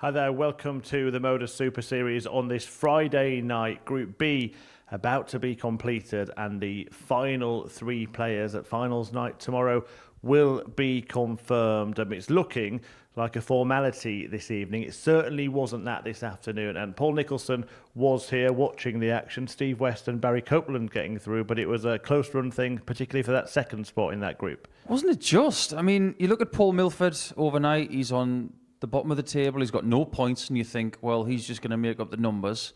Hi there, welcome to the Modus Super Series on this Friday night. Group B about to be completed, and the final three players at finals night tomorrow will be confirmed. It's looking like a formality this evening. It certainly wasn't that this afternoon, and Paul Nicholson was here watching the action. Steve West and Barry Copeland getting through, but it was a close run thing, particularly for that second spot in that group. Wasn't it just? I mean, you look at Paul Milford overnight, he's on the bottom of the table, he's got no points, and you think, well, he's just going to make up the numbers.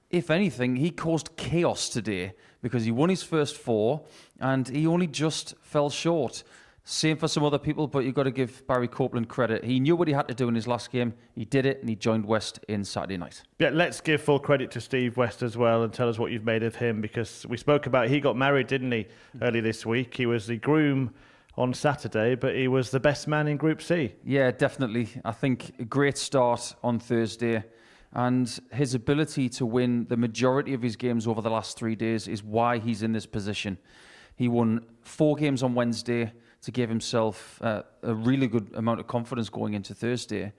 If anything, he caused chaos today because he won his first four and he only just fell short. Same for some other people, but you've got to give Barry Copeland credit. He knew what he had to do in his last game. He did it, and he joined West in Saturday night. Yeah, let's give full credit to Steve West as well and tell us what you've made of him, because we spoke about he got married, didn't he, early this week. He was the groom on Saturday, but he was the best man in Group C. Yeah, definitely. I think a great start on Thursday, and his ability to win the majority of his games over the last 3 days is why he's in this position. He won 4 games on Wednesday to give himself a really good amount of confidence going into Thursday.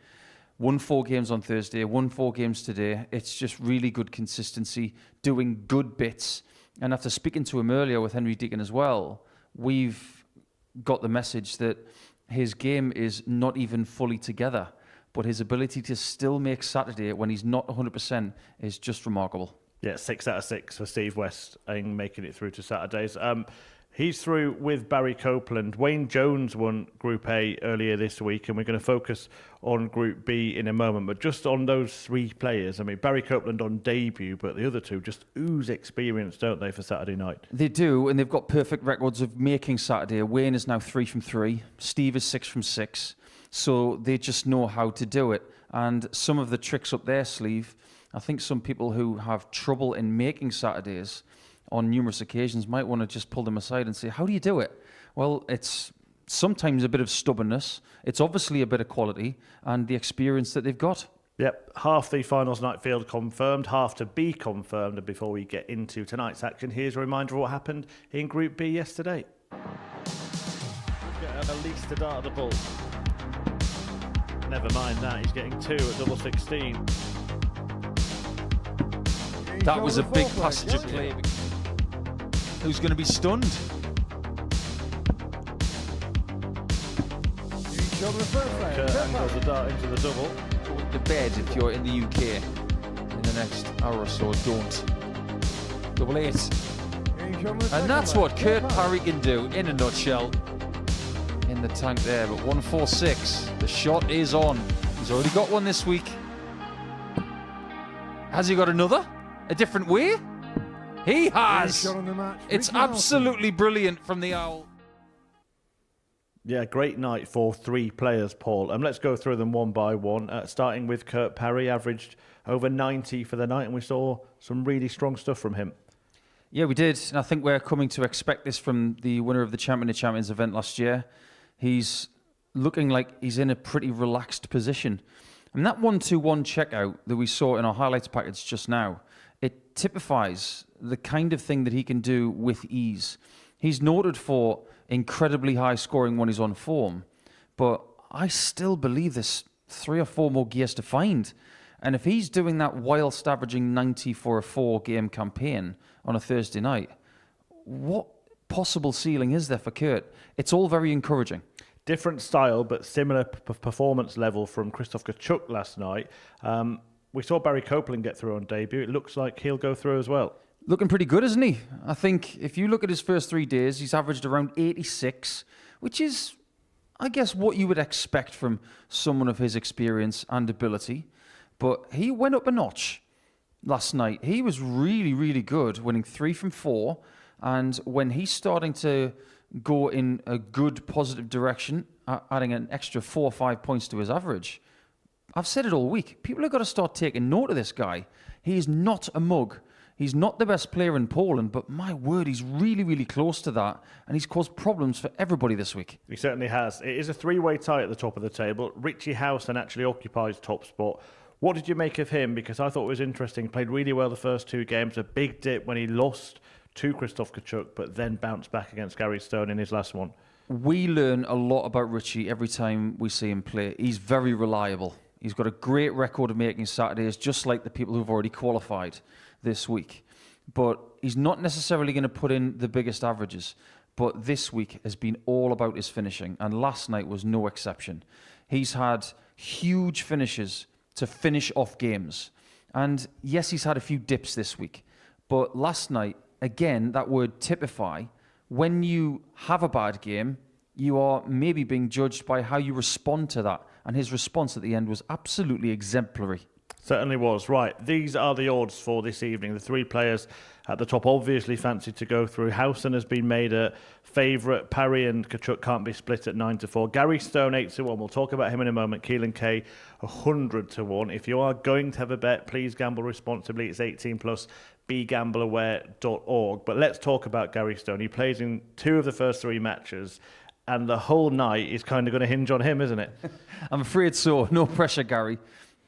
Won 4 games on Thursday, won 4 games today. It's just really good consistency, doing good bits. And after speaking to him earlier with Henry Deacon as well, we've got the message that his game is not even fully together, but his ability to still make Saturday when he's not 100% is just remarkable. Yeah, 6 out of 6 for Steve West and making it through to Saturdays. He's through with Barry Copeland. Wayne Jones won Group A earlier this week, and we're going to focus on Group B in a moment. But just on those 3 players, I mean, Barry Copeland on debut, but the other 2 just ooze experience, don't they, for Saturday night? They do, and they've got perfect records of making Saturday. Wayne is now 3 from 3. Steve is 6 from 6. So they just know how to do it. And some of the tricks up their sleeve, I think some people who have trouble in making Saturdays on numerous occasions might want to just pull them aside and say, how do you do it? Well, it's sometimes a bit of stubbornness. It's obviously a bit of quality and the experience that they've got. Yep, half the finals night field confirmed, half to be confirmed. And before we get into tonight's action, here's a reminder of what happened in Group B yesterday. Get at least a dart at the ball. Never mind that, he's getting 2 at double 16. That was a big passage of play. Who's going to be stunned? Angles the dart into the double. The bed, if you're in the UK in the next hour or so, don't. Double 8. And that's what Kurt Parry can do in a nutshell. In the tank there, but 146. The shot is on. He's already got one this week. Has he got another? A different way? He has! It's absolutely brilliant from the Owl. Yeah, great night for 3 players, Paul. Let's go through them one by one. Starting with Kurt Parry, averaged over 90 for the night, and we saw some really strong stuff from him. Yeah, we did. And I think we're coming to expect this from the winner of the Champion of Champions event last year. He's looking like he's in a pretty relaxed position. And that 1-2-1 checkout that we saw in our highlights package just now, it typifies the kind of thing that he can do with ease. He's noted for incredibly high scoring when he's on form, but I still believe there's 3 or 4 more gears to find. And if he's doing that whilst averaging 90 for a 4-game campaign on a Thursday night, what possible ceiling is there for Kurt? It's all very encouraging. Different style, but similar performance level from Kciuk last night. We saw Barry Copeland get through on debut. It looks like he'll go through as well. Looking pretty good, isn't he? I think if you look at his first 3 days, he's averaged around 86, which is, I guess, what you would expect from someone of his experience and ability. But he went up a notch last night. He was really, really good, winning 3 from 4. And when he's starting to go in a good, positive direction, adding an extra 4 or 5 points to his average, I've said it all week. People have got to start taking note of this guy. He is not a mug. He's not the best player in Poland, but my word, he's really, really close to that, and he's caused problems for everybody this week. He certainly has. It is a 3-way tie at the top of the table. Richie Howson actually occupies top spot. What did you make of him? Because I thought it was interesting. He played really well the first 2 games. A big dip when he lost to Kciuk, but then bounced back against Gary Stone in his last one. We learn a lot about Richie every time we see him play. He's very reliable. He's got a great record of making Saturdays, just like the people who've already qualified this week. But he's not necessarily going to put in the biggest averages. But this week has been all about his finishing, and last night was no exception. He's had huge finishes to finish off games. And yes, he's had a few dips this week. But last night, again, that word typify, when you have a bad game, you are maybe being judged by how you respond to that. And his response at the end was absolutely exemplary. Certainly was. Right, these are the odds for this evening. The three players at the top obviously fancy to go through. Howson has been made a favourite. Parry and Kciuk can't be split at 9-4. Gary Stone 8-1. We'll talk about him in a moment. Keelan Kay 100-1. If you are going to have a bet, please gamble responsibly. It's 18+. BeGambleAware.org. But let's talk about Gary Stone. He plays in 2 of the first 3 matches, and the whole night is kind of going to hinge on him, isn't it? I'm afraid so. No pressure, Gary.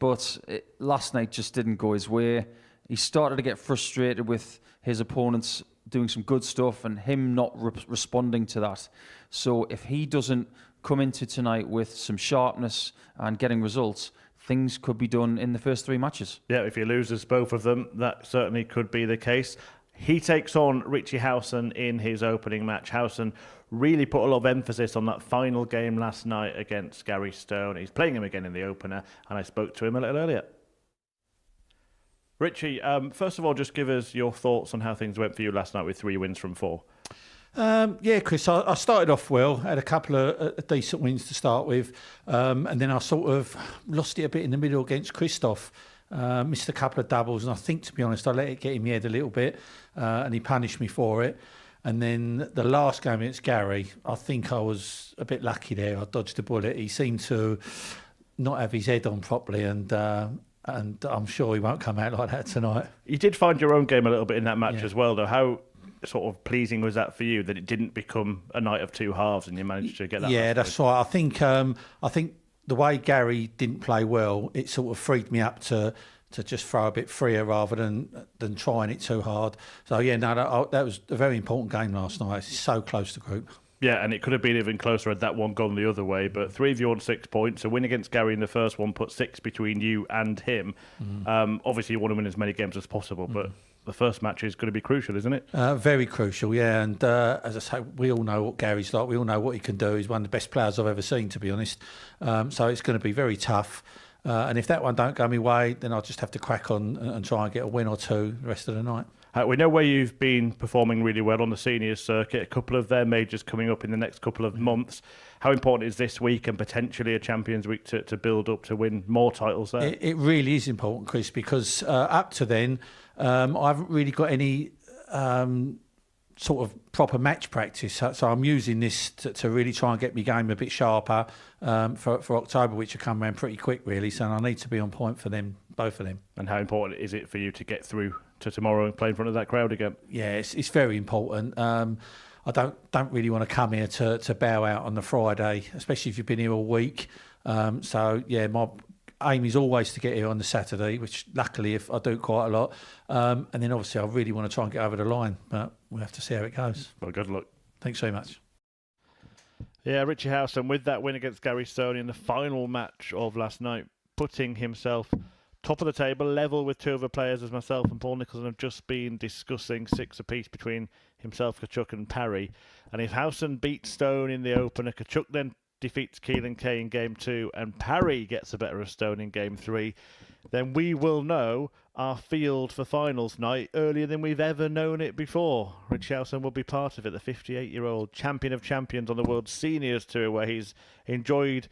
But last night just didn't go his way. He started to get frustrated with his opponents doing some good stuff and him not responding to that. So if he doesn't come into tonight with some sharpness and getting results, things could be done in the first 3 matches. Yeah, if he loses both of them, that certainly could be the case. He takes on Richie Howson in his opening match. Howson really put a lot of emphasis on that final game last night against Gary Stone. He's playing him again in the opener, and I spoke to him a little earlier. Richie, first of all, just give us your thoughts on how things went for you last night with 3 wins from 4. Yeah, Chris, I started off well, had a couple of decent wins to start with, and then I sort of lost it a bit in the middle against Christoph. Missed a couple of doubles, and I think, to be honest, I let it get in my head a little bit, and he punished me for it. And then the last game against Gary, I think I was a bit lucky there. I dodged a bullet. He seemed to not have his head on properly, and I'm sure he won't come out like that tonight. You did find your own game a little bit in that match as well, though. How sort of pleasing was that for you, that it didn't become a night of 2 halves and you managed to get that? Yeah, that's right. I think the way Gary didn't play well, it sort of freed me up to just throw a bit freer rather than trying it too hard. So yeah, no, that was a very important game last night. It's so close to group. Yeah, and it could have been even closer had that one gone the other way. But 3 of you on 6 points. A win against Gary in the first one put 6 between you and him. Obviously, you want to win as many games as possible, but the first match is going to be crucial, isn't it? Very crucial, yeah. And as I say, we all know what Gary's like. We all know what he can do. He's one of the best players I've ever seen, to be honest. So it's going to be very tough. And if that one don't go my way, then I'll just have to crack on and try and get a win or 2 the rest of the night. We know where you've been performing really well on the seniors circuit, a couple of their majors coming up in the next couple of months. How important is this week and potentially a Champions Week to build up to win more titles there? It really is important, Chris, because up to then, I haven't really got any sort of proper match practice. So I'm using this to really try and get my game a bit sharper for October, which will come around pretty quick, really. So I need to be on point for them, both of them. And how important is it for you to get through to tomorrow and play in front of that crowd again? Yeah, it's very important. I don't really want to come here to bow out on the Friday, especially if you've been here all week. So yeah, my aim is always to get here on the Saturday, which luckily if I do quite a lot. And then obviously I really want to try and get over the line, but we'll have to see how it goes. Well, good luck. Thanks very much. Yeah, Richie Howson with that win against Gary Stone in the final match of last night, putting himself top of the table, level with 2 other players as myself and Paul Nicholson have just been discussing, 6 apiece between himself, Kciuk and Parry. And if Howson beats Stone in the opener, Kciuk then defeats Keelan Kay in game 2 and Parry gets the better of Stone in game 3, then we will know our field for finals night earlier than we've ever known it before. Richie Howson will be part of it, the 58-year-old champion of champions on the World Seniors Tour, where he's enjoyed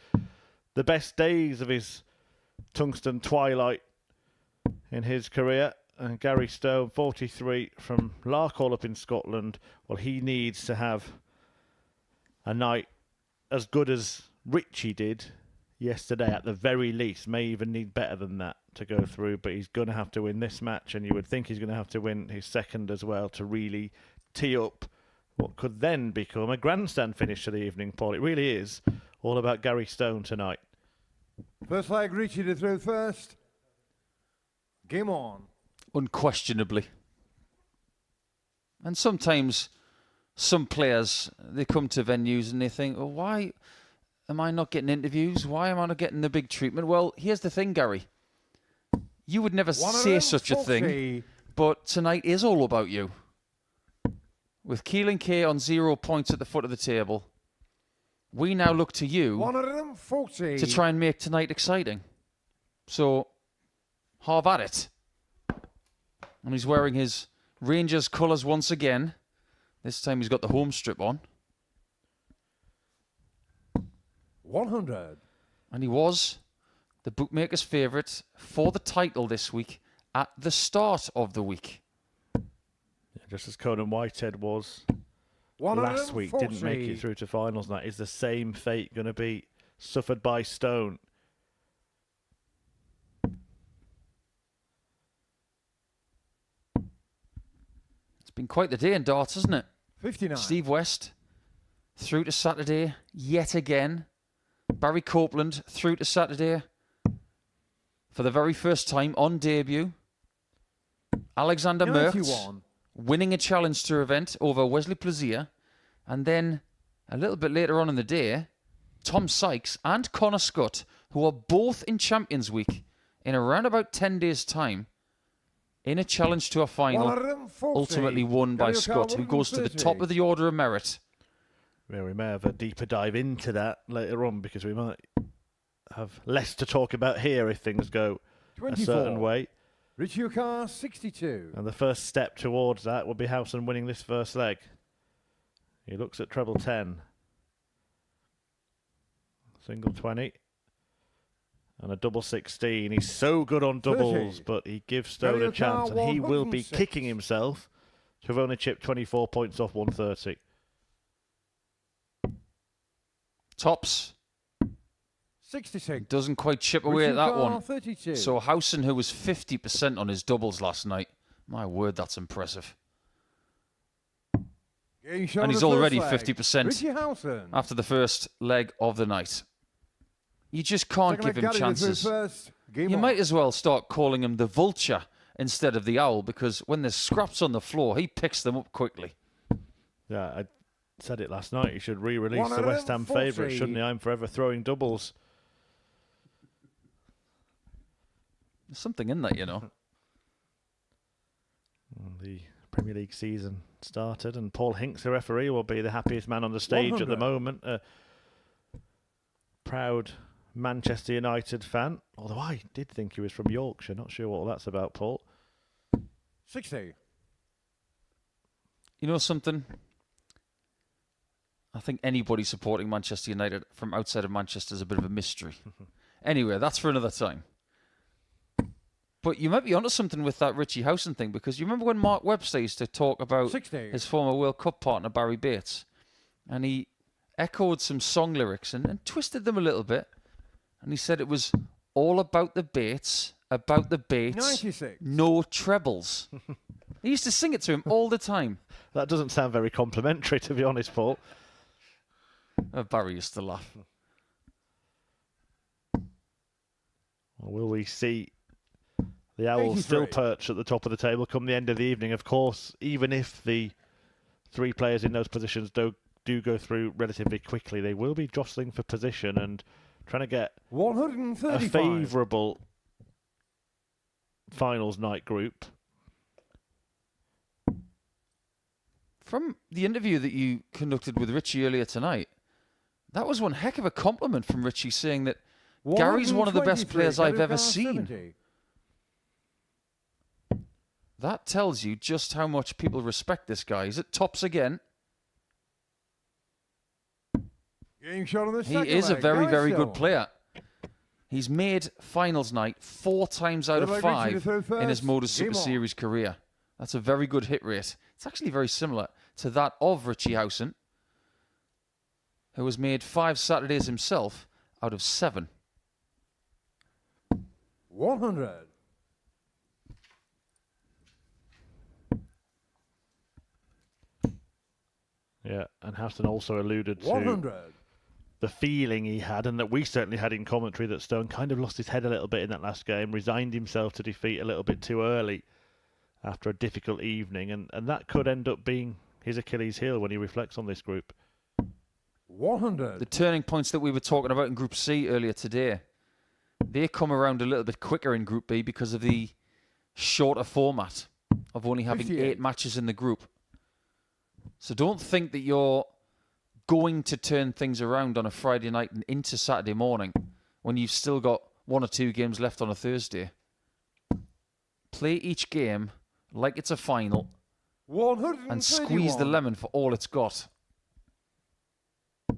the best days of his tungsten twilight in his career. And Gary Stone, 43, from Larkhall up in Scotland, well, he needs to have a night as good as Richie did yesterday at the very least. May even need better than that to go through, but he's going to have to win this match, and you would think he's going to have to win his second as well to really tee up what could then become a grandstand finish to the evening, Paul. It really is all about Gary Stone tonight. First flag, Richie to throw first. Game on. Unquestionably. And sometimes some players, they come to venues and they think, oh, why am I not getting interviews? Why am I not getting the big treatment? Well, here's the thing, Gary. You would never say such a thing, but tonight is all about you. With Kciuk and K on 0 points at the foot of the table, we now look to you 140. to try and make tonight exciting. So, have at it. And he's wearing his Rangers colours once again. This time he's got the home strip on. 100. And he was the bookmaker's favourite for the title this week at the start of the week. Yeah, just as Conan Whitehead was last week, didn't make it through to finals night. Is the same fate going to be suffered by Stone? It's been quite the day in darts, hasn't it? 59. Steve West through to Saturday yet again. Barry Copeland through to Saturday for the very first time on debut. Alexander Merckx 91. winning a Challenge Tour event over Wesley Plaisir. And then a little bit later on in the day, Tom Sykes and Connor Scott, who are both in Champions Week in around about 10 days' time, in a Challenge Tour final, 140. ultimately won by Gary Scott, who goes to the 130. top of the order of merit. Yeah, we may have a deeper dive into that later on because we might have less to talk about here if things go 24. a certain way. Richie Howson 62. And the first step towards that would be Howson winning this first leg. He looks at treble 10. Single 20. And a double 16. He's so good on doubles, 30. but he gives Stone a chance. And he will be kicking himself to have only chipped 24 points off 130. Tops 66. doesn't quite chip away at that one. 32. So Howson, who was 50% on his doubles last night, my word, that's impressive. Getting shot And on he's the already first leg. 50% Richie Howson. after the first leg of the night. You just can't Second give leg him Gary through chances. first. Game You on. might as well start calling him the vulture instead of the owl, because when there's scraps on the floor, he picks them up quickly. Yeah, I said it last night. He should re-release the West Ham 140. favourite, shouldn't he? I'm forever throwing doubles. There's something in that, you know. The Premier League season started, and Paul Hinks, the referee, will be the happiest man on the stage at the 100. moment. A proud Manchester United fan, although I did think he was from Yorkshire. Not sure what that's about, Paul. 60. You know something? I think anybody supporting Manchester United from outside of Manchester is a bit of a mystery. Anyway, that's for another time. But you might be onto something with that Richie Howson thing, because you remember when Mark Webster used to talk about 60. his former World Cup partner, Barry Bates, and he echoed some song lyrics and twisted them a little bit. And he said it was all about the Bates, 96. no trebles. He used to sing it to him all the time. That doesn't sound very complimentary, to be honest, Paul. Barry used to laugh. Or will we see the Owls 83. still perch at the top of the table come the end of the evening? Of course, even if the three players in those positions do go through relatively quickly, they will be jostling for position and trying to get a 135. favourable finals night group. From the interview that you conducted with Richie earlier tonight, that was one heck of a compliment from Richie, saying that Gary's one of the best 123. players I've Gary ever Howson seen. 70. That tells you just how much people respect this guy. He's at tops again. Getting shot on the He second is a leg. very, Gary very Stone. good player. He's made finals night 4 times out Good of luck, Richie, to 5 throw in his first. Modus Game Super on. Series career. That's a very good hit rate. It's actually very similar to that of Richie Howson, who has made 5 Saturdays himself out of 7. 100. Yeah, and Howson also alluded to 100. the feeling he had, and that we certainly had in commentary, that Stone kind of lost his head a little bit in that last game, resigned himself to defeat a little bit too early after a difficult evening, and that could end up being his Achilles heel when he reflects on this group. 100. The turning points that we were talking about in Group C earlier today, they come around a little bit quicker in Group B because of the shorter format of only having 58. 8 matches in the group. So don't think that you're going to turn things around on a Friday night and into Saturday morning when you've still got 1 or 2 games left on a Thursday. Play each game like it's a final and squeeze the lemon for all it's got. It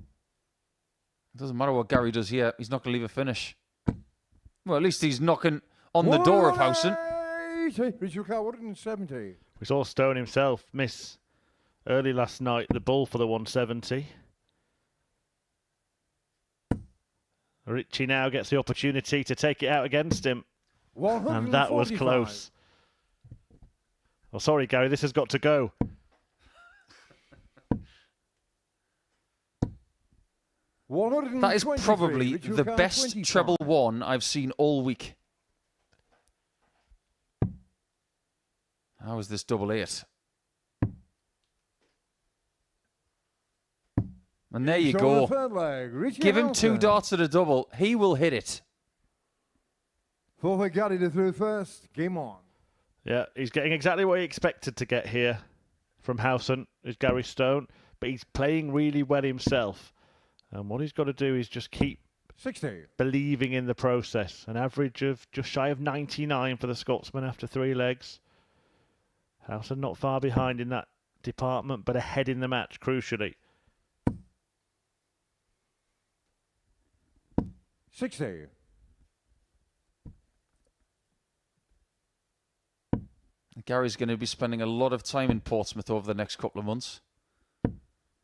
doesn't matter what Gary does here. He's not going to leave a finish. Well, at least he's knocking on the door of Howson. Richie Howson, 170. We saw Stone himself miss early last night the bull for the 170. Richie now gets the opportunity to take it out against him. And that was close. Oh, sorry, Gary, this has got to go. That is probably the best treble one I've seen all week. How is this double 8? And there you go. Give him 2 darts at a double. He will hit it. For Gary to throw first. Game on. Yeah, he's getting exactly what he expected to get here from Howson, is Gary Stone. But he's playing really well himself. And what he's got to do is just keep 60. believing in the process. An average of just shy of 99 for the Scotsman after 3 legs. Howson not far behind in that department, but ahead in the match, crucially. 60. Gary's going to be spending a lot of time in Portsmouth over the next couple of months.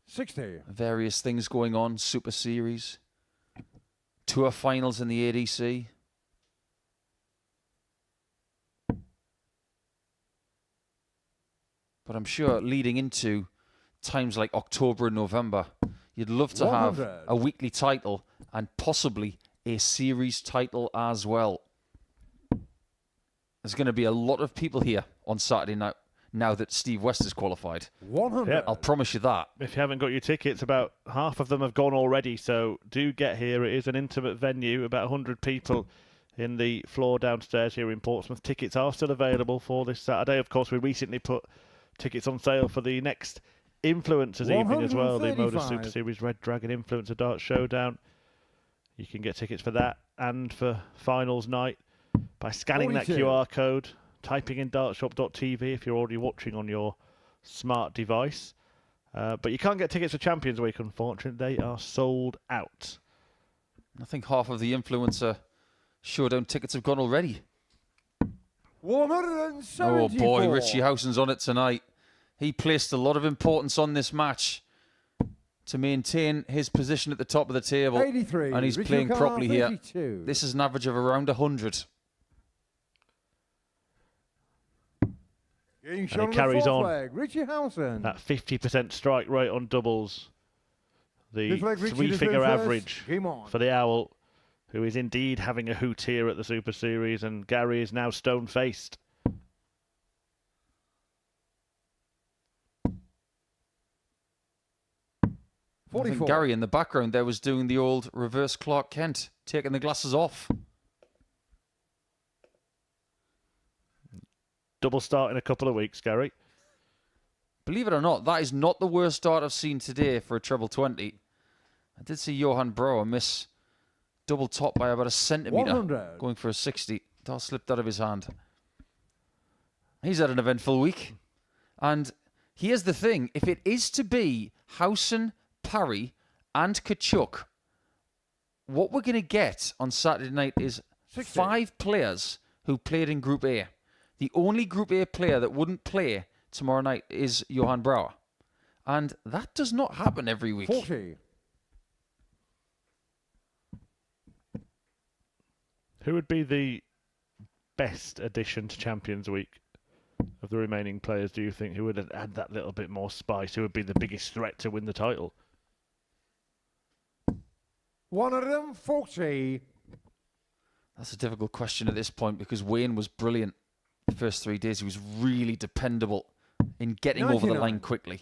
60. Various things going on, Super Series, tour finals in the ADC. But I'm sure leading into times like October and November, you'd love to have 100. a weekly title and possibly a series title as well. There's going to be a lot of people here on Saturday night now that Steve West is qualified. 100. Yep. I'll promise you that. If you haven't got your tickets, about half of them have gone already, so do get here. It is an intimate venue, about 100 people in the floor downstairs here in Portsmouth. Tickets are still available for this Saturday. Of course, we recently put tickets on sale for the next Influencers evening as well, the Modus Super Series Red Dragon Influencer Dart Showdown. You can get tickets for that and for finals night by scanning 42. that QR code, typing in dartshop.tv if you're already watching on your smart device. But you can't get tickets for Champions Week, unfortunately. They are sold out. I think half of the Influencer Showdown tickets have gone already. 174. Oh boy, Richie Howson's on it tonight. He placed a lot of importance on this match to maintain his position at the top of the table. 83. And he's Richie playing properly here. 32. This is an average of around 100. And he carries on. Richie Howson. That 50% strike rate on doubles. The This leg, Richie, 3-figure the first. average Game on. for the Owl, who is indeed having a hoot here at the Super Series, and Gary is now stone-faced. I think Gary in the background there was doing the old reverse Clark Kent, taking the glasses off. Double start in a couple of weeks, Gary. Believe it or not, that is not the worst start I've seen today for a treble 20. I did see Johan Brouwer miss double top by about a centimetre, 100. going for a 60. That slipped out of his hand. He's had an eventful week. And here's the thing. If it is to be Howson, Parry and Kciuk, what we're going to get on Saturday night is 60. 5 players who played in Group A. The only Group A player that wouldn't play tomorrow night is Johan Brouwer. And that does not happen every week. 40. Who would be the best addition to Champions Week of the remaining players, do you think? Who would add that little bit more spice? Who would be the biggest threat to win the title? 140. That's a difficult question at this point because Wayne was brilliant the first 3 days. He was really dependable in getting over the 99. line quickly.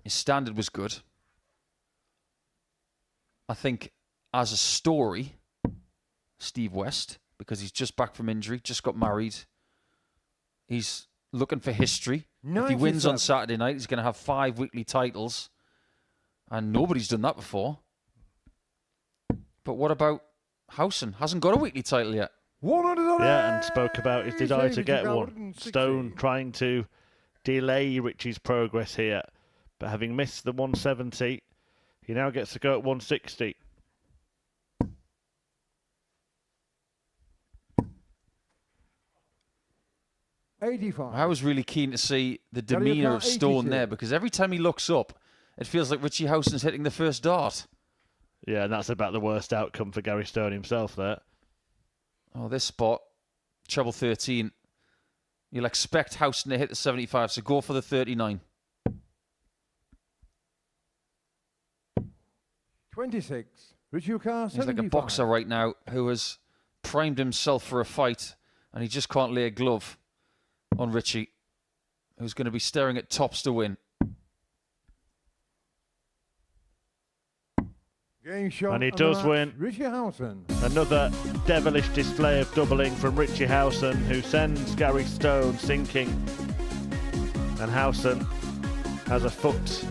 His standard was good. I think as a story, Steve West, because he's just back from injury, just got married. He's looking for history. If he wins on Saturday night, he's going to have 5 weekly titles. And nobody's done that before. But what about Howson? Hasn't got a weekly title yet. Yeah, and spoke about his desire to get one. Stone trying to delay Richie's progress here. But having missed the 170, he now gets to go at 160. I was really keen to see the demeanour of Stone there, because every time he looks up, it feels like Richie Howson's hitting the first dart. Yeah, and that's about the worst outcome for Gary Stone himself there. Oh, this spot, treble 13. You'll expect Howson to hit the 75, so go for the 39. 26. Richie Howson, He's like a boxer right now who has primed himself for a fight, and he just can't lay a glove on Richie, who's going to be staring at tops to win. And he does win. Richie Howson. Another devilish display of doubling from Richie Howson, who sends Gary Stone sinking. And Howson has a foot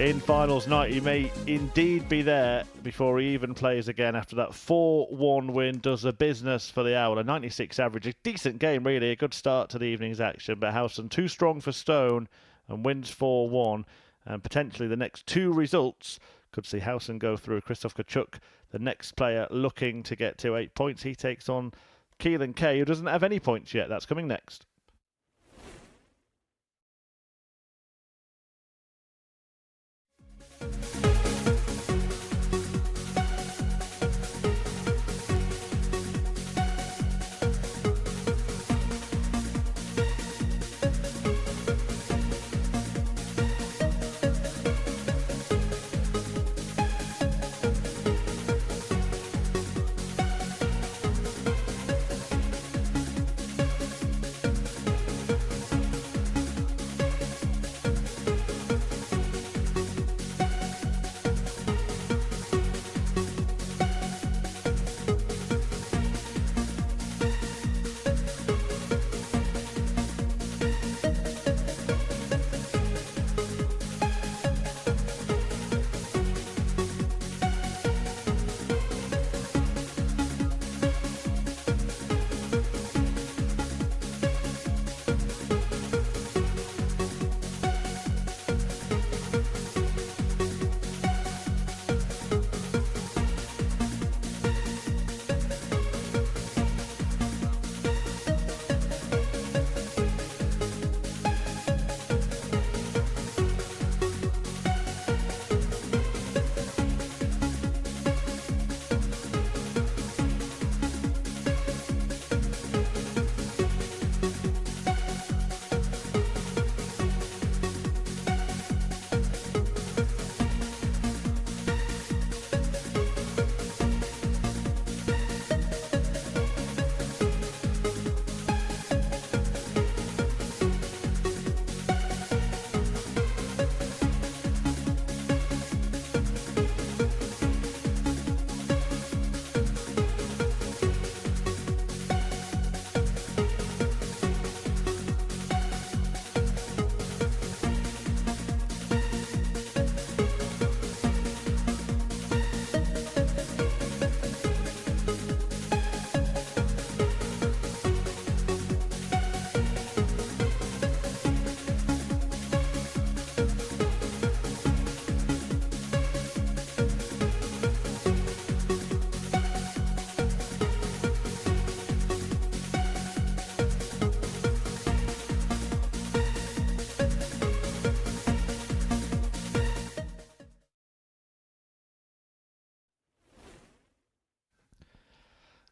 in finals night. He may indeed be there before he even plays again after that 4-1 win. Does the business for the Owl. A 96 average. A decent game, really. A good start to the evening's action. But Howson too strong for Stone and wins 4-1. And potentially the next 2 results could see Howson go through. Krzysztof Kciuk, the next player looking to get to 8 points. He takes on Kciuk, who doesn't have any points yet. That's coming next.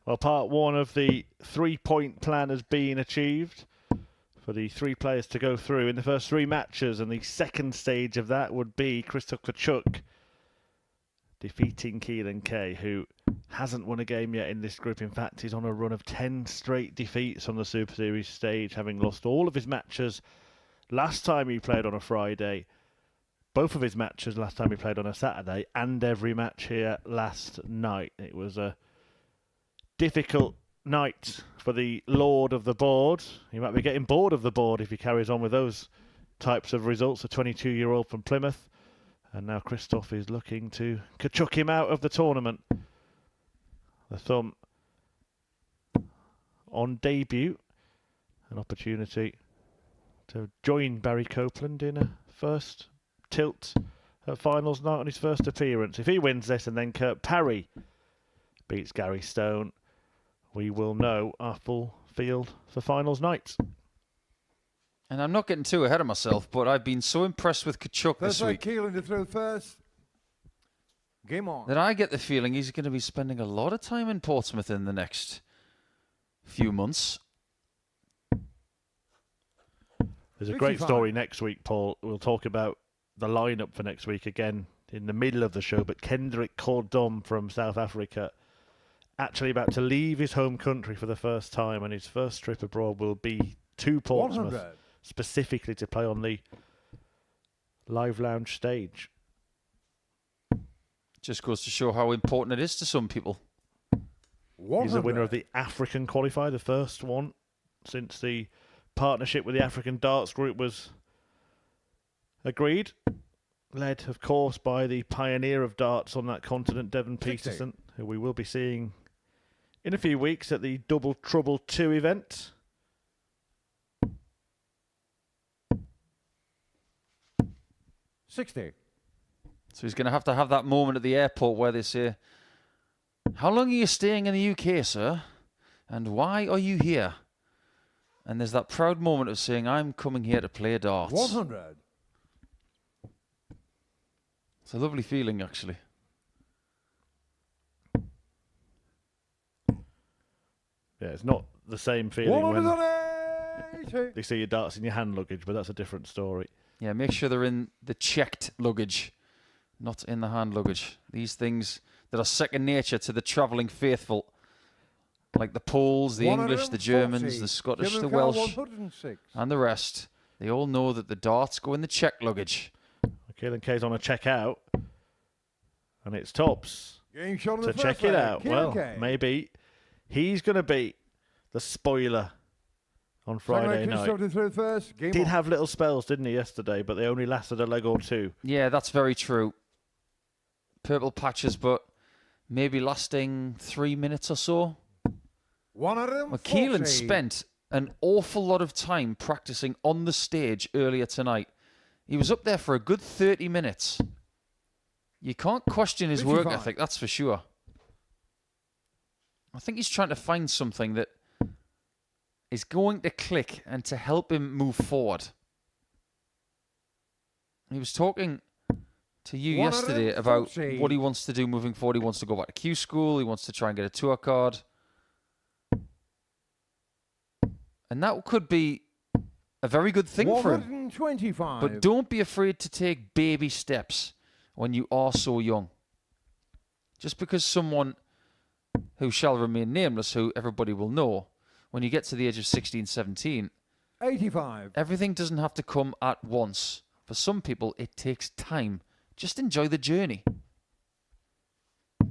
Well, part 1 of the 3-point plan has been achieved for the 3 players to go through in the first 3 matches, and the second stage of that would be Krzysztof Kciuk defeating Kciuk, who hasn't won a game yet in this group. In fact, he's on a run of 10 straight defeats on the Super Series stage, having lost all of his matches last time he played on a Friday. both of his matches last time he played on a Saturday and every match here last night. It was a difficult night for the Lord of the board. He might be getting bored of the board if he carries on with those types of results. A 22-year-old from Plymouth. And now Christoph is looking to Kciuk him out of the tournament. The thumb on debut. An opportunity to join Barry Copeland in a first tilt at finals night on his first appearance. If he wins this and then Kurt Parry beats Gary Stone, we will know our full field for finals night. And I'm not getting too ahead of myself, but I've been so impressed with Kciuk this week Keelan to throw first. Game on. that I get the feeling he's going to be spending a lot of time in Portsmouth in the next few months. There's a great 55. story next week, Paul. We'll talk about the lineup for next week again in the middle of the show, but Kendrick Cordom from South Africa actually about to leave his home country for the first time, and his first trip abroad will be to Portsmouth, 100. specifically to play on the Live Lounge stage. Just goes to show how important it is to some people. 100. He's the winner of the African qualifier, the first one since the partnership with the African Darts Group was agreed. Led, of course, by the pioneer of darts on that continent, Devon 60. Peterson, who we will be seeing in a few weeks at the Double Trouble 2 event. $60. So he's going to have that moment at the airport where they say, "How long are you staying in the UK, sir? And why are you here?" And there's that proud moment of saying, "I'm coming here to play darts." 100. It's a lovely feeling, actually. Yeah, it's not the same feeling when 180. they see your darts in your hand luggage, but that's a different story. Yeah, make sure they're in the checked luggage, not in the hand luggage. These things that are second nature to the travelling faithful, like the Poles, the English, the Germans, the Scottish, the Welsh, 106. and the rest, they all know that the darts go in the checked luggage. Keelan K's on a check out, and it's tops Game shot on to the first check it leg. out. Keelan Well, K. maybe he's going to be the spoiler on Second leg, Friday Christoph night. to throw first. Game Did on. have little spells, didn't he, yesterday? But they only lasted a leg or two. Yeah, that's very true. Purple patches, but maybe lasting 3 minutes or so. 140. Well, Keelan spent an awful lot of time practicing on the stage earlier tonight. He was up there for a good 30 minutes. You can't question his work 55. ethic, that's for sure. I think he's trying to find something that is going to click and to help him move forward. He was talking to you yesterday about 140. what he wants to do moving forward. He wants to go back to Q school. He wants to try and get a tour card. And that could be a very good thing for him. 125. But don't be afraid to take baby steps when you are so young. Just because someone who shall remain nameless, who everybody will know, when you get to the age of 16, 17, 85. everything doesn't have to come at once. For some people, it takes time. Just enjoy the journey. I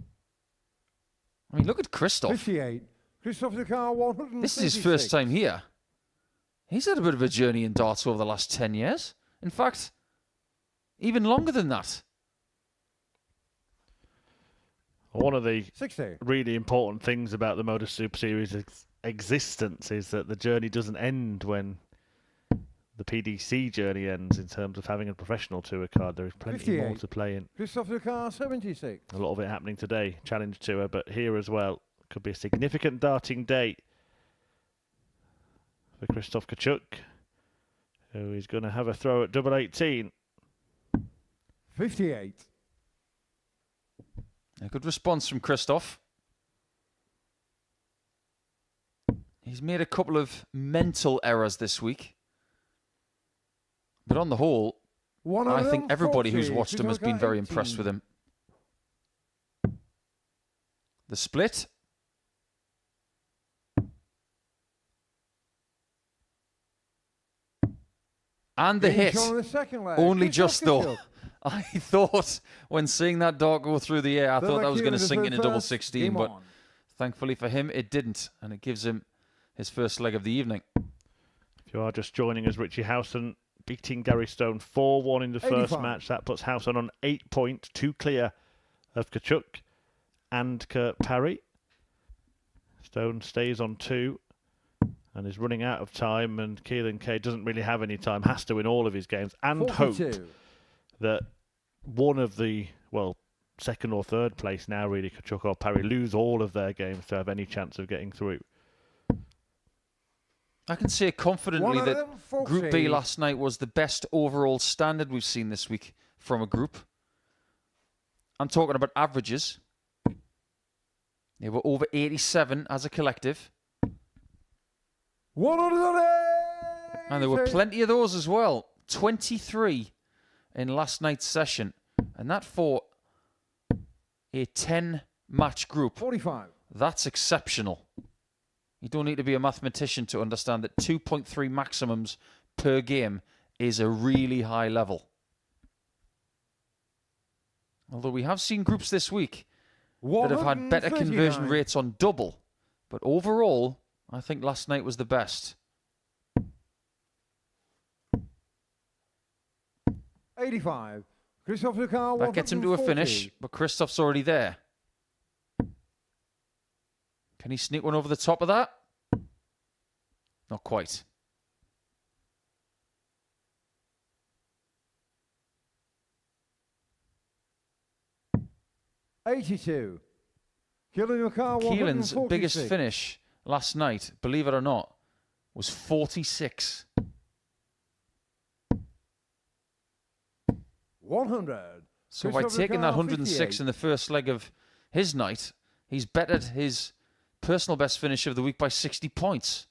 mean, look at Christoph. 58. Christoph the car 136. This is his first time here. He's had a bit of a journey in darts over the last 10 years. In fact, even longer than that. One of the 60. really important things about the Modus Super Series existence is that the journey doesn't end when the PDC journey ends in terms of having a professional tour card. There is plenty more 58. to play in. Christoph the car 76. A lot of it happening today, Challenge Tour, but here as well. Could be a significant darting day for Christoph Kciuk, who is going to have a throw at double 18. 58. A good response from Christoph. He's made a couple of mental errors this week. But on the whole, I think everybody who's watched him has been very impressed with him. The split. And the hit. Only just though. I thought when seeing that dart go through the air, I thought that was going to sink into double 16, but thankfully for him, it didn't, and it gives him his first leg of the evening. If you are just joining us, Richie Howson beating Gary Stone 4-1 in the first 85. match. That puts Howson on 8 points, 2 clear of Kciuk and Kurt Parry. Stone stays on 2 and is running out of time, and Keelan Kay doesn't really have any time, has to win all of his games, and 42. hoped that one of the, well, second or third place now, really, Kciuk or Parry, lose all of their games to have any chance of getting through. I can say confidently that 140. Group B last night was the best overall standard we've seen this week from a group. I'm talking about averages. They were over 87 as a collective. 180. And there were plenty of those as well. 23 in last night's session. And that for a 10-match group. 45. That's exceptional. You don't need to be a mathematician to understand that 2.3 maximums per game is a really high level. Although we have seen groups this week that have had better conversion 139. rates on double. But overall, I think last night was the best. 85. Christoph Lucar, That gets him to a finish, but Christoph's already there. Can he sneak one over the top of that? Not quite. $82. Keelan Lucar, Keelan's 146. biggest finish last night, believe it or not, was 46. 100. So by Christoph taking that Lucar, 106 58. in the first leg of his night, he's bettered his personal best finish of the week by 60 points.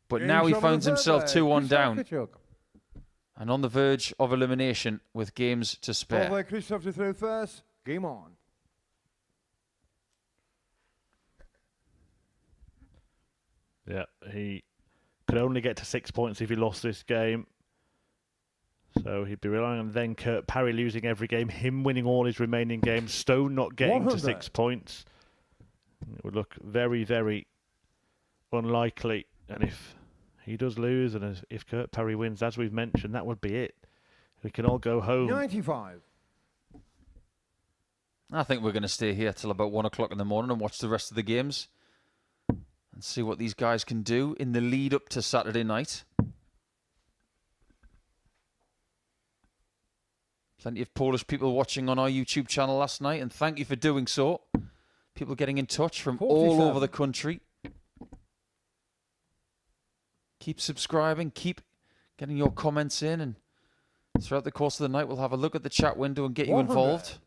But now he finds himself 2-1 down and on the verge of elimination with games to spare. Over Christoph to throw first. Game on. Yeah, he could only get to 6 points if he lost this game. So he'd be relying on then Kurt Parry losing every game, him winning all his remaining games, Stone not getting 100. to 6 points. It would look very, very unlikely. And if he does lose, and if Kurt Parry wins, as we've mentioned, that would be it. We can all go home. 95. I think we're going to stay here till about 1 o'clock in the morning and watch the rest of the games and see what these guys can do in the lead up to Saturday night. Plenty of Polish people watching on our YouTube channel last night, and thank you for doing so. People getting in touch from all 47. over the country. Keep subscribing, keep getting your comments in, and throughout the course of the night we'll have a look at the chat window and get you 100. involved.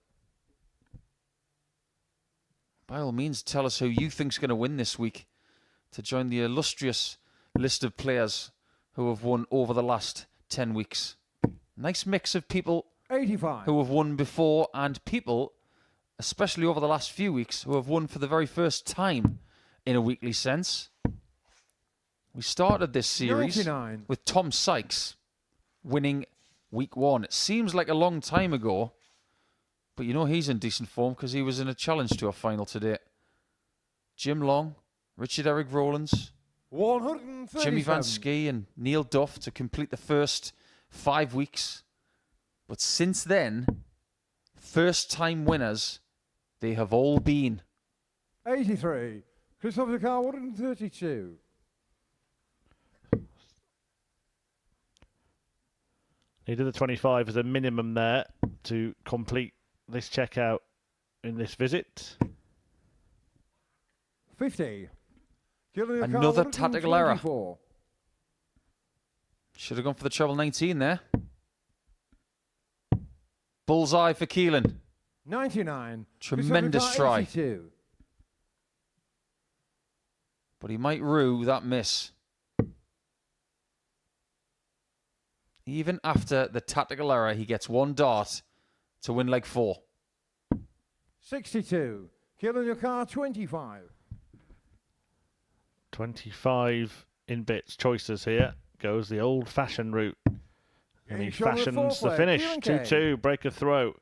By all means, tell us who you think's going to win this week to join the illustrious list of players who have won over the last 10 weeks. Nice mix of people 85. who have won before and people, especially over the last few weeks, who have won for the very first time in a weekly sense. We started this series 99. with Tom Sykes winning week 1. It seems like a long time ago, but you know he's in decent form because he was in a Challenge Tour final today. Jim Long, Richard Eric Rowlands, 137. Jimmy Van Ski and Neil Duff to complete the first 5 weeks. But since then, first-time winners, they have all been. 83. Christoph Lucar, 132. Needed the 25 as a minimum there to complete this checkout in this visit. 50. Keelan Lucar, Another tactical error. 124. Should have gone for the treble 19 there. Bullseye for Keelan. 99. Tremendous Christoph Lucar, try. 82. But he might rue that miss. Even after the tactical error, he gets one dart to win leg 4. 62. Keelan Lucar, 25. 25 in bits choices here. goes the old-fashioned route. And he shot with fashions the foreplay. finish. Kciuk and 2-2, break a throw.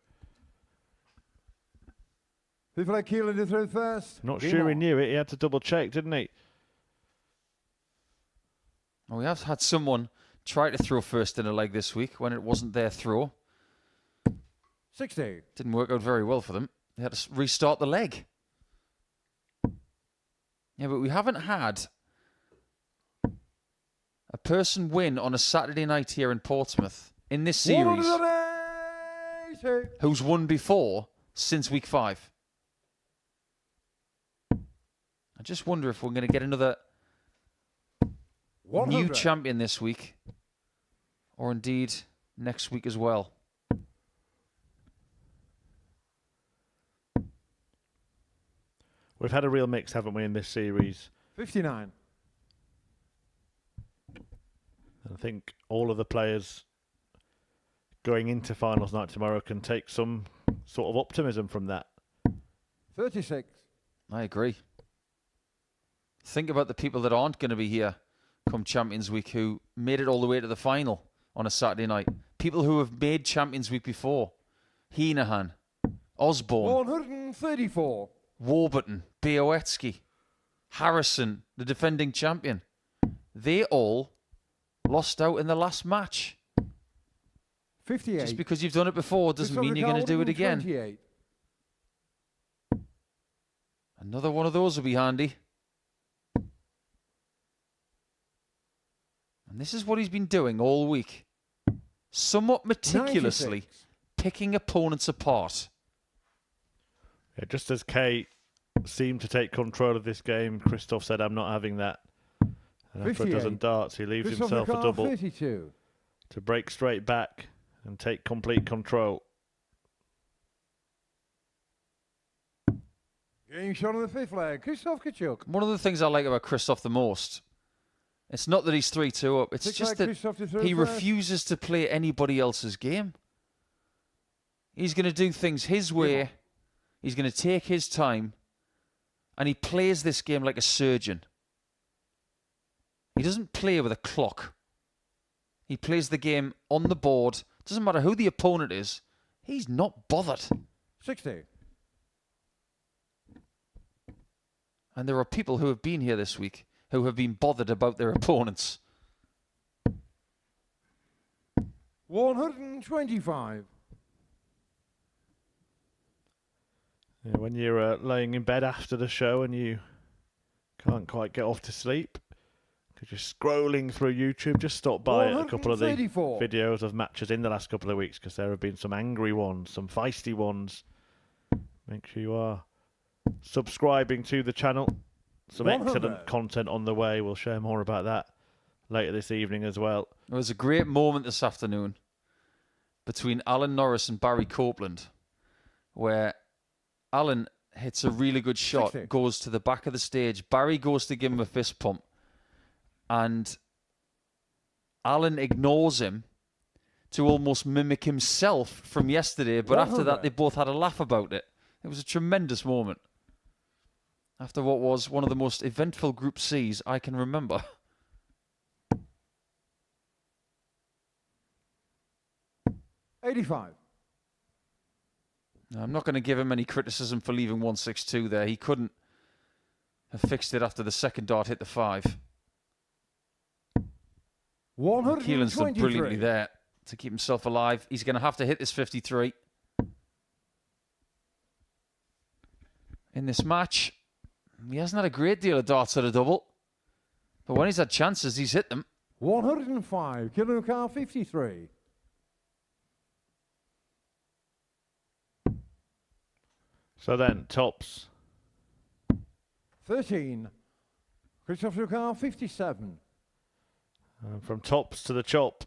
Fifth leg, Keelan to throw first. Not Game sure he on. knew it. He had to double-check, didn't he? Well, we have had someone try to throw first in a leg this week when it wasn't their throw. 60. Didn't work out very well for them. They had to restart the leg. Yeah, but we haven't had a person win on a Saturday night here in Portsmouth in this series 180. who's won before since week 5. I just wonder if we're going to get another 100. new champion this week, or indeed next week as well. We've had a real mix, haven't we, in this series? 59. I think all of the players going into finals night tomorrow can take some sort of optimism from that. 36. I agree. Think about the people that aren't going to be here come Champions Week who made it all the way to the final on a Saturday night. People who have made Champions Week before. Heenahan, Osborne, 134. Warburton, Białecki, Harrison, the defending champion. They all lost out in the last match. 58. Just because you've done it before doesn't mean you're going to do it again. 128. Another one of those will be handy. And this is what he's been doing all week. Somewhat meticulously 96. picking opponents apart. Yeah, just as Kay seemed to take control of this game, Christoph said, I'm not having that. And after a 58. dozen darts, he leaves Christoph himself a Leclerc, double 32. to break straight back and take complete control. Game shot on the fifth leg. Christoph Kciuk. One of the things I like about Christoph the most, it's not that he's 3-2 up, it's Six just leg, that Christoph to throw he first. refuses to play anybody else's game. He's going to do things his way. He's going to take his time. And he plays this game like a surgeon. He doesn't play with a clock. He plays the game on the board. Doesn't matter who the opponent is. He's not bothered. 60. And there are people who have been here this week who have been bothered about their opponents. 125. Yeah, when you're laying in bed after the show and you can't quite get off to sleep because you're scrolling through YouTube, just stop by a couple of the 134. videos of matches in the last couple of weeks because there have been some angry ones, some feisty ones. Make sure you are subscribing to the channel. Some 100. excellent content on the way. We'll share more about that later this evening as well. There was a great moment this afternoon between Alan Norris and Barry Copeland where Alan hits a really good shot, 60. goes to the back of the stage. Barry goes to give him a fist pump, and Alan ignores him to almost mimic himself from yesterday. But after that, 100. they both had a laugh about it. It was a tremendous moment. After what was one of the most eventful Group Cs I can remember. $85. Now, I'm not going to give him any criticism for leaving 162 there. He couldn't have fixed it after the second dart hit the 5. Keelan's done brilliantly 123. there to keep himself alive. He's going to have to hit this 53 in this match. He hasn't had a great deal of darts at a double, but when he's had chances, he's hit them. 105. Kciuk 53. So then, tops. 13. Christoph Leclerc 57. From tops to the chop.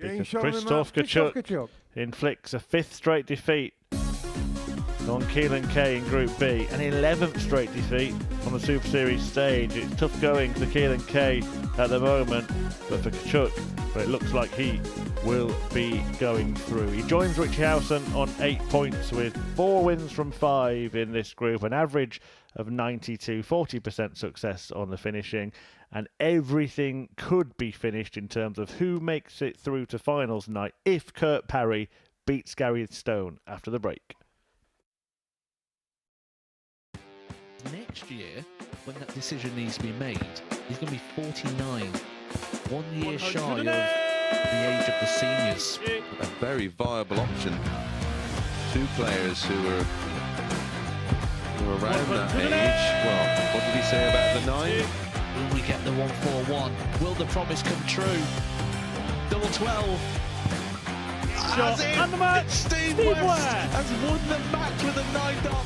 Game Because shot on the Christoph mark. Christoph Kciuk Kciuk. inflicts a 5th straight defeat on Keelan K in Group B, an 11th straight defeat on the Super Series stage. It's tough going for Keelan K at the moment, but for Kciuk, but it looks like he will be going through. He joins Richie Howson on 8 points with 4 wins from 5 in this group, an average of 92, 40% success on the finishing, and everything could be finished in terms of who makes it through to finals night if Kurt Parry beats Gary Stone after the break. Next year, when that decision needs to be made, he's going to be 49, 1 year shy of the age of the seniors. A very viable option. 2 players who are around that age. Well, what did he say about the 9? Will we get the 141? Will the promise come true? Double 12. Shot and the match. Steve West has won the match with a 9 dart.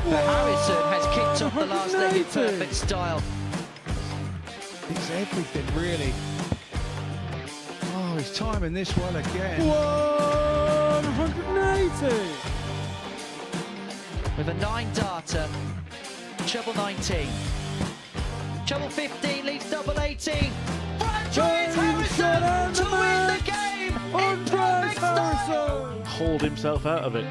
Harrison has kicked off the last leg in perfect style. It's everything, really. Oh, he's timing this well again. 180! With a 9-darter, treble 19. Treble 15 leads double 18. Franchise Harrison to win the game in perfect style! Hauled himself out of it.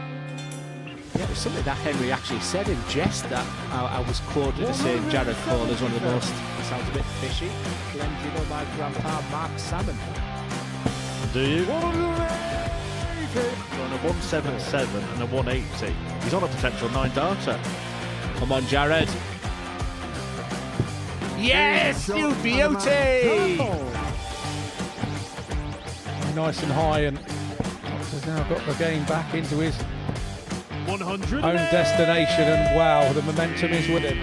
Yeah, it was something that Henry actually said in jest that I was quoted as saying Jared Cole is one of the most, sounds a bit fishy, blends, you know, my grandpa Mark Salmon. Do you? On a 177 and a 180. He's on a potential 9-darter. Come on, Jared. Yes, you beauty! Nice and high, and has now got the game back into his 100 own destination, and wow, the momentum is with him.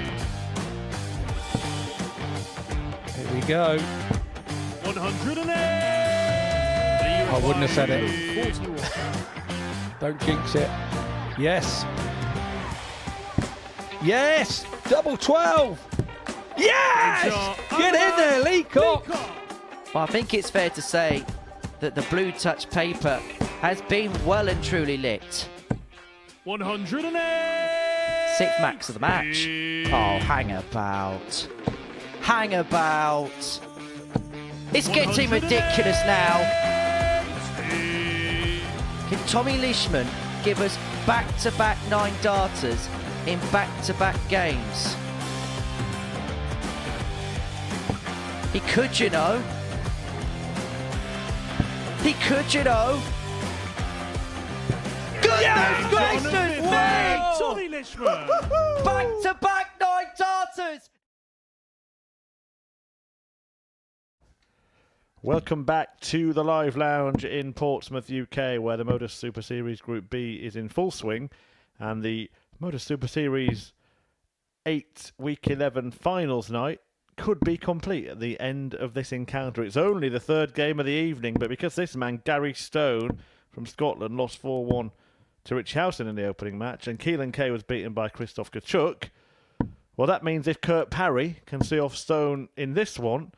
Here we go. 108. I wouldn't have said it. Don't jinx it. Yes. Yes! Double 12! Yes! Get in there, Lee Cook! Well, I think it's fair to say that the blue touch paper has been well and truly lit. 108. 6th max of the match. Oh, hang about. Hang about. It's getting ridiculous now. Can Tommy Leishman give us back-to-back 9-darters in back-to-back games? He could, you know. He could, you know. Goodness gracious me! Tommy Leishman. Back-to-back 9-darters! Welcome back to the Live Lounge in Portsmouth, UK, where the Modus Super Series Group B is in full swing, and the Modus Super Series 8 Week 11 finals night could be complete at the end of this encounter. It's only the 3rd game of the evening, but because this man, Gary Stone from Scotland, lost 4-1 to Richie Howson in the opening match, and Keelan Kay was beaten by Kciuk, well, that means if Kurt Parry can see off Stone in this one,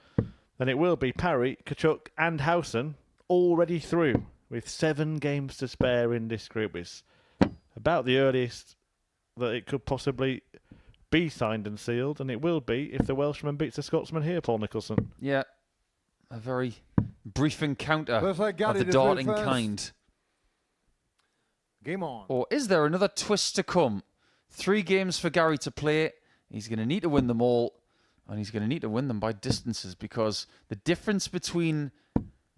then it will be Parry, Kciuk and Howson already through with 7 games to spare in this group. It's about the earliest that it could possibly be signed and sealed, and it will be if the Welshman beats the Scotsman here, Paul Nicholson. Yeah, a very brief encounter Looks like of Gary the to throw darting first. kind. Game on. Or is there another twist to come? 3 games for Gary to play. He's going to need to win them all, and he's going to need to win them by distances, because the difference between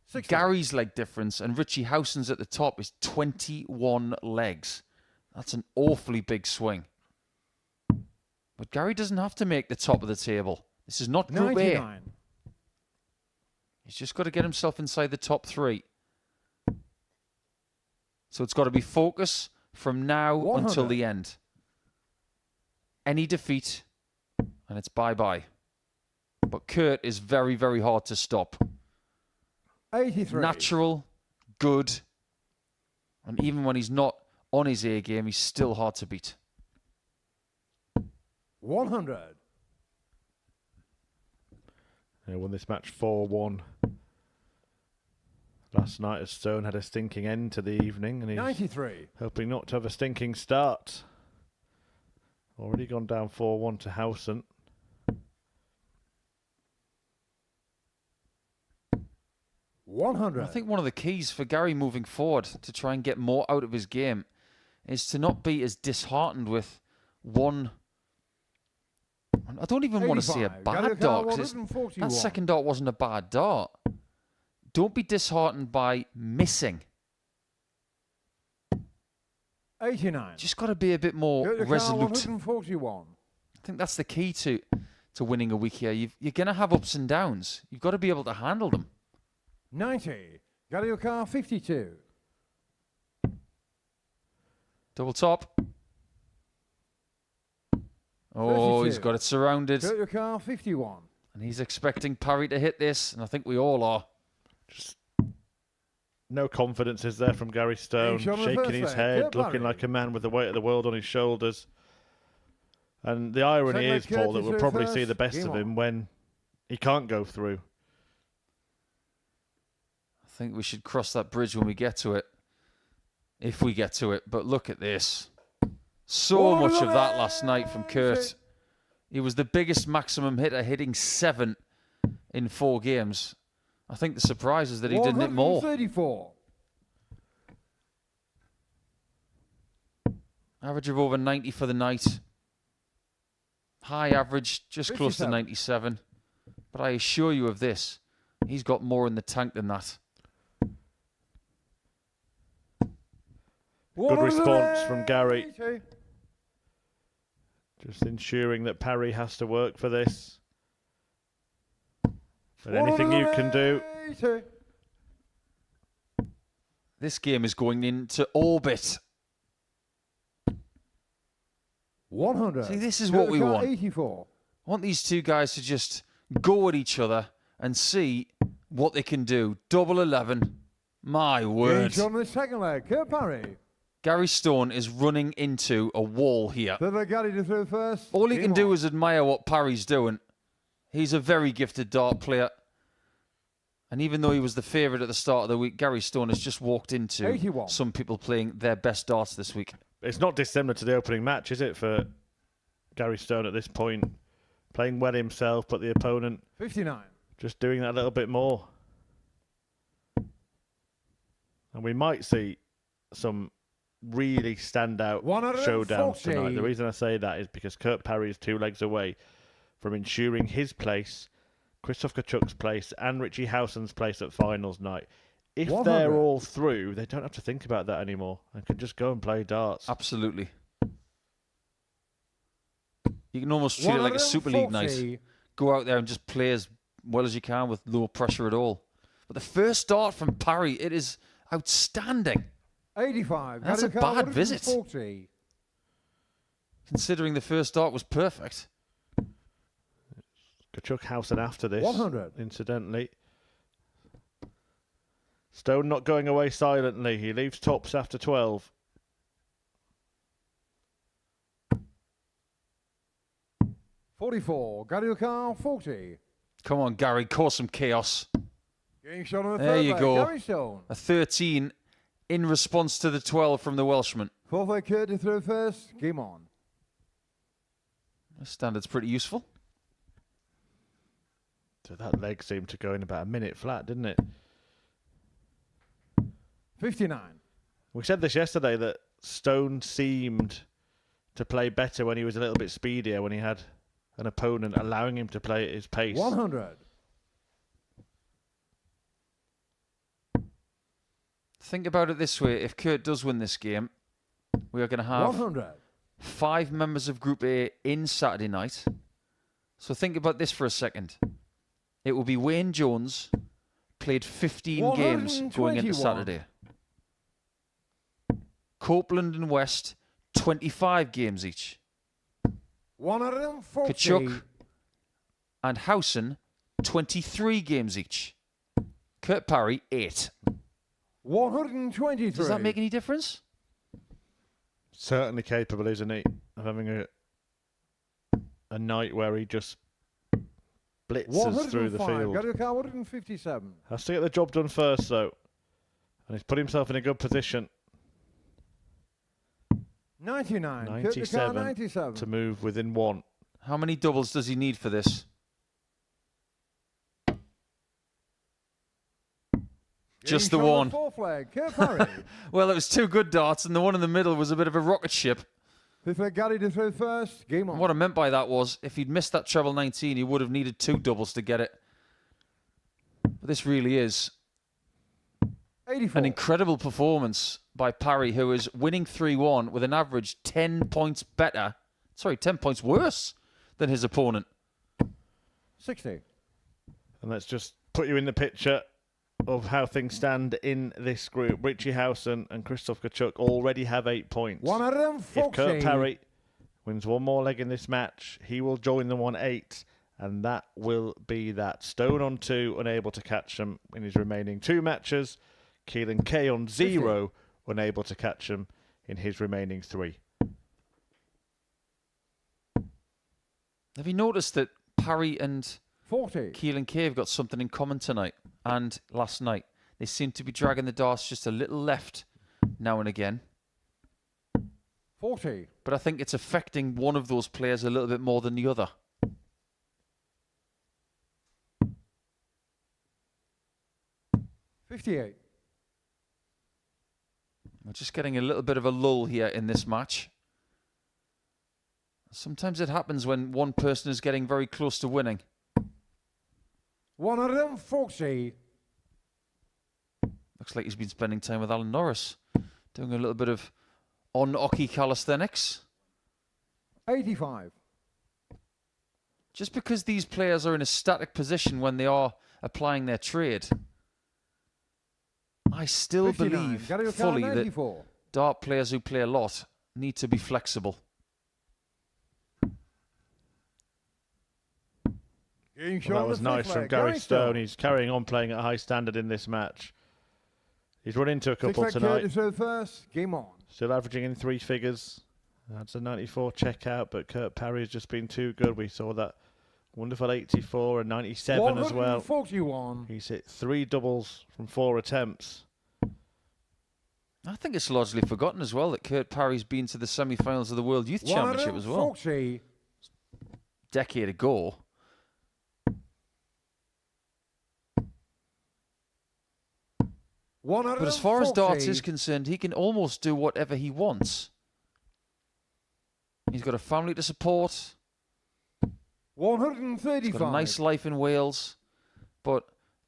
60. Gary's leg difference and Richie Howson's at the top is 21 legs. That's an awfully big swing. But Gary doesn't have to make the top of the table. This is not Group A. 99. He's just got to get himself inside the top 3. So it's got to be focus from now 100. until the end. Any defeat, and it's bye-bye. But Kurt is very, very hard to stop. 83. Natural, good, and even when he's not on his A game, he's still hard to beat. 100. He won this match 4-1 last night as Stone had a stinking end to the evening, and he's 93. hoping not to have a stinking start. Already gone down 4-1 to Howson. 100. I think one of the keys for Gary moving forward to try and get more out of his game is to not be as disheartened with one. I don't even want to say a 85. bad dart, 'cause 141. that second dart wasn't a bad dart. Don't be disheartened by missing. 89. Just got to be a bit more resolute. 141. I think that's the key to winning a week here. You're going to have ups and downs. You've got to be able to handle them. 90. Gary Car 52. Double top. Oh, he's 32. got it surrounded. Gary Car 51. And he's expecting Parry to hit this, and I think we all are. No confidence is there from Gary Stone, He's on the shaking first his leg. head, Kurt looking Parry. like a man with the weight of the world on his shoulders. And the irony Second leg, is, Paul, that Curtis we'll probably see first. the best Game of him on. when he can't go through. I think we should cross that bridge when we get to it. If we get to it. But look at this. So much of that last night from Kurt. He was the biggest maximum hitter, hitting 7 in 4 games. I think the surprise is that he didn't hit more. 134. Average of over 90 for the night. High average, just close to 57. 97. But I assure you of this, he's got more in the tank than that. Good response from Gary. 180. Just ensuring that Parry has to work for this. But anything you can do. 180. This game is going into orbit. 100. See, this is what we want. 84. I want these two guys to just go at each other and see what they can do. Double 11. My word. He's on the second leg. Kurt Parry. Gary Stone is running into a wall here. Third leg, Gary to throw first. All he Game can do on. is admire what Parry's doing. He's a very gifted dart player. And even though he was the favourite at the start of the week, Gary Stone has just walked into 81. some people playing their best darts this week. It's not dissimilar to the opening match, is it, for Gary Stone at this point? Playing well himself, but the opponent 59. just doing that a little bit more. And we might see some really standout 140. showdowns tonight. The reason I say that is because Kurt Parry is 2 legs away from ensuring his place, Krzysztof Kciuk's place, and Richie Howson's place at finals night. If 100. they're all through, they don't have to think about that anymore. They can just go and play darts. Absolutely. You can almost treat it like a Super League night. 140. Go out there and just play as well as you can with no pressure at all. But the first dart from Parry, it is outstanding. 85. That's a Gary Car, bad visit. 140. Considering the first dart was perfect. Kciuk Howson after this, 100. incidentally. Stone not going away silently. He leaves tops after 12. $44. Gary Car 40. Come on, Gary, cause some chaos. Getting shot on the There third you leg. go. Gary Stone. A 13 in response to the 12 from the Welshman. Fourth leg, Kurt to throw first. Game on. The standard's pretty useful. So that leg seemed to go in about a minute flat, didn't it? 59. We said this yesterday that Stone seemed to play better when he was a little bit speedier, when he had an opponent allowing him to play at his pace. 100. Think about it this way. If Kurt does win this game, we are going to have 100. 5 members of Group A in Saturday night. So think about this for a second. It will be Wayne Jones played 15 games going into 121. Saturday. Copeland and West, 25 games each. 140. Kciuk and Howson, 23 games each. Kurt Parry, 8. 123. Does that make any difference? Certainly capable, isn't he, of having a night where he just blitzes through the 105. field. Gary Car 157. Has to get the job done first, though. And he's put himself in a good position. 99. Kurt Car 97 97. to move within 1. How many doubles does he need for this? Just the Game shot one. on fourth leg, Kurt Parry. Well, it was two good darts, and the one in the middle was a bit of a rocket ship. Fifth leg, Gary to throw first. Game on. What I meant by that was, if he'd missed that treble 19, he would have needed 2 doubles to get it. But this really is 84. an incredible performance by Parry, who is winning 3-1 with an average 10 points better, 10 points worse than his opponent. 60. And let's just put you in the picture of how things stand in this group. Richie Howson and Krzysztof Kciuk already have 8 points. 140. If Kurt Parry wins one more leg in this match, he will join them on 8, and that will be that. Stone on 2, unable to catch him in his remaining 2 matches. Keelan K on 0, unable to catch him in his remaining 3. Have you noticed that Parry and 40. Keelan K have got something in common tonight and last night? They seem to be dragging the darts just a little left now and again. 40. But I think it's affecting one of those players a little bit more than the other. $58. We're just getting a little bit of a lull here in this match. Sometimes it happens when one person is getting very close to winning. 140. Looks like he's been spending time with Alan Norris, doing a little bit of on-ocky calisthenics. 85. Just because these players are in a static position when they are applying their trade, I still 59. believe Gary fully O'Connor, that 84. dart players who play a lot need to be flexible. Game Well, shot that on was the nice fifth from leg, Gary Stone. He's carrying on playing at a high standard in this match. He's run into a couple Sixth leg, Kurt tonight. to throw first. Game on. Still averaging in 3 figures. That's a 94 checkout, but Kurt Parry has just been too good. We saw that wonderful 84 and 97 as well. 141. He's hit 3 doubles from 4 attempts. I think it's largely forgotten as well that Kurt Parry's been to the semi-finals of the World Youth Championship as well. 140. Decade ago. But as far as darts is concerned, he can almost do whatever he wants. He's got a family to support. 135. He's got a nice life in Wales. But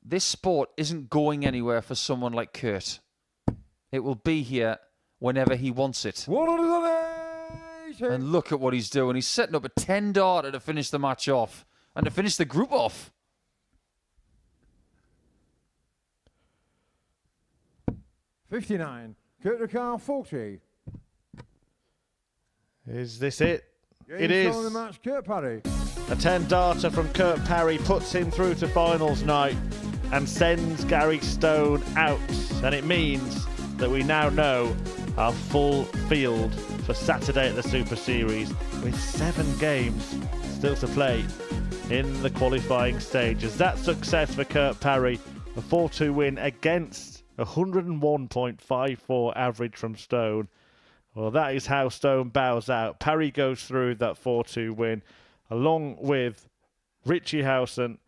this sport isn't going anywhere for someone like Kurt. It will be here whenever he wants it. 180. And look at what he's doing. He's setting up a 10-darter to finish the match off. And to finish the group off. $59. Kurt Ricard, 40. Is this it? Game It is. shot on the match, Kurt Parry. A 10-darter from Kurt Parry puts him through to finals night and sends Gary Stone out. And it means that we now know our full field for Saturday at the Super Series, with 7 games still to play in the qualifying stages. That success for Kurt Parry, a 4-2 win against 101.54 average from Stone. Well, that is how Stone bows out. Parry goes through that 4-2 win, along with Richie Howson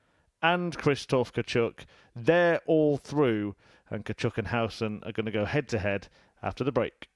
and Krzysztof Kciuk. They're all through, and Kciuk and Howson are going to go head-to-head after the break.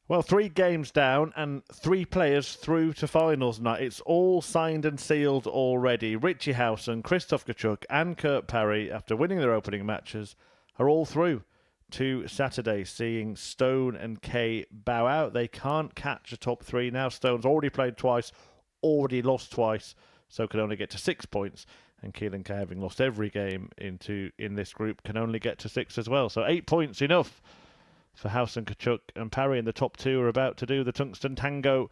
Well, 3 games down and 3 players through to finals night. It's all signed and sealed already. Richie Howson, Krzysztof Kciuk and Kurt Parry, after winning their opening matches, are all through to Saturday, seeing Stone and Kay bow out. They can't catch a top 3 now. Stone's already played twice, already lost twice, so can only get to 6 points. And Keelan Kay, having lost every game in this group, can only get to 6 as well. So 8 points enough for Howson, Kciuk and Parry, and the top 2 are about to do the Tungsten Tango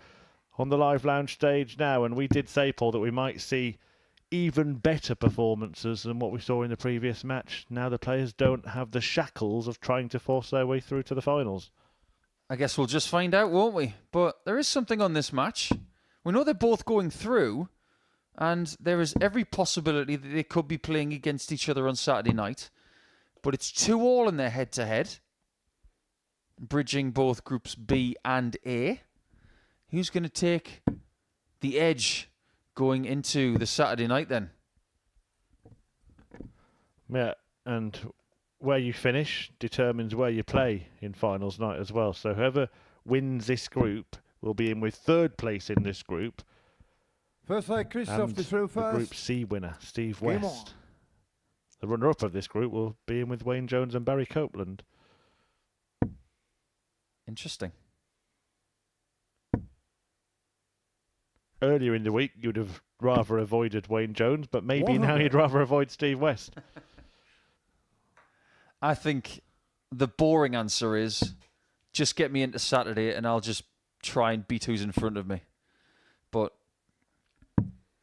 on the live lounge stage now. And we did say, Paul, that we might see even better performances than what we saw in the previous match. Now the players don't have the shackles of trying to force their way through to the finals. I guess we'll just find out, won't we? But there is something on this match. We know they're both going through, and there is every possibility that they could be playing against each other on Saturday night. But it's 2-2 in their head-to-head, bridging both groups B and A. Who's going to take the edge going into the Saturday night then? Yeah, and where you finish determines where you play in finals night as well. So whoever wins this group will be in with 3rd place in this group. First leg, Krzysztof to throw the first. Group C winner, Steve Game West. on. The runner-up of this group will be in with Wayne Jones and Barry Copeland. Interesting. Earlier in the week, you'd have rather avoided Wayne Jones, but maybe now 100. you'd rather avoid Steve West. I think the boring answer is just get me into Saturday and I'll just try and beat who's in front of me. But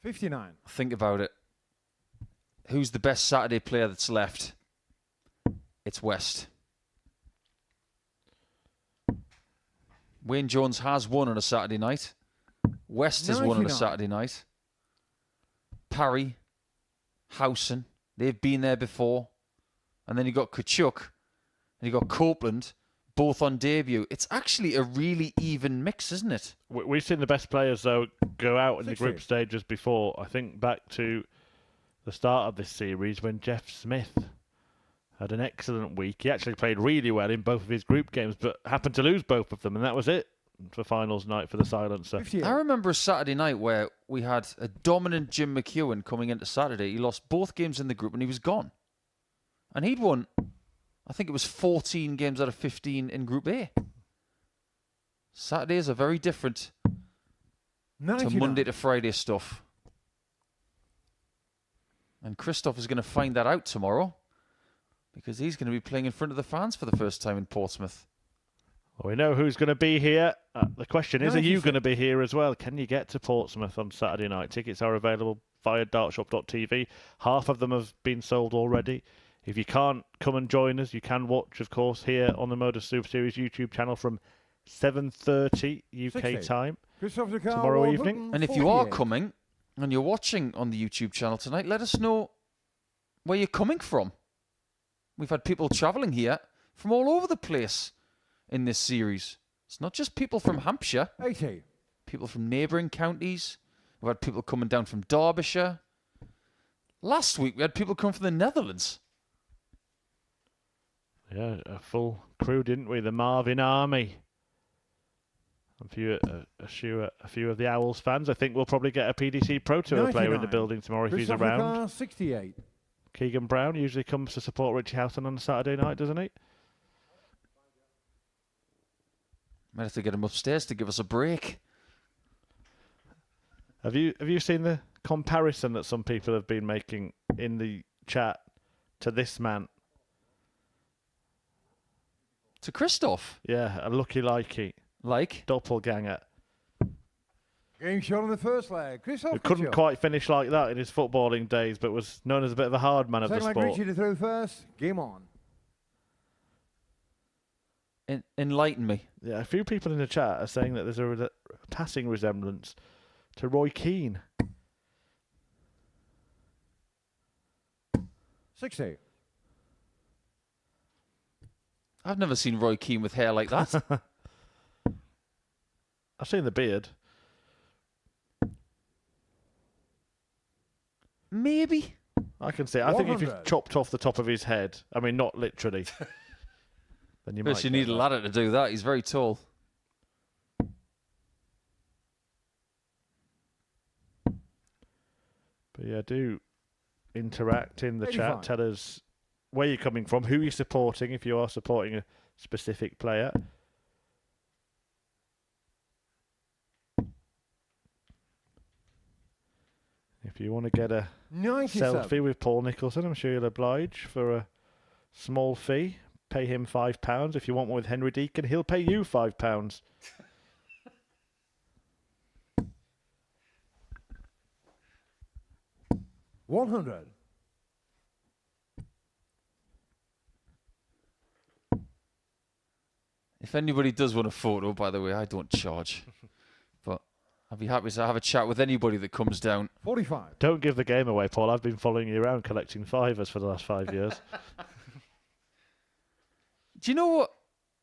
59. think about it. Who's the best Saturday player that's left? It's West. Wayne Jones has won on a Saturday night. West has won on a 99. Saturday night. Parry, Howson, they've been there before. And then you got Kciuk and you got Copeland, both on debut. It's actually a really even mix, isn't it? We've seen the best players, though, go out in the 60. group stages before. I think back to the start of this series when Jeff Smith had an excellent week. He actually played really well in both of his group games, but happened to lose both of them, and that was it for finals night for the Silencer. 58. I remember a Saturday night where we had a dominant Jim McEwen coming into Saturday. He lost both games in the group and he was gone. And he'd won, I think it was 14 games out of 15 in Group A. Saturdays are very different to 99. Monday to Friday stuff. And Krzysztof is going to find that out tomorrow because he's going to be playing in front of the fans for the first time in Portsmouth. Well, we know who's going to be here. The question is, are you 96. going to be here as well? Can you get to Portsmouth on Saturday night? Tickets are available via dartshop.tv. Half of them have been sold already. If you can't come and join us, you can watch, of course, here on the Modus Super Series YouTube channel from 7:30 UK 60. time Krzysztof to Carl tomorrow Warburton, evening. And if you are 48. coming and you're watching on the YouTube channel tonight, let us know where you're coming from. We've had people travelling here from all over the place in this series. It's not just people from Hampshire, 80. people from neighbouring counties. We've had people coming down from Derbyshire. Last week we had people come from the Netherlands. Yeah, a full crew, didn't we? The Marvin Army. A few of the Owls fans. I think we'll probably get a PDC Pro Tour player in the 99. building tomorrow if he's Krzysztof around. Leclerc, 68. Keegan Brown usually comes to support Richie Howson on a Saturday night, doesn't he? Might have to get him upstairs to give us a break. Have you seen the comparison that some people have been making in the chat to this man? To Krzysztof. Yeah, a lucky likey, Like? doppelganger. Game shot on the first leg. Krzysztof Who couldn't Kciuk. quite finish like that in his footballing days, but was known as a bit of a hard man of the Second leg, sport. Richie to throw first. Game on. Enlighten me. Yeah, a few people in the chat are saying that there's a passing resemblance to Roy Keane. 60. I've never seen Roy Keane with hair like that. I've seen the beard. Maybe. I can see it. I think if you 100. chopped off the top of his head, I mean, not literally, then you might. First, you get need a that. ladder to do that. He's very tall. So yeah, do interact in the 85. chat. Tell us where you're coming from, who you're supporting, if you are supporting a specific player. If you want to get a 97. selfie with Paul Nicholson, I'm sure you'll oblige for a small fee. Pay him £5. If you want one with Henry Deacon, he'll pay you £5. $100. If anybody does want a photo, by the way, I don't charge. But I'd be happy to have a chat with anybody that comes down. 45. Don't give the game away, Paul. I've been following you around collecting fivers for the last 5 years. Do you know what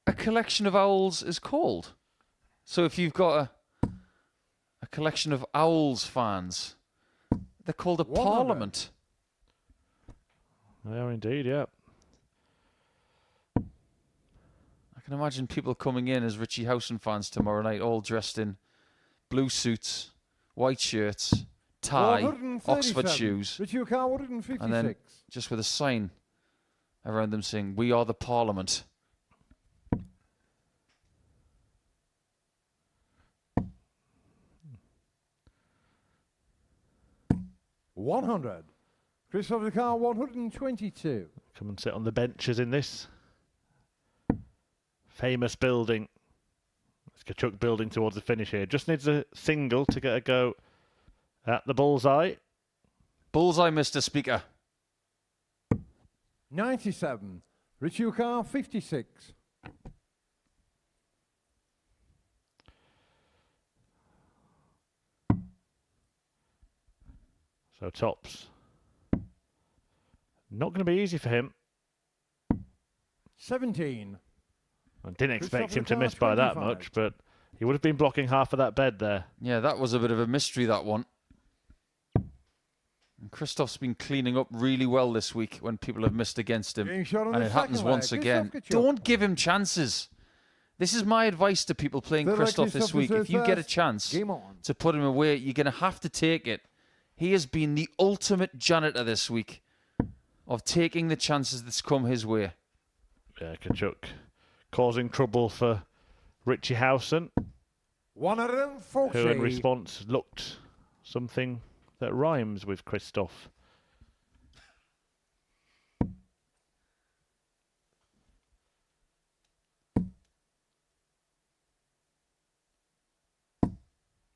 a collection of owls is called? So if you've got a collection of owls fans, they're called a 100. parliament. They are indeed, yeah. I can imagine people coming in as Richie Howson fans tomorrow night, all dressed in blue suits, white shirts, tie, 137. Oxford shoes, Richie Howson, 156. and then just with a sign around them saying, "We are the Parliament." 100. Christopher Carr, 122. Come and sit on the benches in this famous building. It's Kciuk building towards the finish here. Just needs a single to get a go at the bullseye. Bullseye, Mr. Speaker. 97. Richie Carr, 56. So tops. Not going to be easy for him. 17. I didn't expect him to Christopher miss by that 25. much, but he would have been blocking half of that bed there. Yeah, that was a bit of a mystery, that one. And Christoph's been cleaning up really well this week when people have missed against him. Game shot on And the it happens second leg. once again. Christoph Kciuk. Don't give him chances. This is my advice to people playing Third leg, Christoph this Christoph week. is If you get a first. chance Game on. to put him away, you're going to have to take it. He has been the ultimate janitor this week of taking the chances that's come his way. Yeah, Kciuk causing trouble for Richie Howson, 140. who in response looked something that rhymes with Christoph.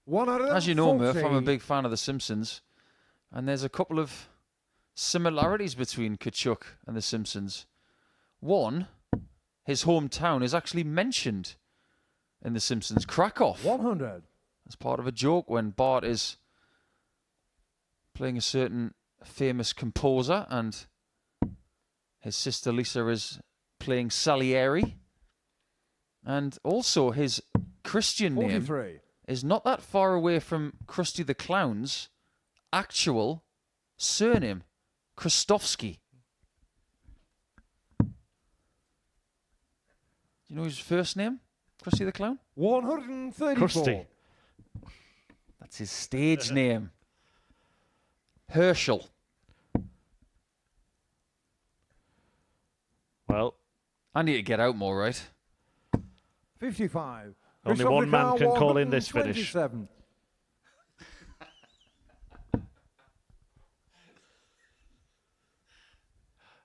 As you know, Murph, I'm a big fan of The Simpsons. And there's a couple of similarities between Kciuk and The Simpsons. One, his hometown is actually mentioned in The Simpsons, Krakow. 100. As part of a joke when Bart is playing a certain famous composer and his sister Lisa is playing Salieri. And also his Christian name 43. is not that far away from Krusty the Clown's actual surname, Kristofsky. Do you know his first name, Krusty the Clown? 134. Krusty. That's his stage name. Herschel. Well, I need to get out more, right? 55. Only Christopher one man Carr, can call in this finish. 127.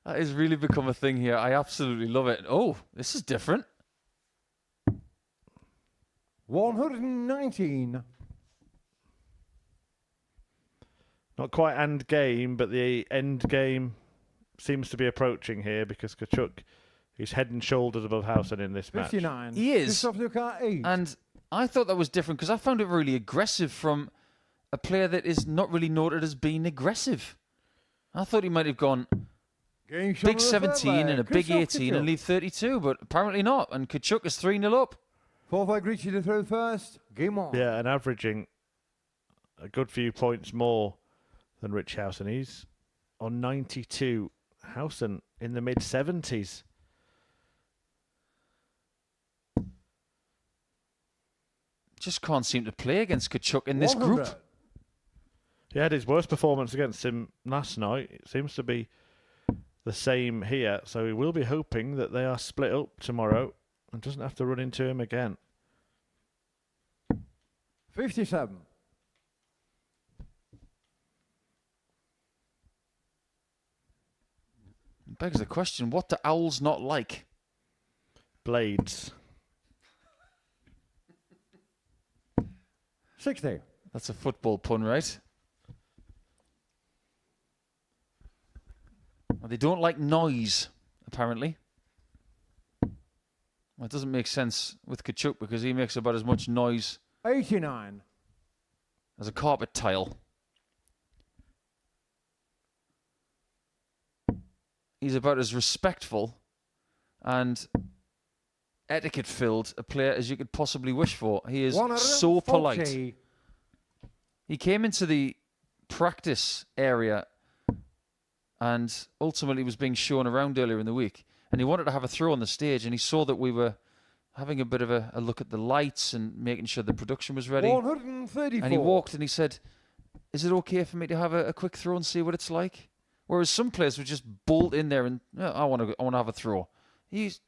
That has really become a thing here. I absolutely love it. Oh, this is different. 119. not quite end game, but the end game seems to be approaching here because Kciuk is head and shoulders above Howson in this match. 59. He is. Christoph Luca, 8. And I thought that was different because I found it really aggressive from a player that is not really noted as being aggressive. I thought he might have gone Game shot big on the third 17 leg. and a big Christoph 18 and Kciuk. leave 32, but apparently not. And Kciuk is 3-0 up. 4-5 Richie to throw first. Game on. Yeah, and averaging a good few points more than Rich Howson. He's on 92. Howson in the mid-70s. Just can't seem to play against Kciuk in this 100. group. He had his worst performance against him last night. It seems to be the same here. So we will be hoping that they are split up tomorrow and doesn't have to run into him again. 57. Begs the question, what do owls not like? Blades. 60. That's a football pun, right? Well, they don't like noise, apparently. Well, it doesn't make sense with Kciuk because he makes about as much noise 89. as a carpet tile. He's about as respectful and etiquette-filled a player as you could possibly wish for. He is so polite. He came into the practice area and ultimately was being shown around earlier in the week. And he wanted to have a throw on the stage, and he saw that we were having a bit of a look at the lights and making sure the production was ready. 134. And he walked and he said, "Is it okay for me to have a quick throw and see what it's like?" Whereas some players would just bolt in there and, I want to have a throw. His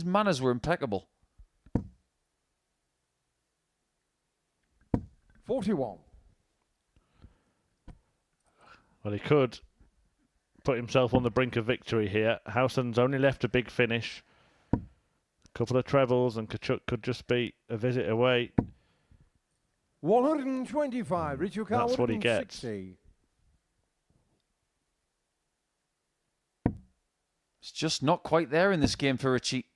manners were impeccable. 41. Well, he could put himself on the brink of victory here. Howson's only left a big finish. A couple of trebles and Kciuk could just be a visit away. 125. Richie Howson. That's what he gets. 60. It's just not quite there in this game for Richie.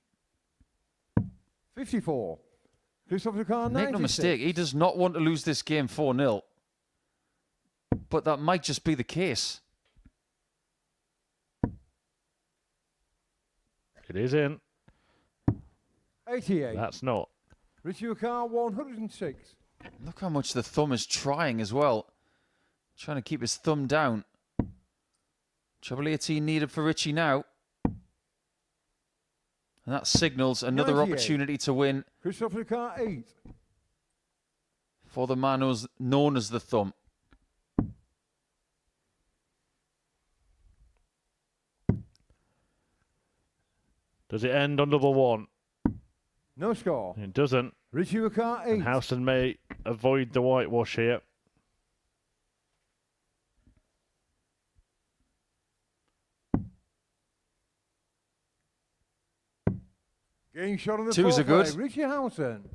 54. Christopher Carr, Make no mistake, he does not want to lose this game 4-0. But that might just be the case. It is in. 88. That's not. Richie Carr, 106. Look how much the thumb is trying as well. Trying to keep his thumb down. Treble 18 needed for Richie now. And that signals another 98. opportunity to win Christopher Carr, 8. for the man who's known as the thumb. Does it end on double one? No score. It doesn't. Richie Carr, 8. And Howson may avoid the whitewash here. Getting shot on the Twos are fourth good. leg. Richie Howson.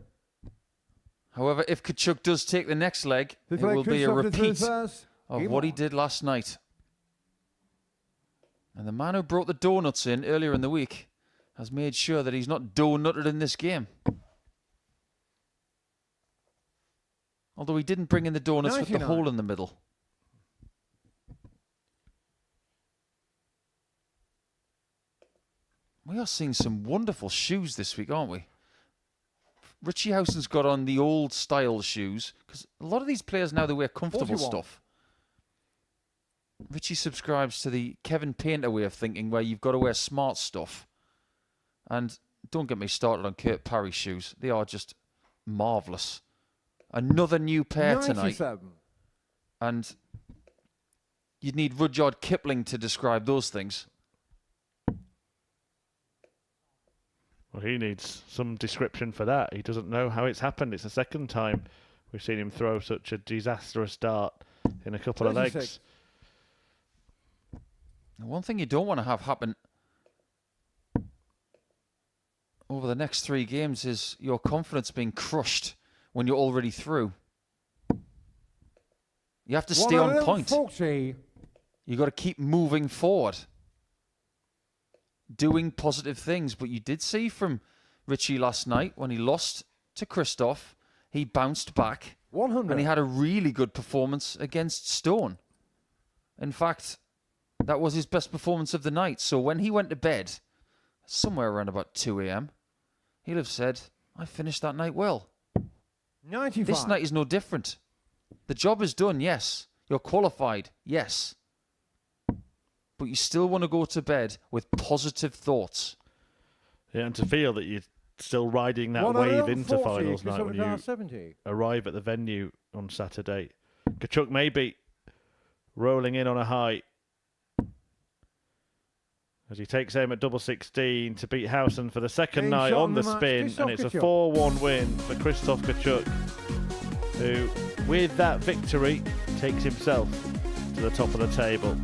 However, if Kciuk does take the next leg, Fifth it leg, will be a Christopher through repeat first. of Game what he on. did last night. And the man who brought the donuts in earlier in the week has made sure that he's not donutted in this game. Although he didn't bring in the donuts with the 99. hole in the middle. We are seeing some wonderful shoes this week, aren't we? Richie Howson's got on the old style shoes because a lot of these players now, they wear comfortable 41. stuff. Richie subscribes to the Kevin Painter way of thinking where you've got to wear smart stuff. And don't get me started on Kurt Parry's shoes. They are just marvellous. Another new pair tonight. 97. And you'd need Rudyard Kipling to describe those things. Well, he needs some description for that. He doesn't know how it's happened. It's the second time we've seen him throw such a disastrous start in a couple of 36. legs. One thing you don't want to have happen over the next 3 games is your confidence being crushed when you're already through. You have to stay on point. 140. You've got to keep moving forward. Doing positive things. But you did see from Richie last night when he lost to Christoph, he bounced back 100. and he had a really good performance against Stone. In fact, that was his best performance of the night. So when he went to bed, somewhere around about 2 a.m., he'll have said, I finished that night well. 95. This night is no different. The job is done, yes. You're qualified, yes. But you still want to go to bed with positive thoughts. Yeah, and to feel that you're still riding that wave into 140, finals night when Christopher Carr, you 70. arrive at the venue on Saturday. Kciuk maybe rolling in on a high. As he takes aim at double 16 to beat Howson for the second Game night shot on the match, spin. Kciuk And it's a Kciuk. 4-1 win for Kciuk, who, with that victory, takes himself to the top of the table.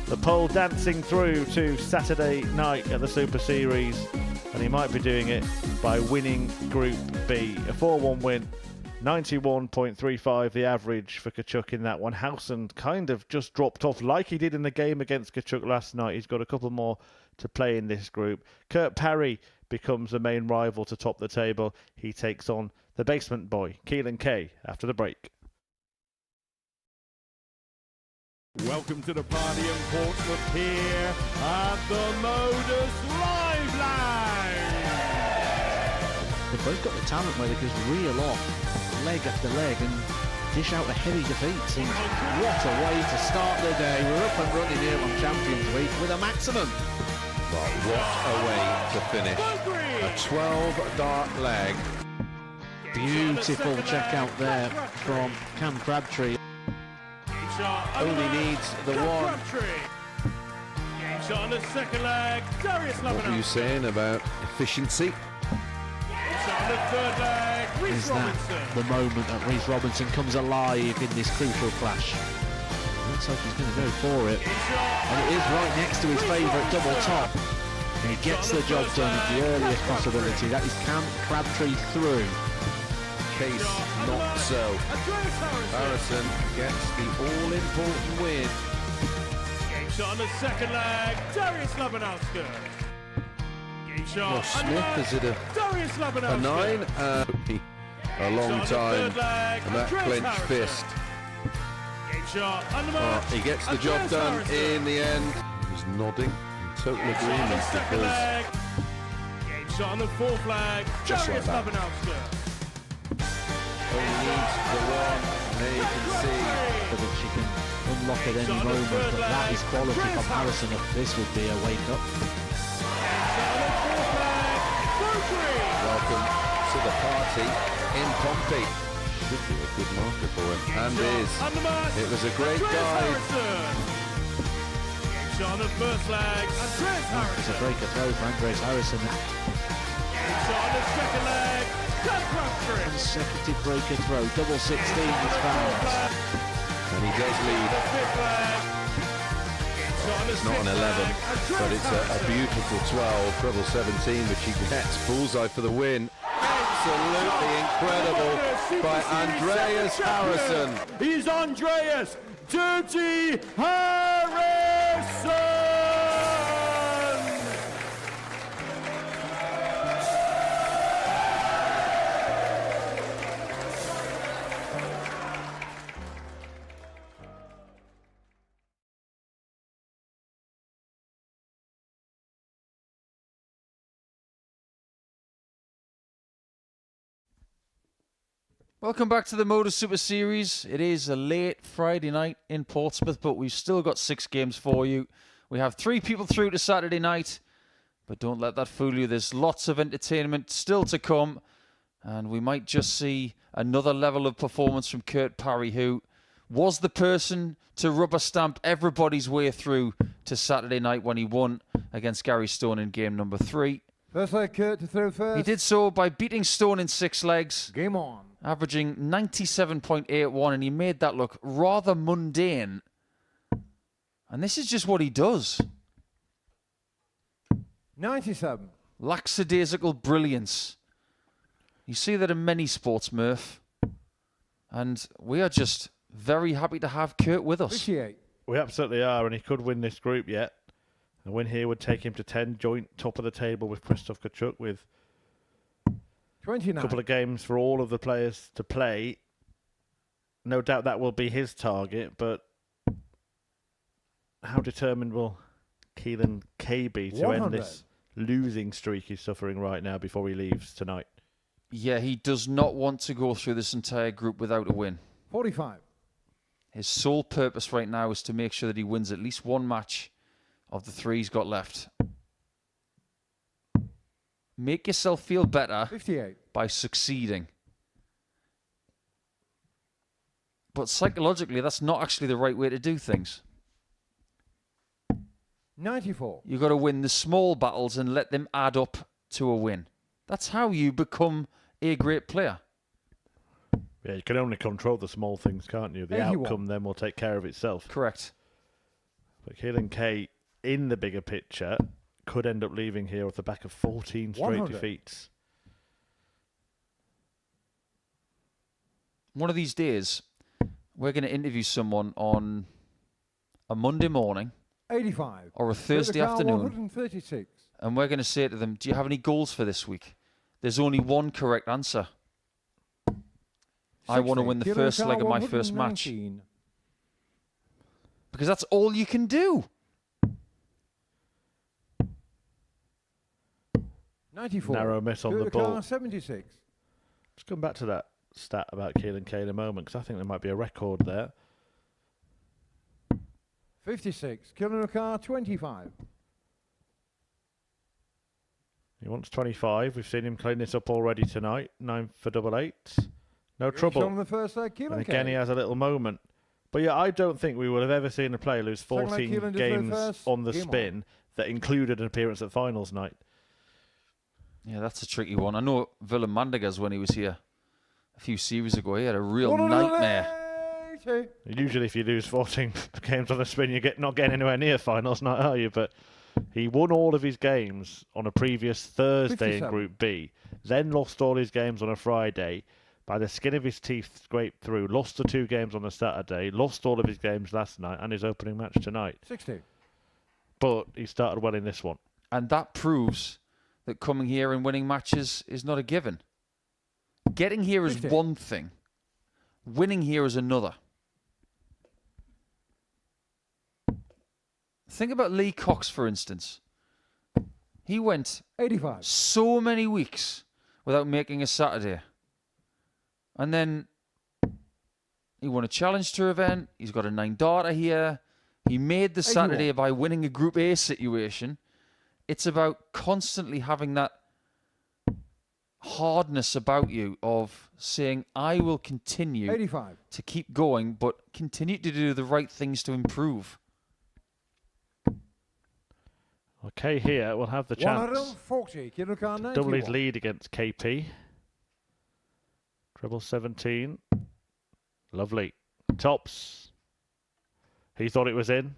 The pole dancing through to Saturday night at the Super Series, and he might be doing it by winning Group B. A 4-1 win, 91.35 the average for Kciuk in that one. Howson kind of just dropped off like he did in the game against Kciuk last night. He's got a couple more to play in this group. Kurt Parry becomes the main rival to top the table. He takes on the basement boy, Keelan Kay, after the break. Welcome to the party in Portsmouth here at the Modus Live Line. They've both got the talent where they can reel off leg after leg and dish out a heavy defeat. And what a way to start the day. We're up and running here on Champions Week with a maximum. But what a way to finish. A 12-dart leg. Beautiful check out there from Cam Crabtree. Only needs the one. Game shot on the second leg. Darius What were you saying about efficiency? Game shot on the third leg. Is Reece that Robinson. the moment that Reece Robinson comes alive in this crucial clash? Looks like he's going to go for it. And it is right next to his favourite double top. And he gets the job done at the earliest possibility. That is Cam Crabtree through. Case not so. Harrison gets the all-important win. Game shot on the second leg. Darius Labanowski. Game shot. Well, Smith, is it Darius a Labanowski. 9? A long time. And that clenched fist. Game shot on the mark. He gets the job done in the end. He's nodding in total agreement because Game shot on the fourth flag. Just Darius like that. Labanowski. only needs the one. There you can see. That she can unlock at any moment, but that is quality from Harrison. This would be a wake-up. Welcome to the party in Pompey. Should be a good marker for him. And is. It was a great guide. Shot on the first leg. Andreas It's a Harrison. breaker throw for Andres Harrison. Shot on the second leg. Cam Crabtree. Consecutive breaker throw. Double 16 is found. And he does lead. The fifth leg. Shot on the It's not an 11, but it's a beautiful 12, treble 17, which he gets. Bullseye for the win. Absolutely incredible by Andreas Harrison. He's Andreas Dirty Harrison. Welcome back to the Modus Super Series. It is a late Friday night in Portsmouth, but we've still got 6 games for you. We have 3 people through to Saturday night, but don't let that fool you. There's lots of entertainment still to come, and we might just see another level of performance from Kurt Parry, who was the person to rubber stamp everybody's way through to Saturday night when he won against Gary Stone in game number 3. First leg, Kurt to throw first. He did so by beating Stone in 6 legs, Game on. averaging 97.81, and he made that look rather mundane. And this is just what he does. 97. Lackadaisical brilliance. You see that in many sports, Murph. And we are just very happy to have Kurt with us. Richie 8. We absolutely are, and he could win this group yet. A win here would take him to 10, joint top of the table with Kciuk, with 29. a couple of games for all of the players to play. No doubt that will be his target, but how determined will Keelan Kay be to 100. end this losing streak he's suffering right now before he leaves tonight? Yeah, he does not want to go through this entire group without a win. 45. His sole purpose right now is to make sure that he wins at least one match of the 3 he's got left. Make yourself feel better 58. by succeeding. But psychologically, that's not actually the right way to do things. 94. You've got to win the small battles and let them add up to a win. That's how you become a great player. Yeah, you can only control the small things, can't you? The 81. outcome then will take care of itself. Correct. But Keelan Kay, in the bigger picture, could end up leaving here off the back of 14 straight 100. defeats. One of these days, we're going to interview someone on a Monday morning 85. or a Thursday Car afternoon, 136. and we're going to say to them, do you have any goals for this week? There's only one correct answer. I want to 60. win the Kilo first car leg of my first match. 119. Because that's all you can do. 94. Narrow miss on the Kilo car ball. 76. Let's come back to that stat about Keelan Kay in a moment, because I think there might be a record there. 56. Kilo car 25. He wants 25. We've seen him clean this up already tonight. 9 for double 8. No Shot trouble. on the first leg. Kilo And again, he has a little moment. But yeah, I don't think we would have ever seen a player lose Second leg, 14 Keelan did games throw first. on the Game on. spin that included an appearance at finals night. Yeah, that's a tricky one. I know Willem Mandegas, when he was here a few series ago, he had a real 180. nightmare. Usually, if you lose 14 games on the spin, you not getting anywhere near finals night, are you? But he won all of his games on a previous Thursday 57. in Group B, then lost all his games on a Friday. By the skin of his teeth, scraped through, lost the 2 games on the Saturday, lost all of his games last night, and his opening match tonight. 60. But he started well in this one. And that proves that coming here and winning matches is not a given. Getting here is 50. one thing. Winning here is another. Think about Lee Cox, for instance. He went 85. so many weeks without making a Saturday. And then he won a Challenge Tour event. He's got a 9 data here. He made the Saturday by winning a Group A situation. It's about constantly having that hardness about you of saying, I will continue 85. to keep going, but continue to do the right things to improve. Okay, here we'll have the chance 140. Kilo car to 91. double his lead against KP. Treble 17. Lovely. Tops. He thought it was in.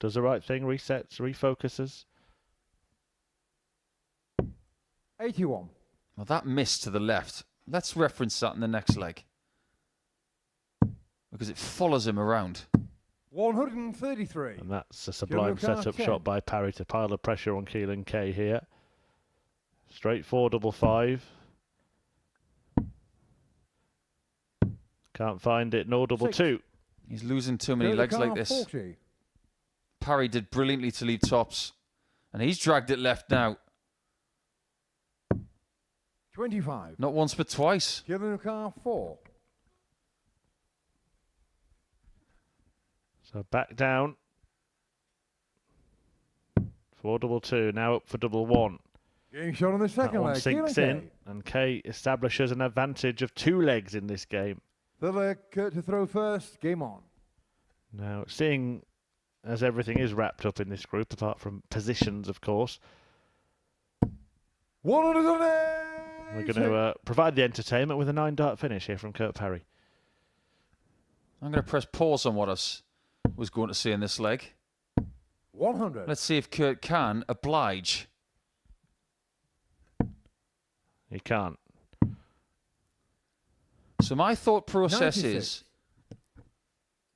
Does the right thing. Resets. Refocuses. 81. Well, that miss to the left. Let's reference that in the next leg. Because it follows him around. 133. And that's a sublime Kilo car setup 10. shot by Parry to pile the pressure on Keelan Kay here. Straight 4 double 5. Can't find it. No double 2. He's losing too many Kilo legs car like this. 40. Parry did brilliantly to leave tops. And he's dragged it left now. 25. Not once but twice. Kilo car 4. So back down. 4 double 2. Now up for double 1. Getting shot on the That second one leg. sinks Kilo in. K. And Kay establishes an advantage of 2 legs in this game. Third leg, Kurt to throw first. Game on. Now, seeing as everything is wrapped up in this group, apart from positions, of course, 180. we're going to provide the entertainment with a 9-dart finish here from Kurt Parry. I'm going to press pause on what I was going to say in this leg. 100. Let's see if Kurt can oblige. He can't. So my thought process 96. is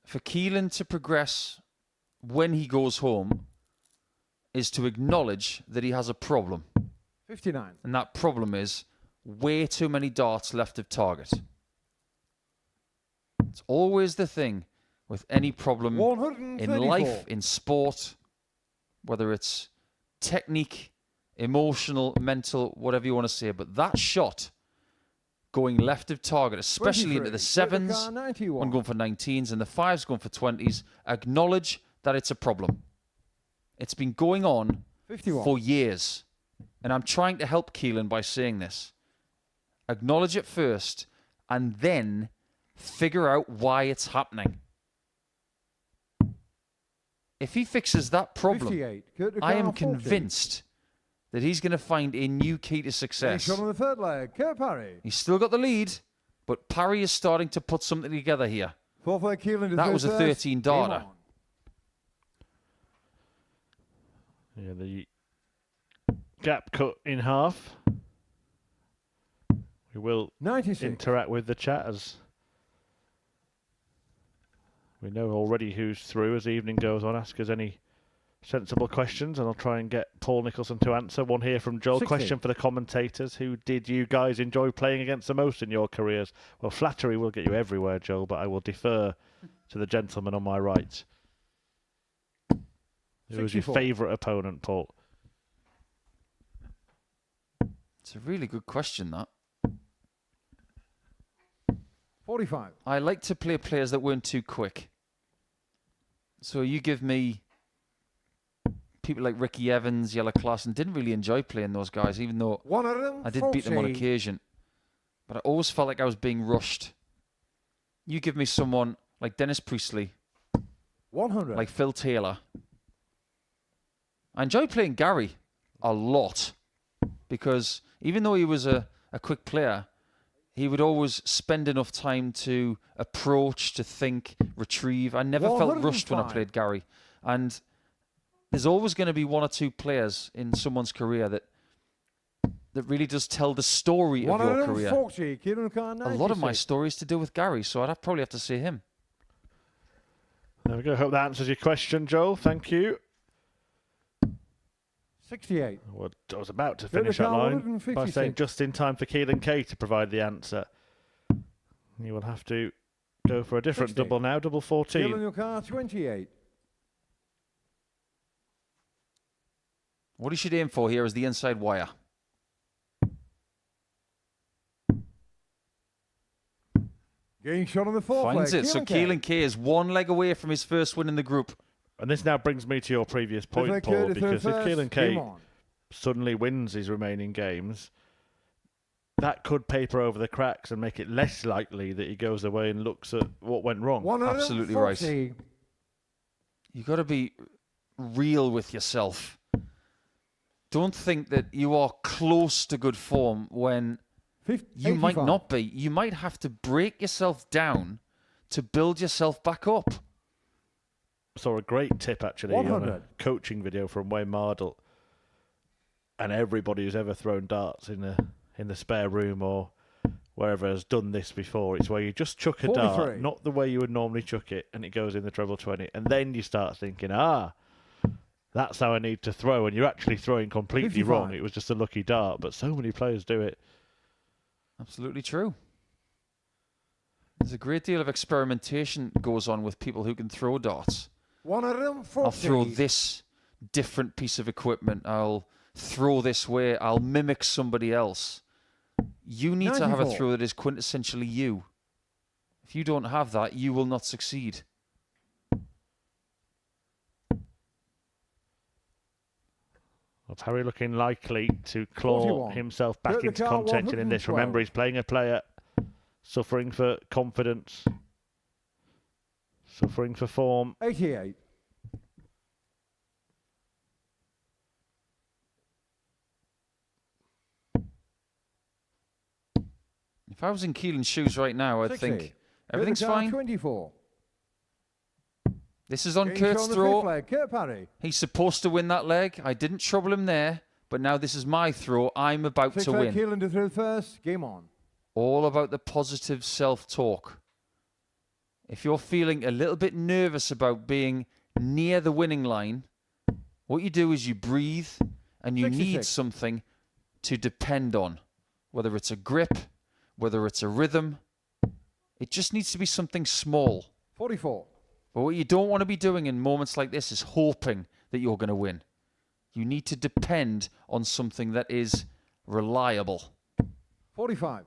for Keelan to progress when he goes home is to acknowledge that he has a problem. 59. And that problem is way too many darts left of target. It's always the thing with any problem 134. in life, in sport, whether it's technique, emotional, mental, whatever you want to say. But that shot going left of target, especially into the 23. sevens, Kilo car 91. one going for 19s and the 5s going for 20s, acknowledge that it's a problem. It's been going on 51. for years. And I'm trying to help Keelan by saying this. Acknowledge it first and then figure out why it's happening. if he fixes that problem, 58. Kurt I am 40. convinced that he's going to find a new key to success. Shot on the third leg. Kurt Parry. He's still got the lead, but Parry is starting to put something together here. Fourth leg Keelan. That was a 13 darter. Yeah, the gap cut in half. We will 96. interact with the chat as we know already who's through as the evening goes on. Ask us any sensible questions and I'll try and get Paul Nicholson to answer. One here from Joel. 60. Question for the commentators. Who did you guys enjoy playing against the most in your careers? Well, flattery will get you everywhere, Joel, but I will defer to the gentleman on my right. Who was your 64. favourite opponent, Paul? It's a really good question, that. 45. I like to play players that weren't too quick. So you give me people like Ricky Evans, Yella Klassen. Didn't really enjoy playing those guys, even though I did beat them on occasion. But I always felt like I was being rushed. You give me someone like Dennis Priestley, 100. like Phil Taylor. I enjoy playing Gary a lot because even though he was a quick player, he would always spend enough time to approach, to think, retrieve. I never felt rushed when I played Gary. And there's always going to be one or two players in someone's career that really does tell the story of your career. 140. Kieran Khan, A lot of my story is to do with Gary, so I'd probably have to say him. There we go. Hope that answers your question, Joel. Thank you. 68. Well, I was about to finish that line by saying just in time for Keelan K to provide the answer. You will have to go for a different 60. double now, double 14. Kieran your car, 28. What he should aim for here is the inside wire. Getting shot on the fourth Finds leg. it. So Keelan K is one leg away from his first win in the group. And this now brings me to your previous point, like Paul, Curtis because if first, Keelan game K on. suddenly wins his remaining games, that could paper over the cracks and make it less likely that he goes away and looks at what went wrong. Absolutely right. You've got to be real with yourself. Don't think that you are close to good form when you might not be. You might have to break yourself down to build yourself back up. Saw a great tip actually on a 100. coaching video from Wayne Mardle, and everybody who's ever thrown darts in the spare room or wherever has done this before. It's where you just chuck a 43. dart, not the way you would normally chuck it, and it goes in the treble 20, and then you start thinking, that's how I need to throw, and you're actually throwing completely 55. wrong. It was just a lucky dart, but so many players do it. Absolutely true. There's a great deal of experimentation goes on with people who can throw darts. 140. I'll throw this different piece of equipment. I'll throw this way. I'll mimic somebody else. You need to have a 94. throw that is quintessentially you. If you don't have that, you will not succeed. Well, Parry looking likely to claw 41. himself back Kurt into Leclerc, contention in this. 112. Remember, he's playing a player suffering for confidence, suffering for form. 88. If I was in Keelan's shoes right now, I'd 60. think everything's Kurt Leclerc, fine. 24. This is on Getting shot Kurt's on the throw. fifth leg. Kurt Parry. He's supposed to win that leg. I didn't trouble him there, but now this is my throw. I'm about Sixth to leg win. Keelan to throw first. Game on. All about the positive self-talk. If you're feeling a little bit nervous about being near the winning line, what you do is you breathe and you 66. need something to depend on. Whether it's a grip, whether it's a rhythm. It just needs to be something small. 44. But what you don't want to be doing in moments like this is hoping that you're going to win. You need to depend on something that is reliable. 45.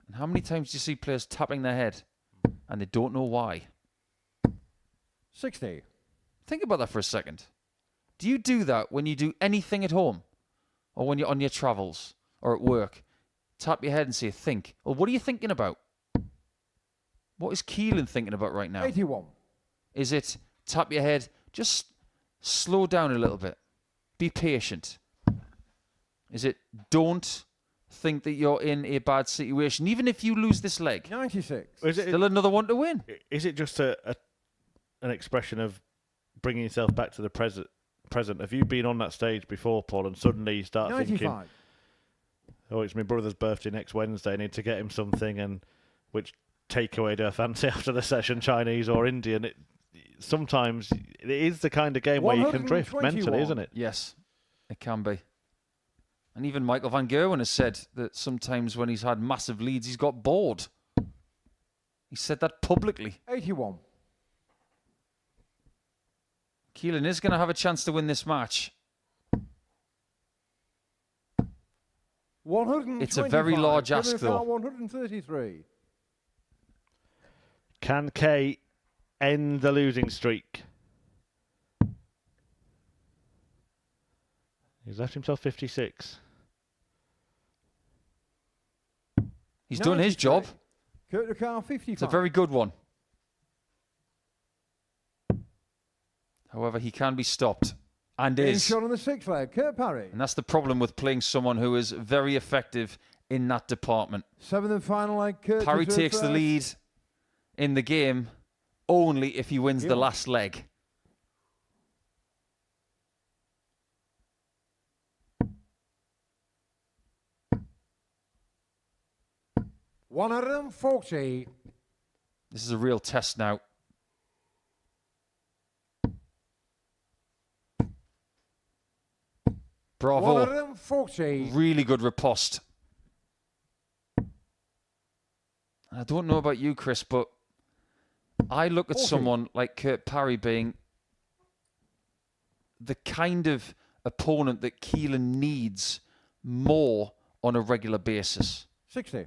And how many times do you see players tapping their head and they don't know why? 60. Think about that for a second. Do you do that when you do anything at home? Or when you're on your travels? Or at work? Tap your head and say, think. Well, what are you thinking about? What is Keelan thinking about right now? 81. Is it tap your head? Just slow down a little bit. Be patient. Is it don't think that you're in a bad situation, even if you lose this leg? 96. Is it Still another one to win. Is it just an expression of bringing yourself back to the present? Have you been on that stage before, Paul, and suddenly you start 95. thinking, oh, it's my brother's birthday next Wednesday, I need to get him something, and which takeaway do I fancy after the session, Chinese or Indian? Sometimes it is the kind of game where you can drift mentally, isn't it? Yes, it can be. And even Michael van Gerwen has said that sometimes when he's had massive leads, he's got bored. He said that publicly. 81. Keelan is going to have a chance to win this match. 125. It's a very large ask, though. 133. Can Kay end the losing streak? He's left himself 56. He's done his job. Kciuk 55. It's a very good one. However, he can be stopped. And is. Shot on the 6th leg, Kurt Parry. And that's the problem with playing someone who is very effective in that department. 7th and final leg, Kurt. Parry takes the lead in the game only if he wins the last leg. $140. This is a real test now. Bravo. 140. Really good riposte. I don't know about you, Chris, but I look at someone like Kurt Parry being the kind of opponent that Keelan needs more on a regular basis. 60.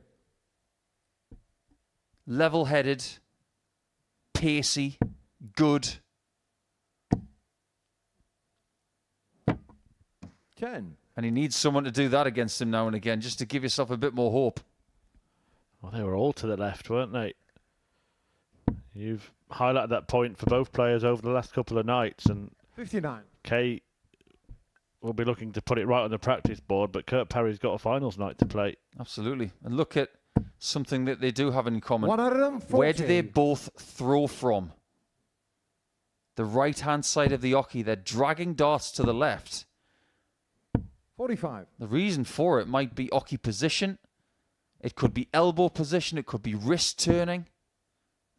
Level-headed, pacey, good. 10. And he needs someone to do that against him now and again, just to give yourself a bit more hope. Well, they were all to the left, weren't they? You've highlighted that point for both players over the last couple of nights, and 59. Kay will be looking to put it right on the practice board, but Kurt Parry's got a finals night to play. Absolutely. And look at something that they do have in common. 140. Where do they both throw from? The right-hand side of the hockey. They're dragging darts to the left. 45. The reason for it might be hockey position. It could be elbow position. It could be wrist turning.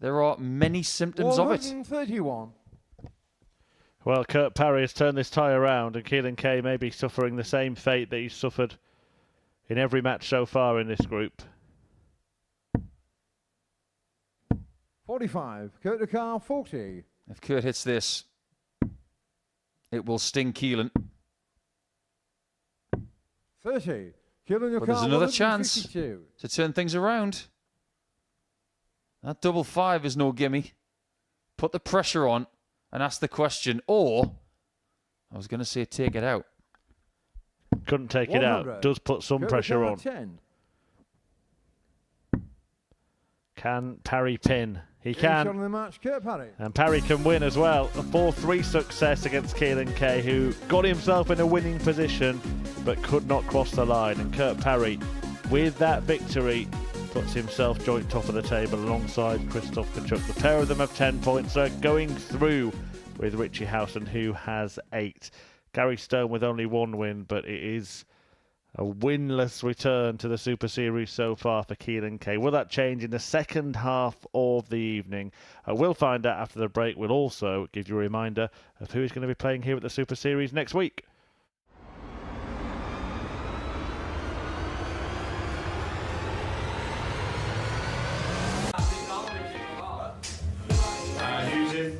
There are many symptoms of it. 131. Well, Kurt Parry has turned this tie around, and Keelan Kay may be suffering the same fate that he's suffered in every match so far in this group. 45. Kciuk 40. If Kurt hits this, it will sting Keelan. 30. But there's another chance to turn things around. That double 5 is no gimme. Put the pressure on and ask the question, or I was going to say take it out. Couldn't take it out. Does put some pressure on. 10. Can Parry pin? He can. On the match, Kurt Parry. And Parry can win as well. A 4-3 success against Keelan Kay, who got himself in a winning position but could not cross the line. And Kurt Parry, with that victory, puts himself joint top of the table alongside Christoph Kciuk. The pair of them have 10 points. They're going through with Richie Howson, who has 8. Gary Stone with only 1 win, but it is a winless return to the Super Series so far for Keelan Kay. Will that change in the second half of the evening? We'll find out after the break. We'll also give you a reminder of who is going to be playing here at the Super Series next week. Who's in?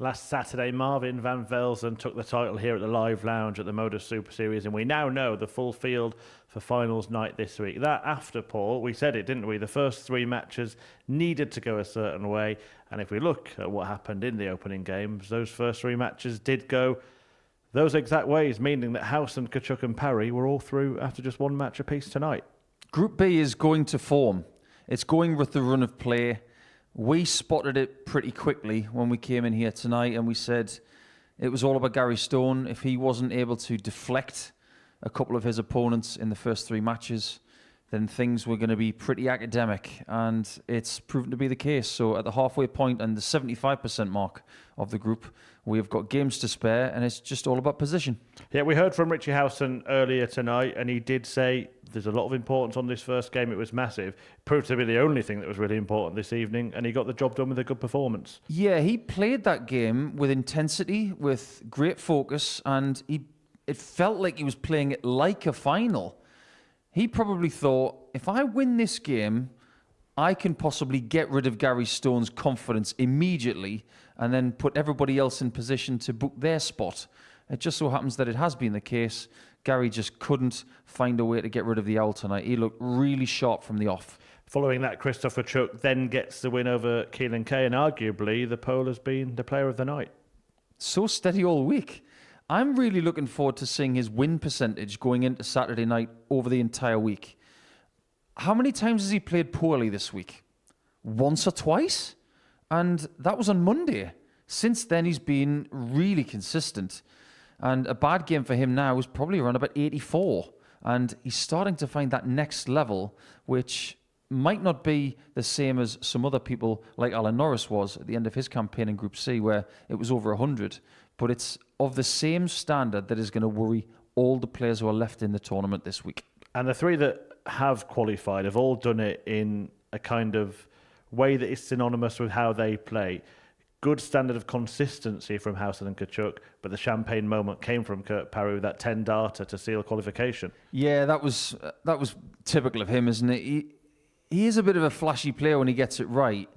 Last Saturday, Marvin van Velzen took the title here at the Live Lounge at the Modus Super Series, and we now know the full field for finals night this week. That after, Paul, we said it, didn't we? The first 3 matches needed to go a certain way, and if we look at what happened in the opening games, those first 3 matches did go those exact ways, meaning that Howson, Kciuk and Parry were all through after just 1 match apiece tonight. Group B is going to form. It's going with the run of play. We spotted it pretty quickly when we came in here tonight, and we said it was all about Gary Stone. If he wasn't able to deflect a couple of his opponents in the first 3 matches, then things were going to be pretty academic, and it's proven to be the case. So at the halfway point and the 75% mark of the group, we have got games to spare, and it's just all about position. Yeah, we heard from Richie Howson earlier tonight, and he did say there's a lot of importance on this first game. It was massive. It proved to be the only thing that was really important this evening, and he got the job done with a good performance. Yeah, he played that game with intensity, with great focus, and it felt like he was playing it like a final. He probably thought, if I win this game, I can possibly get rid of Gary Stone's confidence immediately and then put everybody else in position to book their spot. It just so happens that it has been the case. Gary just couldn't find a way to get rid of the owl tonight. He looked really sharp from the off. Following that, Christopher Kciuk then gets the win over Keelan Kay, and arguably the Pole has been the player of the night. So steady all week. I'm really looking forward to seeing his win percentage going into Saturday night over the entire week. How many times has he played poorly this week? Once or twice? And that was on Monday. Since then, he's been really consistent. And a bad game for him now is probably around about 84. And he's starting to find that next level, which might not be the same as some other people like Alan Norris was at the end of his campaign in Group C, where it was over 100. But it's of the same standard that is going to worry all the players who are left in the tournament this week. And the 3 that have qualified have all done it in a kind of way that is synonymous with how they play. Good standard of consistency from Howson and Kciuk, but the champagne moment came from Kurt Parry with that 10-darter to seal qualification. Yeah, that was typical of him, isn't it? He is a bit of a flashy player when he gets it right.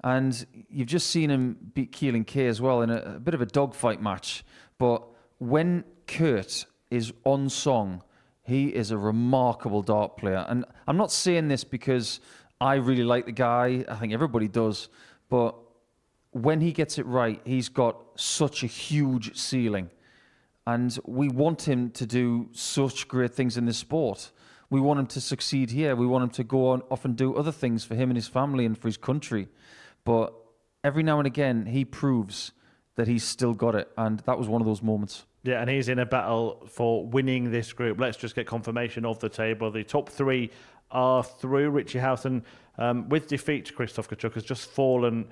And you've just seen him beat Keelan Kay as well in a bit of a dogfight match. But when Kurt is on song, he is a remarkable dart player. And I'm not saying this because I really like the guy. I think everybody does. But when he gets it right, he's got such a huge ceiling. And we want him to do such great things in this sport. We want him to succeed here. We want him to go on off and do other things for him and his family and for his country. But every now and again, he proves that he's still got it. And that was one of those moments. Yeah, and he's in a battle for winning this group. Let's just get confirmation of the table. The top 3 are through. Richie Howson, with defeat to Christoph Kciuk, has just fallen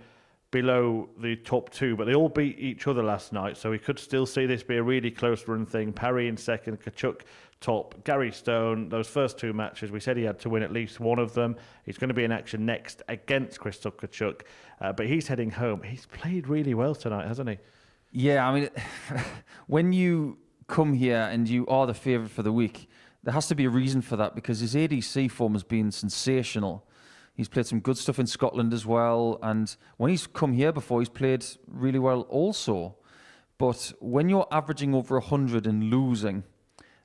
below the top 2, but they all beat each other last night, so we could still see this be a really close run thing. Parry in second, Kciuk top. Gary Stone, those first 2 matches, we said he had to win at least one of them. He's going to be in action next against Christoph Kciuk, but he's heading home. He's played really well tonight, hasn't he? Yeah, I mean, when you come here and you are the favourite for the week, there has to be a reason for that, because his ADC form has been sensational. He's played some good stuff in Scotland as well, and when he's come here before, he's played really well also. But when you're averaging over 100 and losing,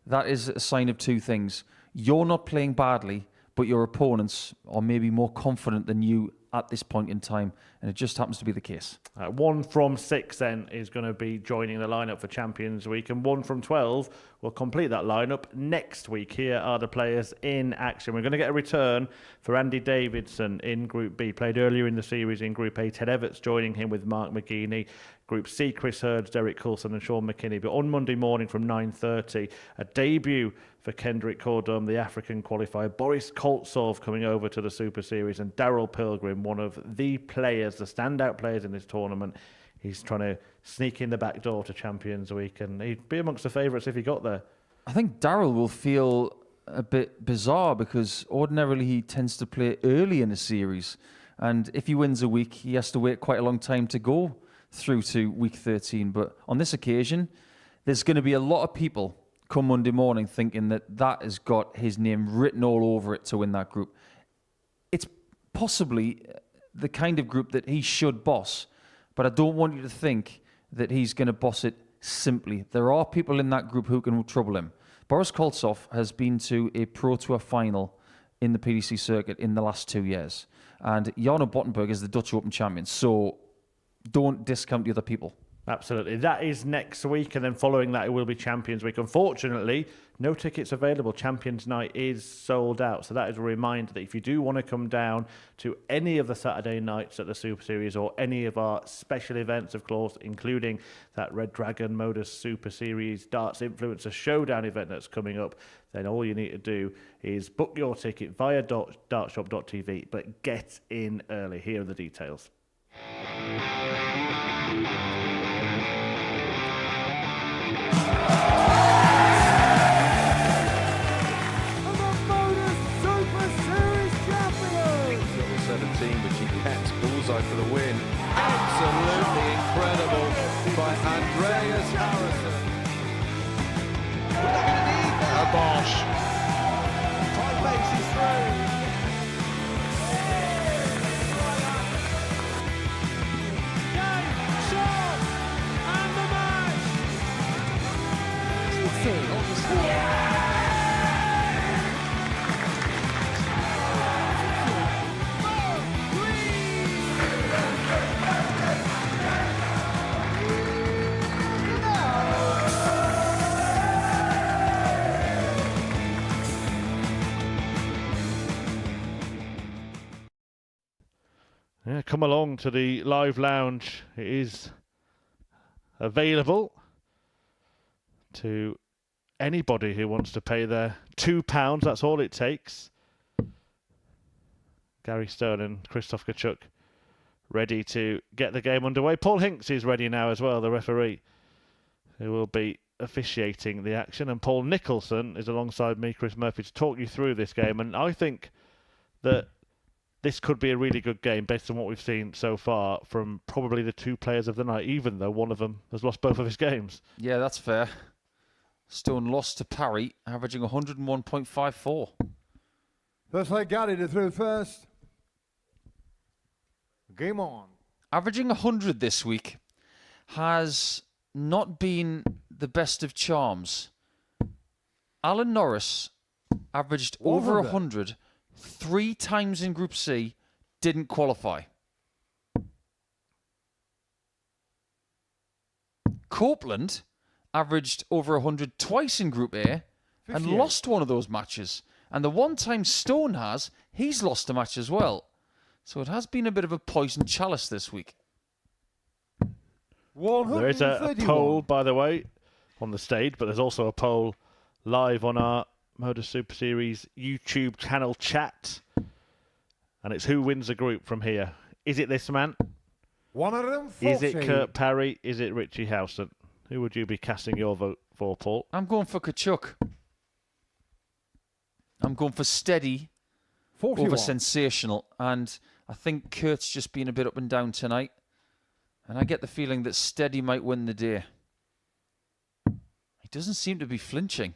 that is a sign of 2 things. You're not playing badly, but your opponents are maybe more confident than you at this point in time, and it just happens to be the case. 1 from 6 then is going to be joining the lineup for Champions Week, and 1 from 12 will complete that lineup next week. Here are the players in action. We're going to get a return for Andy Davidson in Group B. Played earlier in the series in Group A. Ted Everts joining him with Mark McGeaney. Group C, Chris Hurds, Derek Coulson and Sean McKinney. But on Monday morning from 9:30, a debut for Kendrick Cordum, the African qualifier. Boris Koltsov coming over to the Super Series, and Daryl Pilgrim, one of the players, the standout players in this tournament. He's trying to sneak in the back door to Champions Week, and he'd be amongst the favourites if he got there. I think Daryl will feel a bit bizarre, because ordinarily he tends to play early in a series, and if he wins a week, he has to wait quite a long time to go through to week 13. But on this occasion, there's going to be a lot of people come Monday morning thinking that that has got his name written all over it to win that group. It's possibly the kind of group that he should boss, but I don't want you to think that he's going to boss it simply. There are people in that group who can trouble him. Boris Koltsov has been to a Pro Tour final in the PDC circuit in the last 2 years. And Jarno Bottenberg is the Dutch Open champion. So don't discount the other people. Absolutely. That is next week, and then following that, it will be Champions Week. Unfortunately, no tickets available. Champions Night is sold out. So that is a reminder that if you do want to come down to any of the Saturday nights at the Super Series or any of our special events, of course, including that Red Dragon Modus Super Series Darts Influencer Showdown event that's coming up, then all you need to do is book your ticket via dartshop.tv, but get in early. Here are the details. Richie bullseye for the win. Absolutely incredible by Andreas Howson. We're not going to need that. Bosch. 5 bases through. Game, shot, and the match. Yeah, come along to the live lounge. It is available to anybody who wants to pay their £2. That's all it takes. Gary Stone and Christoph Kciuk ready to get the game underway. Paul Hinks is ready now as well, the referee, who will be officiating the action. And Paul Nicholson is alongside me, Chris Murphy, to talk you through this game. And I think that this could be a really good game based on what we've seen so far from probably the two players of the night, even though one of them has lost both of his games. Yeah, that's fair. Stone lost to Parry, averaging 101.54. First leg, Gary to throw first. Game on. Averaging 100 this week has not been the best of charms. Alan Norris averaged over 100 3 times in Group C, didn't qualify. Copeland averaged over 100 twice in Group A and lost one of those matches. And the one time Stone has, he's lost a match as well. So it has been a bit of a poisoned chalice this week. There is a poll, by the way, on the stage, but there's also a poll live on our Modus Super Series YouTube channel chat. And it's who wins the group from here. Is it this man? 140. Is it Kurt Parry? Is it Richie Howson? Who would you be casting your vote for, Paul? I'm going for Kciuk. I'm going for steady 41. over sensational. And I think Kurt's just been a bit up and down tonight. And I get the feeling that steady might win the day. He doesn't seem to be flinching.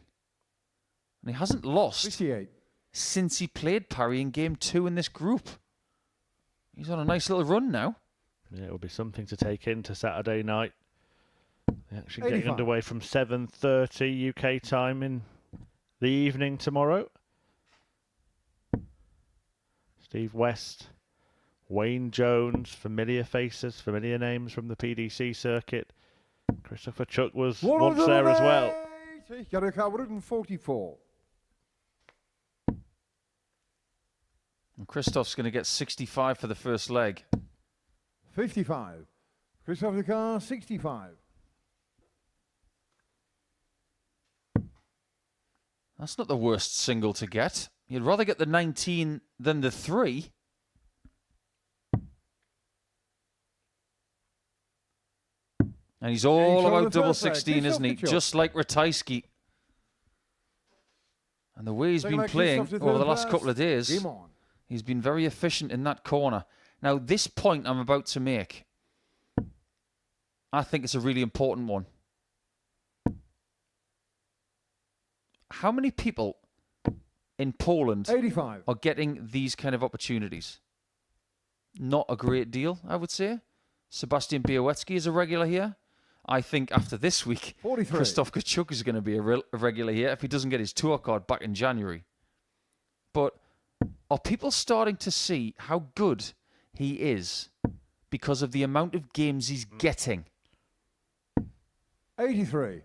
And he hasn't lost 58. since he played Parry in Game 2 in this group. He's on a nice little run now. Yeah, it'll be something to take into Saturday night. The action getting 85. underway from 7:30 UK time in the evening tomorrow. Steve West, Wayne Jones, familiar faces, familiar names from the PDC circuit. Christopher Kciuk was once there as well. Kciuk 144. And Christoph's going to get 65 for the first leg. 55. Christoph Kciuk 65. That's not the worst single to get. You'd rather get the 19 than the 3. And he's all about double 16, isn't he? Just like Ratajski. And the way he's been playing over the last couple of days, he's been very efficient in that corner. Now, this point I'm about to make, I think it's a really important one. How many people in Poland 85. are getting these kind of opportunities? Not a great deal, I would say. Sebastian Białecki is a regular here. I think after this week, 43. Krzysztof Kciuk is going to be a regular here if he doesn't get his tour card back in January. But are people starting to see how good he is because of the amount of games he's getting? 83.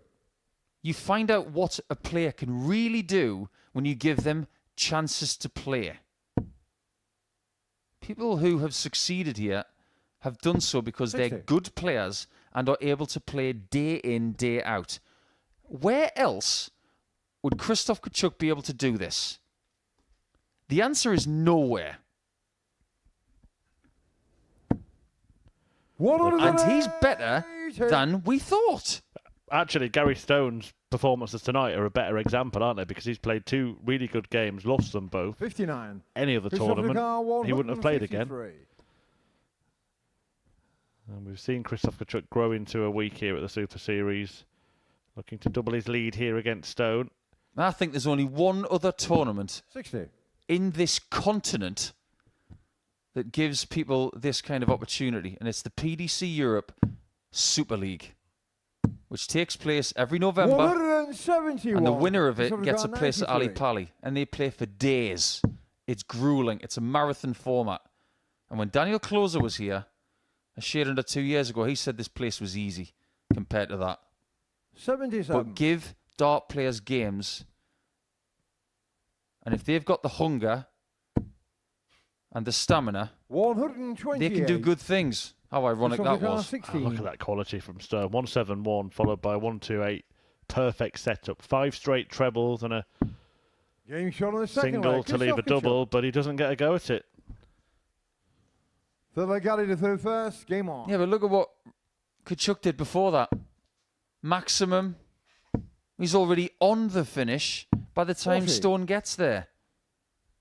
You find out what a player can really do when you give them chances to play. People who have succeeded here have done so because 60. they're good players and are able to play day in, day out. Where else would Krzysztof Kciuk be able to do this? The answer is nowhere. And he's better than we thought. Actually, Gary Stone's performances tonight are a better example, aren't they? Because he's played 2 really good games, lost them both. 59. Any other tournament, he wouldn't have played again. And we've seen Krzysztof Kciuk grow into a week here at the Super Series, looking to double his lead here against Stone. I think there's only one other tournament 60. in this continent that gives people this kind of opportunity, and it's the PDC Europe Super League, which takes place every November, 171. and the winner of it gets a place at Ali Pali, and they play for days. It's grueling. It's a marathon format. And when Daniel Closer was here, a shade under 2 years ago, he said this place was easy compared to that. 77. But give dart players games, and if they've got the hunger and the stamina, 128. they can do good things. How ironic that was. Oh, look at that quality from Stone. 171 followed by 128. Perfect setup. 5 straight trebles and a Game shot on the second single leg. to leave a double, but he doesn't get a go at it. Third leg Gary to throw first. Game on. Yeah, but look at what Kciuk did before that. Maximum. He's already on the finish by the time 40. Stone gets there.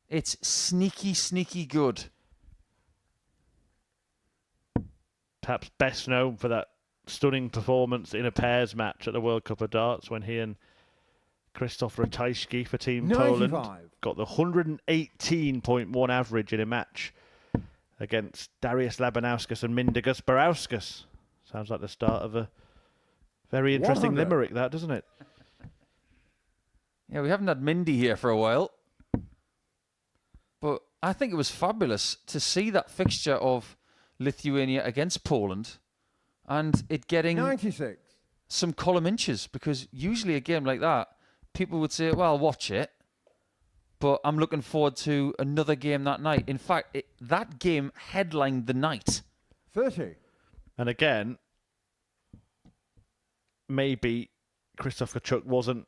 It's sneaky, sneaky good. Perhaps best known for that stunning performance in a pairs match at the World Cup of Darts when he and Krzysztof Ratajski for Team 95. Poland got the 118.1 average in a match against Darius Labanauskas and Mindaugas Barauskas. Sounds like the start of a very interesting 100. limerick, that, doesn't it? Yeah, we haven't had Mindy here for a while. But I think it was fabulous to see that fixture of Lithuania against Poland and it getting 96. some column inches, because usually a game like that, people would say, well, watch it, but I'm looking forward to another game that night. In fact, that game headlined the night. 30. And again, maybe Krzysztof Kciuk wasn't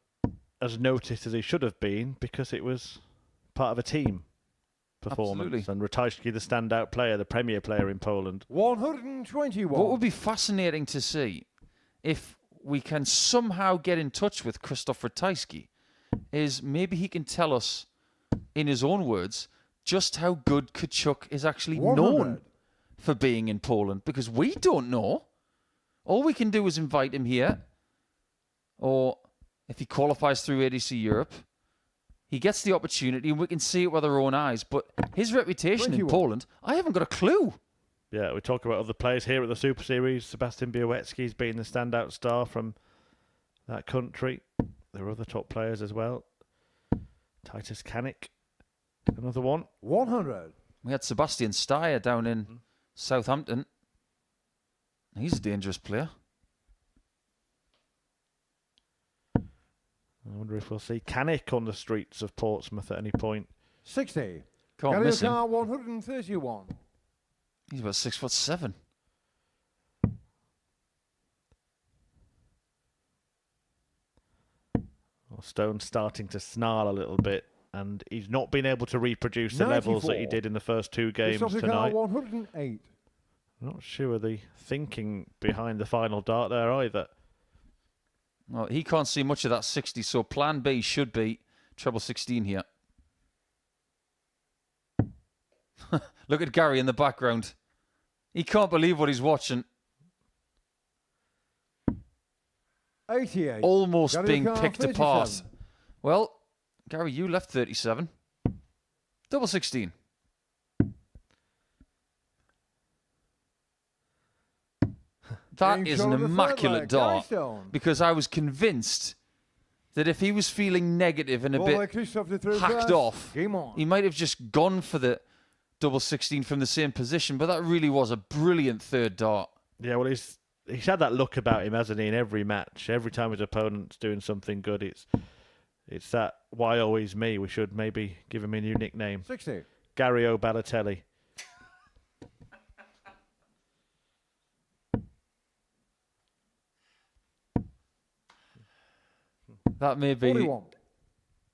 as noticed as he should have been because it was part of a team performance. Absolutely. And Ratajski, the standout player, the premier player in Poland. 121. What would be fascinating to see, if we can somehow get in touch with Krzysztof Ratajski, is maybe he can tell us, in his own words, just how good Kciuk is actually 100. known for being in Poland, because we don't know. All we can do is invite him here, or if he qualifies through ADC Europe, he gets the opportunity and we can see it with our own eyes. But his reputation 21. in Poland, I haven't got a clue. Yeah, we talk about other players here at the Super Series. Sebastian Białecki's been the standout star from that country. There are other top players as well. Titus Kciuk, another one. 100. We had Sebastian Steyer down in Southampton. He's a dangerous player. I wonder if we'll see Kciuk on the streets of Portsmouth at any point. 60. Can't Gary miss him. O'Connor, 131. He's about 6'7". Well, Stone's starting to snarl a little bit, and he's not been able to reproduce the levels that he 94. did in the first 2 games Christopher tonight. Carr, 108. Not sure the thinking behind the final dart there either. Well, he can't see much of that 60, so plan B should be treble 16 here. Look at Gary in the background. He can't believe what he's watching. 88. Almost Gary being O'Connor, picked 37. apart. Well, Gary, you left 37. Double 16. That is an immaculate dart, because I was convinced that if he was feeling negative and a bit hacked off, he might have just gone for the double 16 from the same position, but that really was a brilliant third dart. Yeah, well, he's had that look about him, hasn't he, in every match. Every time his opponent's doing something good, it's that why always me. We should maybe give him a new nickname. 60. Gary O'Balotelli. That may be 41.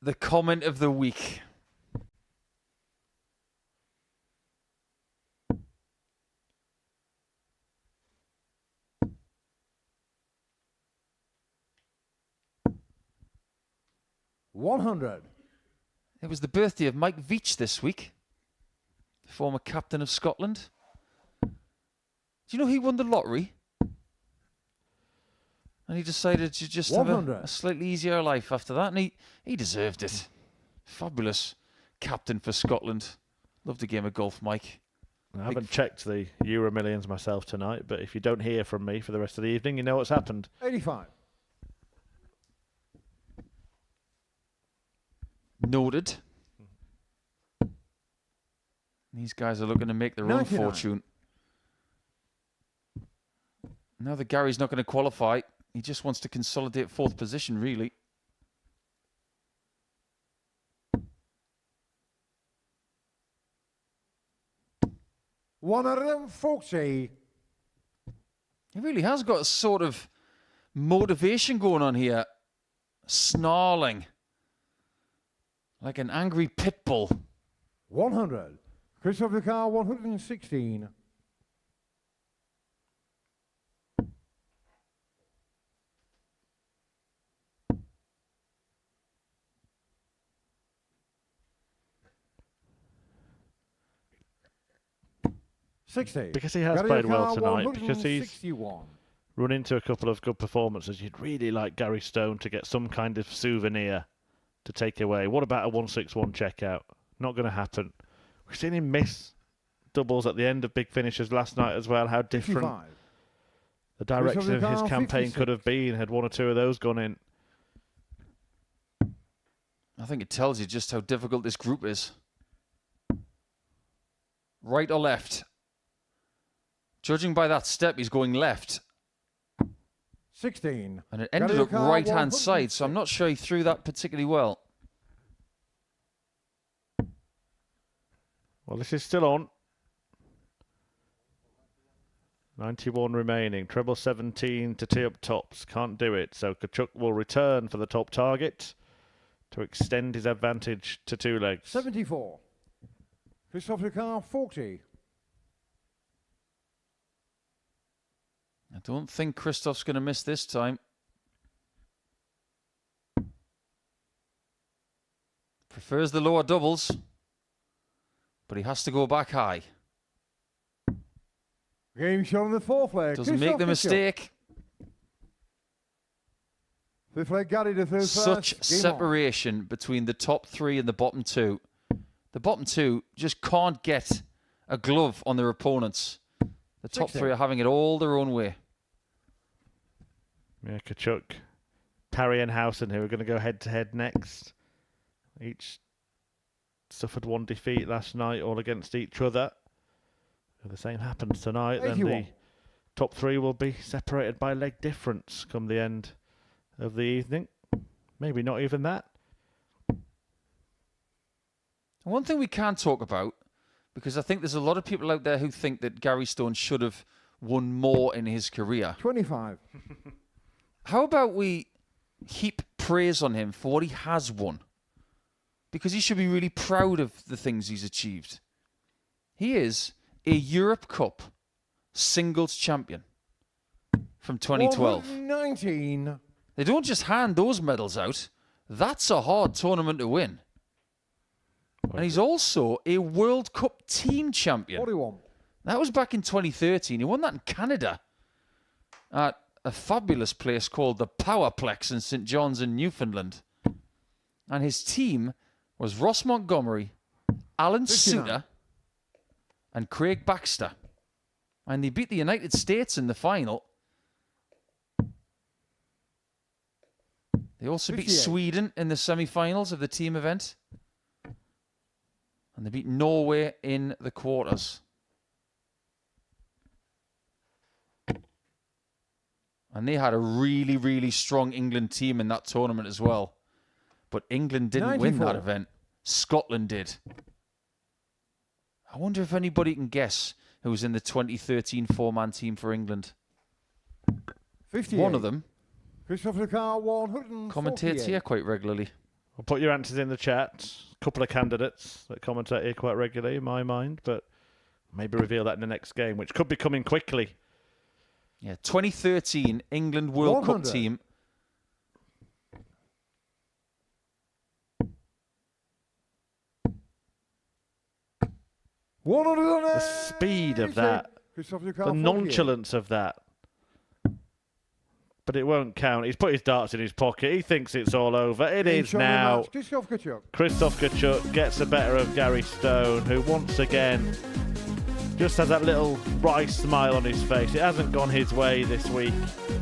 the comment of the week. $100. It was the birthday of Mike Veach this week, the former captain of Scotland. Do you know he won the lottery? And he decided to just have a slightly easier life after that, and he deserved it. Fabulous captain for Scotland. Loved a game of golf, Mike. I haven't checked the Euro Millions myself tonight, but if you don't hear from me for the rest of the evening, you know what's happened. 85. Noted. These guys are looking to make their own fortune. Now that Gary's not going to qualify, he just wants to consolidate fourth position, really. $140. He really has got a sort of motivation going on here. Snarling. Like an angry pit bull. 100. Christopher Carr, 116. Because he has played well tonight, because he's run into a couple of good performances, you'd really like Gary Stone to get some kind of souvenir to take away. What about a 161 checkout? Not going to happen. We've seen him miss doubles at the end of big finishes last night as well. How different 55. The direction of his campaign could have been had one or two of those gone in. I think it tells you just how difficult this group is. Right or left? Judging by that step, he's going left. 16. And it ended up right-hand side, so I'm not sure he threw that particularly well. Well, this is still on. 91 remaining. Treble 17 to tee up tops. Can't do it. So Kciuk will return for the top target to extend his advantage to two legs. 74. Christopher Carr, 40. I don't think Christoph's going to miss this time. Prefers the lower doubles, but he has to go back high. Game shot on the fourth leg. Doesn't make the mistake. Fifth leg, Gary to third. Such separation between the top three and the bottom two. The bottom two just can't get a glove on their opponents. The top three are having it all their own way. Yeah, Kciuk, Parry and Howson, who are going to go head-to-head next. Each suffered one defeat last night, all against each other. If the same happens tonight, then the top three will be separated by leg difference come the end of the evening. Maybe not even that. One thing we can talk about, because I think there's a lot of people out there who think that Gary Stone should have won more in his career. 25. How about we heap praise on him for what he has won? Because he should be really proud of the things he's achieved. He is a Europe Cup singles champion from 2012. 19. They don't just hand those medals out. That's a hard tournament to win. And he's also a World Cup team champion. 41. That was back in 2013. He won that in Canada at a fabulous place called the Powerplex in St. John's in Newfoundland. And his team was Ross Montgomery, Alan 59. Suter, and Craig Baxter. And they beat the United States in the final They also beat 58. Sweden in the semi-finals of the team event. And they beat Norway in the quarters. And they had a really, really strong England team in that tournament as well. But England didn't win that 94. event. Scotland did. I wonder if anybody can guess who was in the 2013 four-man team for England. 58. One of them Christopher Carr, 148. commentates here quite regularly. I'll put your answers in the chat. A couple of candidates that commentate here quite regularly in my mind, but maybe reveal that in the next game, which could be coming quickly. Yeah, 2013 England World Cup 100. team. The speed of that, Christopher the Carr, 48. nonchalance of that. But it won't count. He's put his darts in his pocket. He thinks it's all over. It is Shot of the now. match, Christoph Kciuk. Christoph Kciuk gets the better of Gary Stone, who once again just has that little wry smile on his face. It hasn't gone his way this week.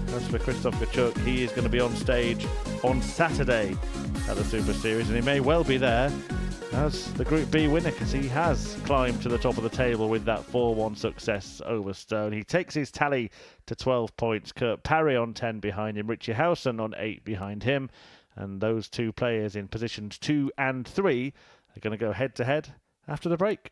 As for Christoph Kciuk, he is going to be on stage on Saturday at the Super Series, and he may well be there as the Group B winner, because he has climbed to the top of the table with that 4-1 success over Stone. He takes his tally to 12 points. Kurt Parry on 10 behind him. Richie Howson on 8 behind him. And those two players in positions 2 and 3 are going to go head-to-head after the break.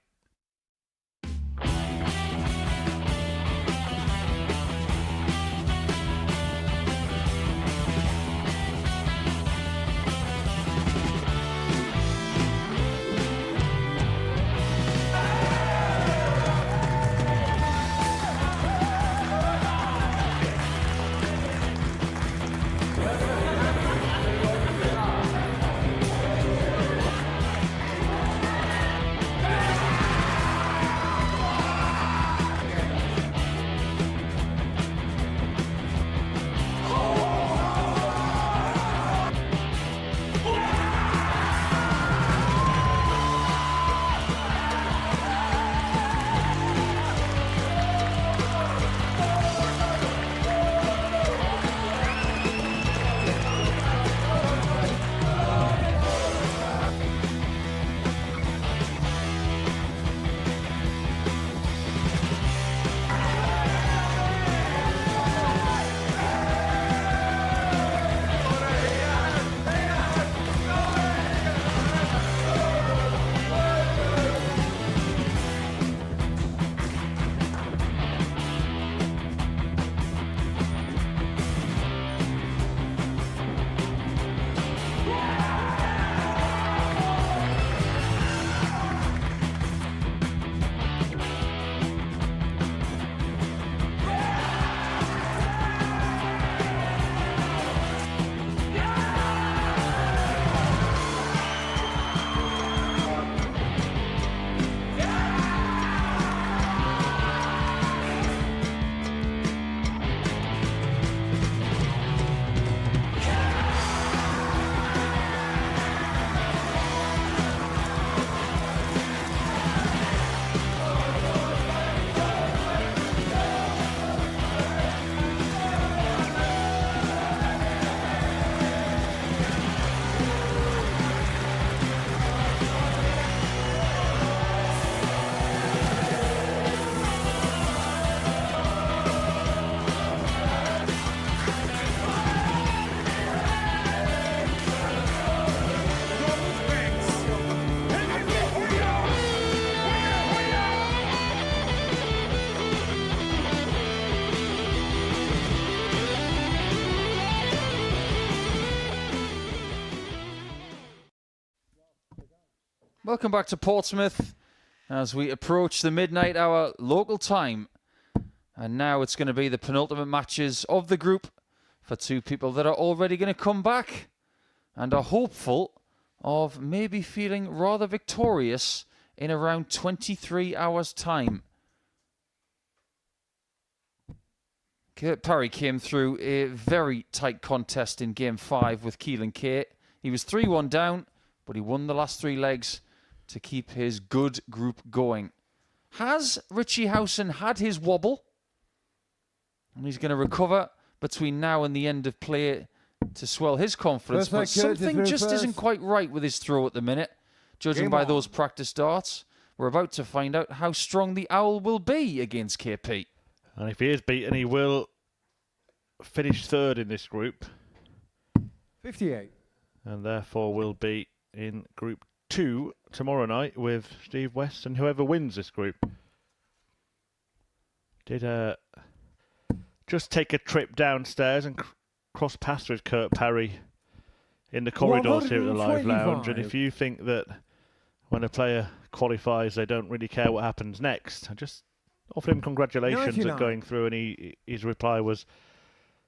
Welcome back to Portsmouth as we approach the midnight hour local time. And now it's going to be the penultimate matches of the group for two people that are already going to come back and are hopeful of maybe feeling rather victorious in around 23 hours' time. Kurt Parry came through a very tight contest in Game 5 with Keelan Kate. He was 3-1 down, but he won the last 3 legs to keep his good group going. Has Richie Howson had his wobble? And he's going to recover between now and the end of play to swell his confidence, but First leg, Kciuk something through just first. isn't quite right with his throw at the minute, judging Game by on. those practice starts. We're about to find out how strong the Owl will be against KP. And if he is beaten, he will finish third in this group, 58. and therefore will be in Group 2 tomorrow night with Steve West and whoever wins this group. Did just take a trip downstairs and cross paths with Kurt Parry in the corridors here at the Live Lounge. And if you think that when a player qualifies, they don't really care what happens next, I just offered him congratulations 99. at going through, and his reply was,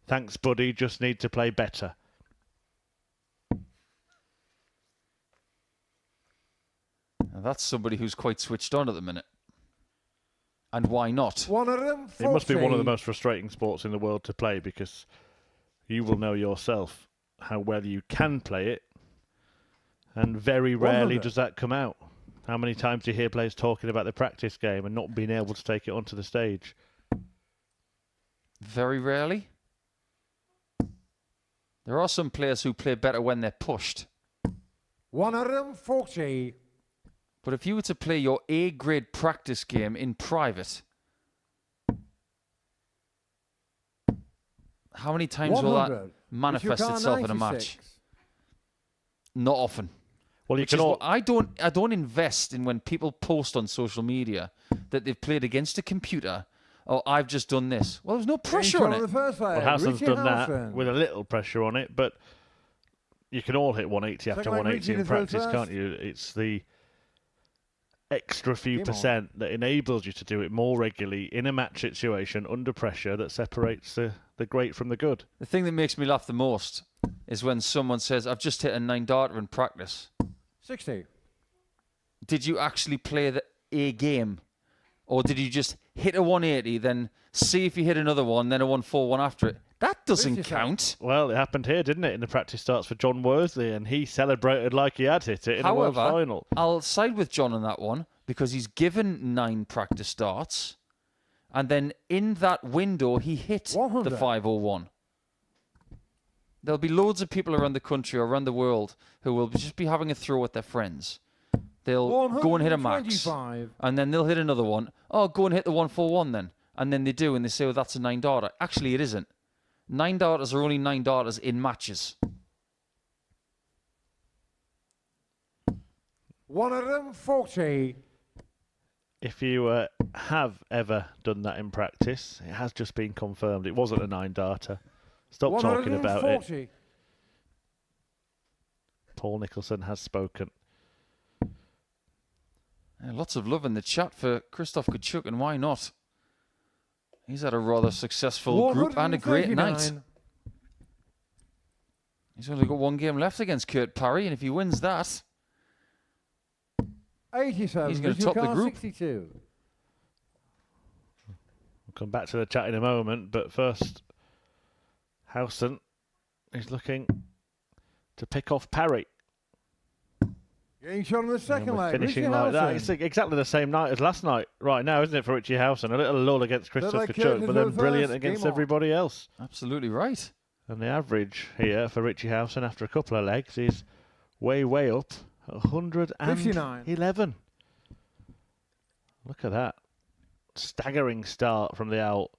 "Thanks, buddy, just need to play better." Now that's somebody who's quite switched on at the minute. And why not? 140. It must be one of the most frustrating sports in the world to play, because you will know yourself how well you can play it, and very rarely 100. does that come out. How many times do you hear players talking about the practice game and not being able to take it onto the stage? Very rarely. There are some players who play better when they're pushed. 140. But if you were to play your A-grade practice game in private, how many times will that 100. manifest Kciuk itself in a 96. match? Not often. Well, you Which can is all. what I don't invest in when people post on social media that they've played against a computer. Oh, I've just done this. Well, there's no pressure on The it. first leg. Well, Howson's Richie done that Howson. with a little pressure on it, but you can all hit 180 after Second leg, 180 in Richie to throw practice, first. can't you? It's the extra few Game on. percent that enables you to do it more regularly in a match situation under pressure that separates the great from the good. The thing that makes me laugh the most is when someone says, I've just hit a 9-darter in practice. 60. Did you actually play a game? Or did you just hit a 180, then see if you hit another one, then a 141 after it? That doesn't 57. count. Well, it happened here, didn't it, in the practice starts for John Worsley, and he celebrated like he had hit it in a world However, final. I'll side with John on that one because he's given 9 practice starts, and then in that window he hit 100. the 501. There'll be loads of people around the country or around the world who will just be having a throw at their friends. They'll go and hit a max, 125. and then they'll hit another one. Oh, go and hit the 141 then. And then they do, and they say, oh, that's a 9-darter. Actually, it isn't. 9-darters are only 9-darters in matches. 140. If you have ever done that in practice, it has just been confirmed. It wasn't a 9-darter. Stop talking about it. 140. Paul Nicholson has spoken. Yeah, lots of love in the chat for Krzysztof Kciuk, and why not? He's had a rather successful group and a great night. 139. He's only got one game left against Kurt Parry, and if he wins that, 87. He's gonna top the group. 62. We'll come back to the chat in a moment, but first, Howson is looking to pick off Parry. Getting shot on the And second we're leg. finishing Richie like that. Howson. It's exactly the same night as last night right now, isn't it, for Richie Howson? A little lull against Third Krzysztof leg, Kciuk, Kciuk but then goes brilliant first. against Game on. everybody else. absolutely right. And the average here for Richie Howson after a couple of legs is way up at 111. Look at that. Staggering start from the Owl.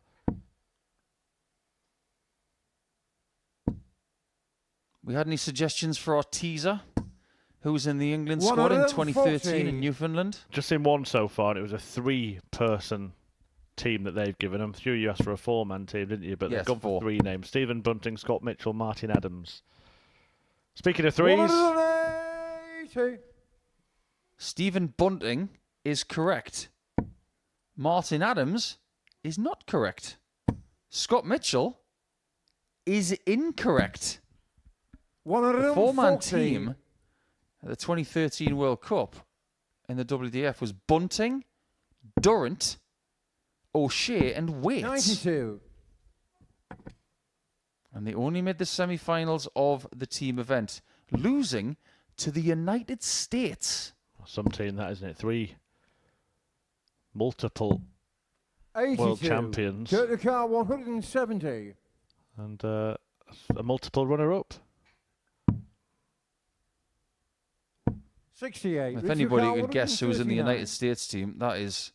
We had any suggestions for our teaser? Who was in the England squad in 2013 in Newfoundland? Just in one so far, and it was a 3-person team that they've given them. Few you asked for a 4-man team, didn't you? But Yes, they've gone 4. for 3 names. Stephen Bunting, Scott Mitchell, Martin Adams. Speaking of threes, 180. Stephen Bunting is correct. Martin Adams is not correct. Scott Mitchell is incorrect. The 140. 4-man team at the 2013 World Cup in the WDF was Bunting, Durrant, O'Shea and Waits. 92. And they only made the semi-finals of the team event, losing to the United States. some team that, isn't it? 3 multiple 82. world champions. Kurt the car 170. And a multiple runner-up. 68. If Richie anybody Howson, could guess who's in the 139. United States team, that is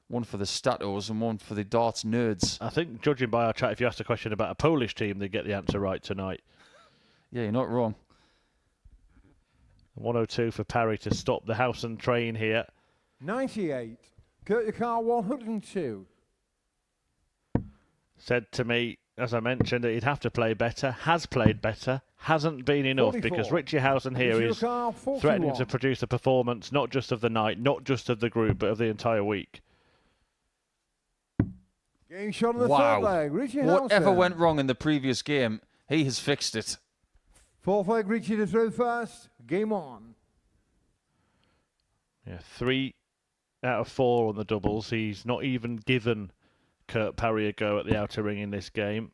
one for the statos and one for the darts nerds. I think, judging by our chat, if you asked a question about a Polish team, they'd get the answer right tonight. Yeah, you're not wrong. 102 for Parry to stop the Howson train here. 98. Kciuk 102. Said to me, as I mentioned, that he'd have to play better. Has played better. Hasn't been enough 44. because Richie Howson here is Kciuk threatening to 41. produce a performance not just of the night, not just of the group, but of the entire week. Game shot on the Wow. third leg. Richie Whatever Howson. went wrong in the previous game, he has fixed it. Fourth leg, Richie to throw first. Game on. Yeah, 3 out of 4 on the doubles. He's not even given Kurt Parry a go at the outer ring in this game.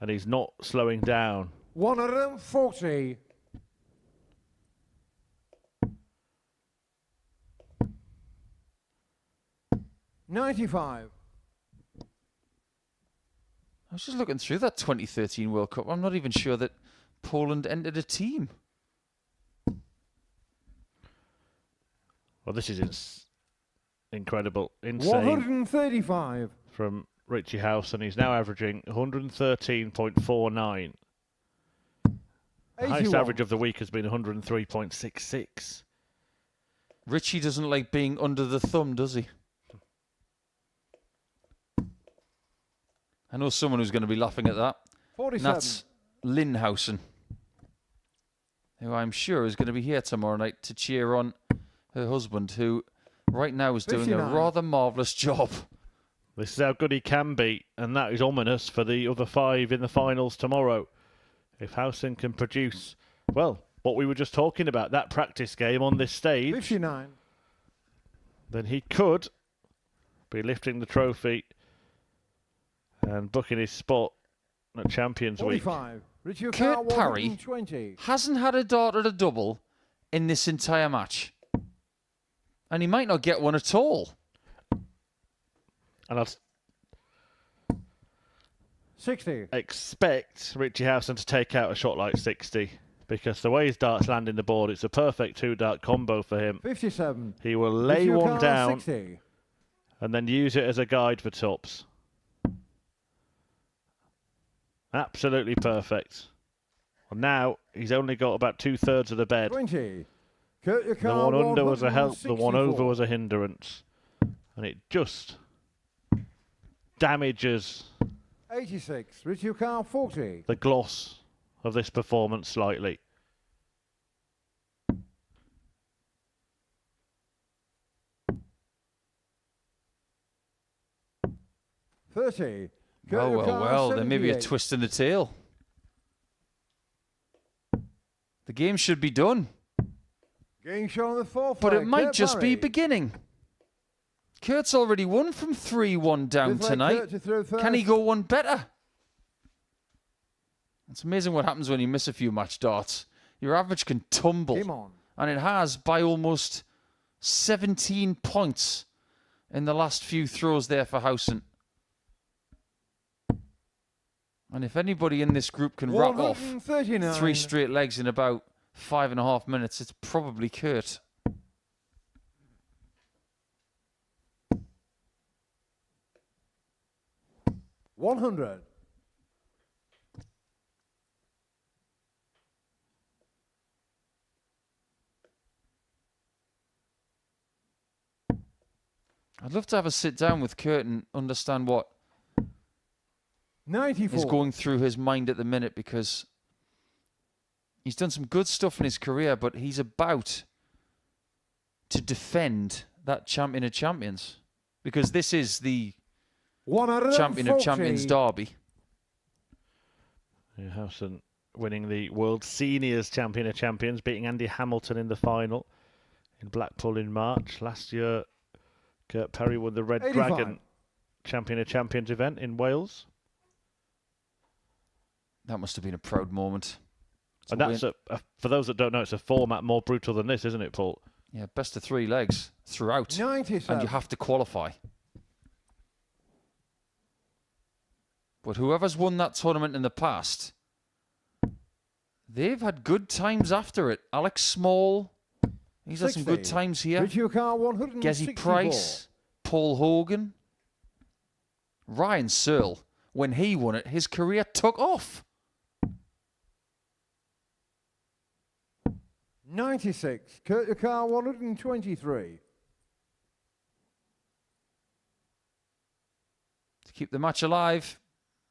And he's not slowing down. 140. $95. I was just looking through that 2013 World Cup. I'm not even sure that Poland entered a team. Well, this is incredible, insane 135. from Richie Howson. He's now averaging 113.49. The highest 81. average of the week has been 103.66. Richie doesn't like being under the thumb, does he? I know someone who's going to be laughing at that. 47. And that's Lynn Howson, who I'm sure is going to be here tomorrow night to cheer on her husband, who right now is doing a 59. rather marvellous job. This is how good he can be, and that is ominous for the other 5 in the finals tomorrow. If Howson can produce, well, what we were just talking about, that practice game on this stage, 59. then he could be lifting the trophy and booking his spot at Champions Week. 45. Richie Kurt Parry 120. hasn't had a dart at a double in this entire match. And he might not get one at all. And I'll 60. expect Richie Howson to take out a shot like 60 because the way his darts land in the board, it's a perfect 2-dart combo for him. 57. He will lay Richie one down 60. and then use it as a guide for tops. Absolutely perfect. Well, now he's only got about 2/3 of the bed. 20. Kciuk The one under was a help, the one over was a hindrance. And it just damages 86. Richie 40. the gloss of this performance slightly. $30. Well, there may be a 78. twist in the tail. The game should be done, Game shot on the fourth but leg. it might Kurt just be Parry. beginning. Kurt's already won from 3-1 down Fifth leg, tonight. Kurt to throw Can he first. go one better? It's amazing what happens when you miss a few match darts. Your average can tumble. Game on. And it has by almost 17 points in the last few throws there for Howson. And if anybody in this group can wrap off 139. 3 straight legs in about 5.5 minutes, it's probably Kurt. $100. I'd love to have a sit down with Kurt and understand what 94. is going through his mind at the minute, because he's done some good stuff in his career, but he's about to defend that champion of champions, because this is the champion of champions derby. Yeah, Howson winning the World Seniors Champion of Champions, beating Andy Hamilton in the final in Blackpool in March. Last year, Kurt Parry won the Red 85. Dragon Champion of Champions event in Wales. That must have been a proud moment. And that's, for those that don't know, it's a format more brutal than this, isn't it, Paul? Yeah, best of 3 legs throughout. 97. And you have to qualify. But whoever's won that tournament in the past They've had good times after it. Alex Small, he's had some good times here. Richie Howson, Gezi Price, Paul Hogan. Ryan Searle, when he won it, his career took off. 96. Kciuk 123. To keep the match alive,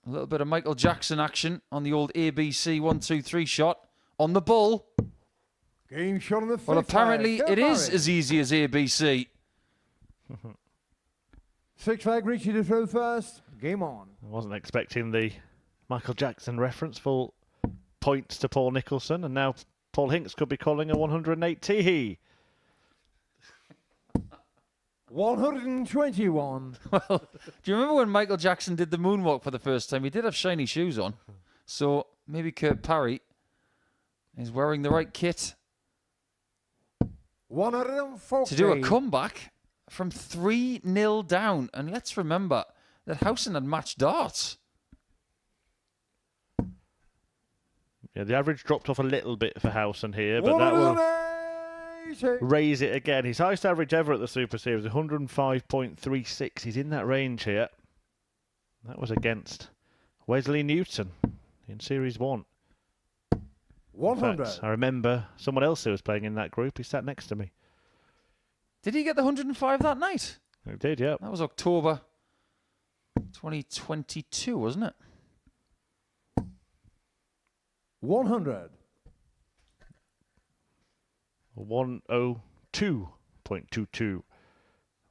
a little bit of Michael Jackson action on the old ABC 1-2-3 shot on the bull. Game shot on the Well, apparently flag. it is as easy as ABC. 6 flag, Richie to throw first. Game on. I wasn't expecting the Michael Jackson reference. Full points to Paul Nicholson, and now Paul Hinks could be calling a 108 tee-hee. 121. Well, do you remember when Michael Jackson did the moonwalk for the first time? He did have shiny shoes on. So maybe Kurt Parry is wearing the right kit 140. to do a comeback from 3-0 down. And let's remember that Howson had matched darts. Yeah, the average dropped off a little bit for Howson here, but that will raise it again. His highest average ever at the Super Series, 105.36. He's in that range here. That was against Wesley Newton in Series 1. 100. In fact, I remember someone else who was playing in that group. He sat next to me. Did he get the 105 that night? He did, yeah. That was October 2022, wasn't it? 100. 102.22.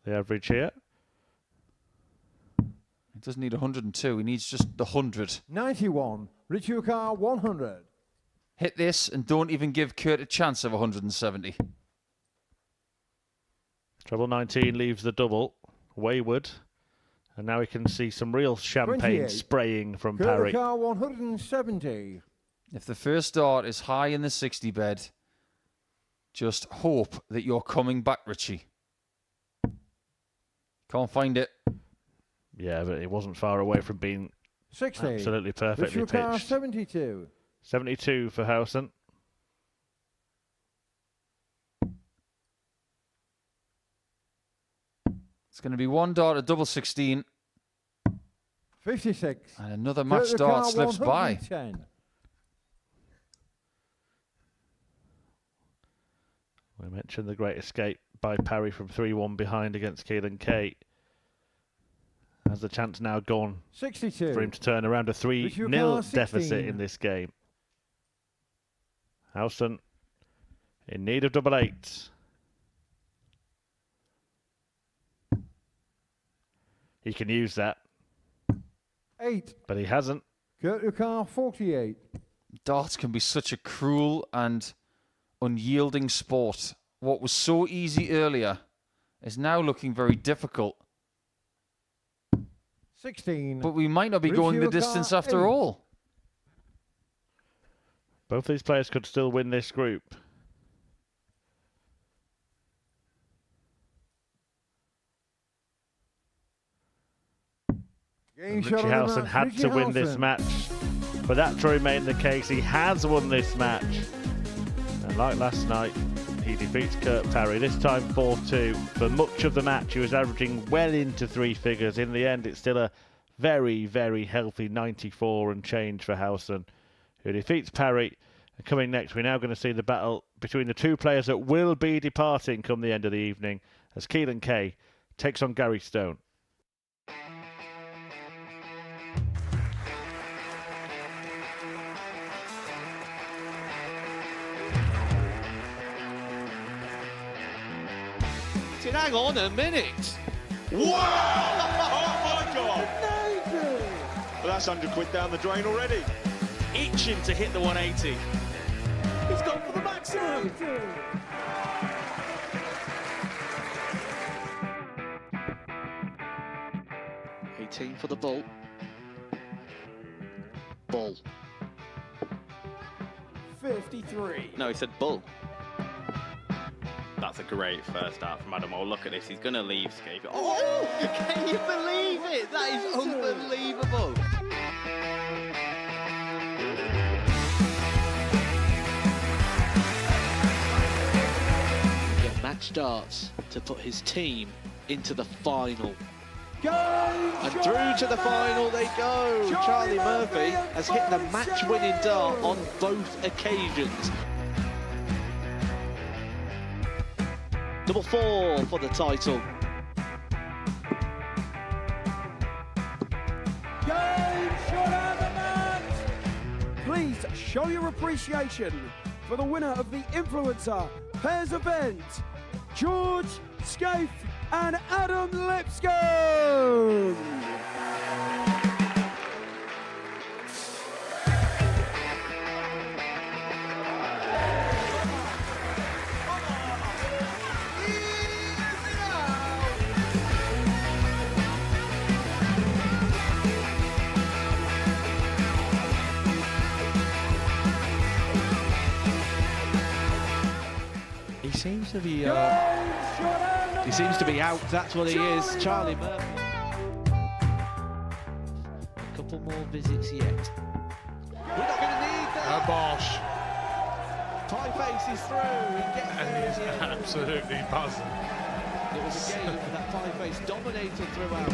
The average here. He doesn't need 102. He needs just the 100. 91. Richie Howson 100. Hit this and don't even give Kurt a chance of 170. Treble 19 leaves the double. Wayward. And now we can see some real champagne 28. spraying from Parry. Kciuk 170. If the first dart is high in the 60 bed, just hope that you're coming back, Richie. Can't find it. Yeah, but it wasn't far away from being 60. absolutely perfectly Richie Howson pitched. 72. 72 for Howson. It's going to be one dart at double 16. 56. And another match Kciuk dart slips by. 110. We mentioned the great escape by Parry from 3-1 behind against Keelan Kay. Has the chance now gone 62. for him to turn around a 3-0 deficit in this game. Howson in need of double 8. He can use that, 8. but he hasn't. Kciuk 48. Darts can be such a cruel and unyielding sport. What was so easy earlier is now looking very difficult. 16. But we might not be going the distance after all. Both these players could still win this group. Richie Howson had to win this match, but that to remain the case. He has won this match. And like last night, he defeats Kurt Parry, this time 4-2. For much of the match, he was averaging well into 3 figures. In the end, it's still a very, very healthy 94 and change for Howson, who defeats Parry. And coming next, we're now going to see the battle between the two players that will be departing come the end of the evening, as Keelan Kay takes on Gary Stone. Hang on a minute. Wow! Oh my God! Well, that's £100 down the drain already. Itching to hit the 180. He's gone for the maximum. $18 for the bull. Bull. 53. No, he said bull. That's a great first start from Adam. Oh, look at this. He's going to leave Skate. Oh, can you believe it? That is unbelievable. match darts to put his team into the final. And through to the final they go. Charlie Murphy has hit the match-winning dart on both occasions. Double 4 for the title. Please show your appreciation for the winner of the Influencer Pairs event, George Scaife and Adam Lipscomb. He seems to be out, that's what he is, Charlie Murphy. A couple more visits yet. We're not going to need that. Oh, Bosch. Pie Face is through, he gets And there. he's absolutely buzzing. It was a game that Pie Face dominated throughout.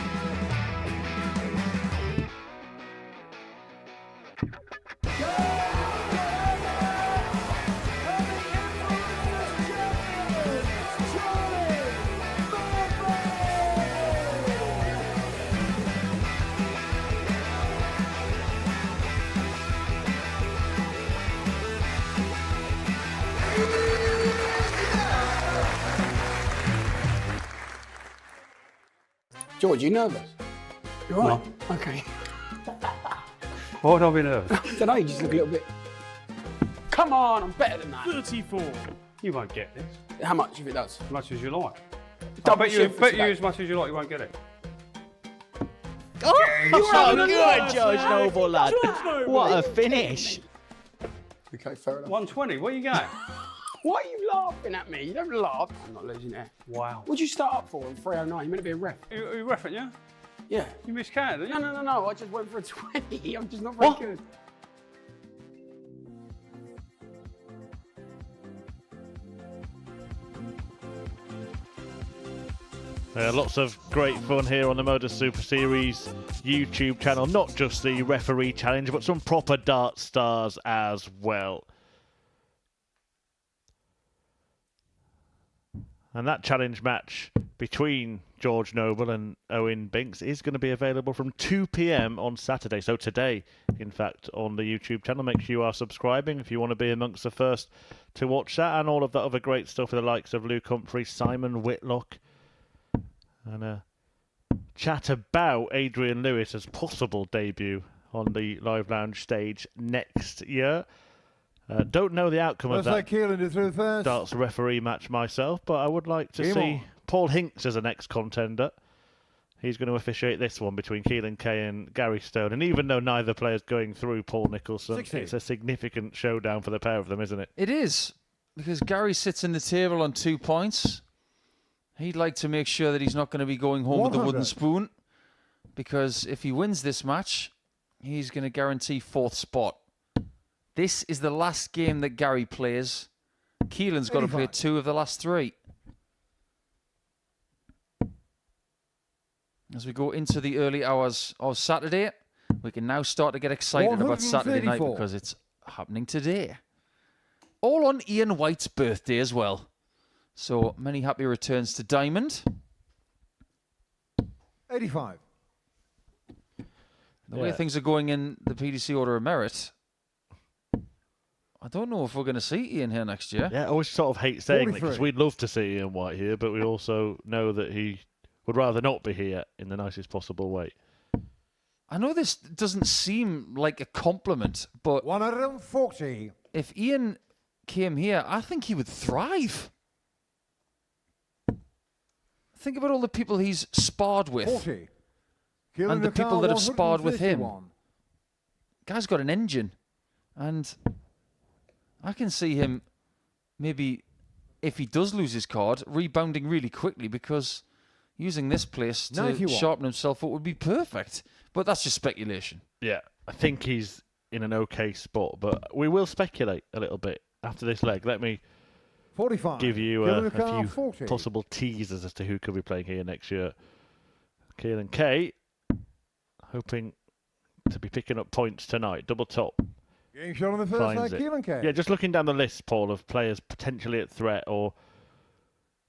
George, you nervous? You're right. No. Okay. Why would I be nervous? I don't know, you just look a little bit. Come on, I'm better than that. 34. You won't get this. How much if it does? As much as you like. Double bet shift for you today. as much as you like, you won't get it. Oh, good, George Noble, lad. What a finish. Okay, fair enough. 120, where you going? Why are you laughing at me? You don't laugh. I'm not losing it. Wow. What'd you start up for in 309? You meant to be a ref. You referring, yeah? Yeah. You miscounted, didn't you? No. I just went for a 20. I'm just not very good. Lots of great fun here on the Modus Super Series YouTube channel. Not just the referee challenge, but some proper dart stars as well. And that challenge match between George Noble and Owen Binks is going to be available from 2 p.m. on Saturday. So today, in fact, on the YouTube channel. Make sure you are subscribing if you want to be amongst the first to watch that. And all of that other great stuff with the likes of Luke Humphrey, Simon Whitlock. And a chat about Adrian Lewis's possible debut on the Live Lounge stage next year. Don't know the outcome of that darts referee match myself, but I would like to see Paul Hinks as a next contender. He's going to officiate this one between Keelan Kay and Gary Stone. And even though neither player's going through Paul Nicholson, 16. It's a significant showdown for the pair of them, isn't it? It is, because Gary sits in the table on 2 points. He'd like to make sure that he's not going to be going home with the wooden spoon, because if he wins this match, he's going to guarantee 4th spot. This is the last game that Gary plays. Keelan's got to play 2 of the last 3. As we go into the early hours of Saturday, we can now start to get excited about Saturday night because it's happening today. All on Ian White's birthday as well. So many happy returns to Diamond. 85. The way things are going in the PDC Order of Merit, I don't know if we're going to see Ian here next year. Yeah, I always sort of hate saying it because we'd love to see Ian White here, but we also know that he would rather not be here in the nicest possible way. I know this doesn't seem like a compliment, but 140. If Ian came here, I think he would thrive. Think about all the people he's sparred with. 40. And the people that have sparred with him. Guy's got an engine. And I can see him maybe, if he does lose his card, rebounding really quickly because using this place to 91. sharpen himself up would be perfect. But that's just speculation. Yeah, I think he's in an okay spot, but we will speculate a little bit after this leg. Let me 45. give you a few 40. possible teasers as to who could be playing here next year. Keelan Kay hoping to be picking up points tonight. Double top. Game shot on the first Finds night, it. Keelan Kay. Yeah, just looking down the list, Paul, of players potentially at threat or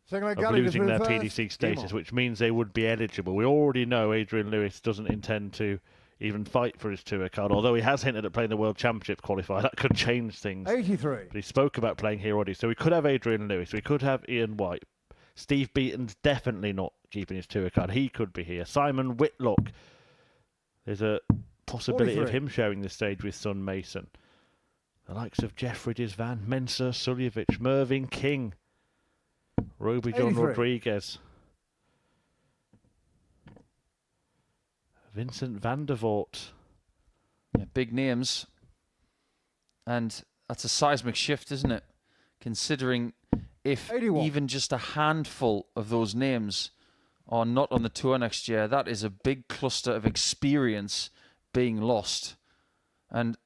Second leg, of Gary losing their first. PDC Game status, on. which means they would be eligible. We already know Adrian Lewis doesn't intend to even fight for his tour card, although he has hinted at playing the World Championship qualifier. That could change things. 83. But he spoke about playing here already. So we could have Adrian Lewis. We could have Ian White. Steve Beaton's definitely not keeping his tour card. He could be here. Simon Whitlock. There's a possibility 43. of him sharing the stage with Son Mason. The likes of Jeffrey Disvan, Mensah Suljevic, Mervyn King, Roby John 83. Rodriguez, Vincent van der Voort. Yeah, big names. And that's a seismic shift, isn't it? Considering if 81. even just a handful of those names are not on the tour next year, that is a big cluster of experience being lost. And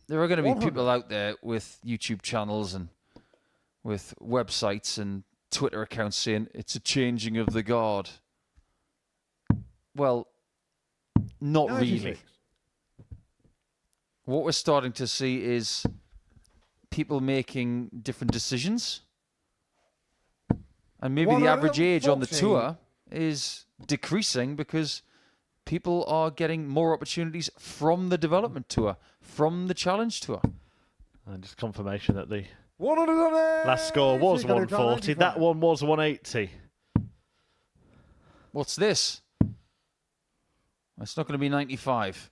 there are going to be 100. people out there with YouTube channels and with websites and Twitter accounts saying it's a changing of the guard. Well, not 96. really. What we're starting to see is people making different decisions. And maybe the average age on the 114. tour is decreasing because people are getting more opportunities from the development tour, from the challenge tour. And just confirmation that the 100. last score was He's got it 140. That 95. one was 180. What's this? It's not going to be 95.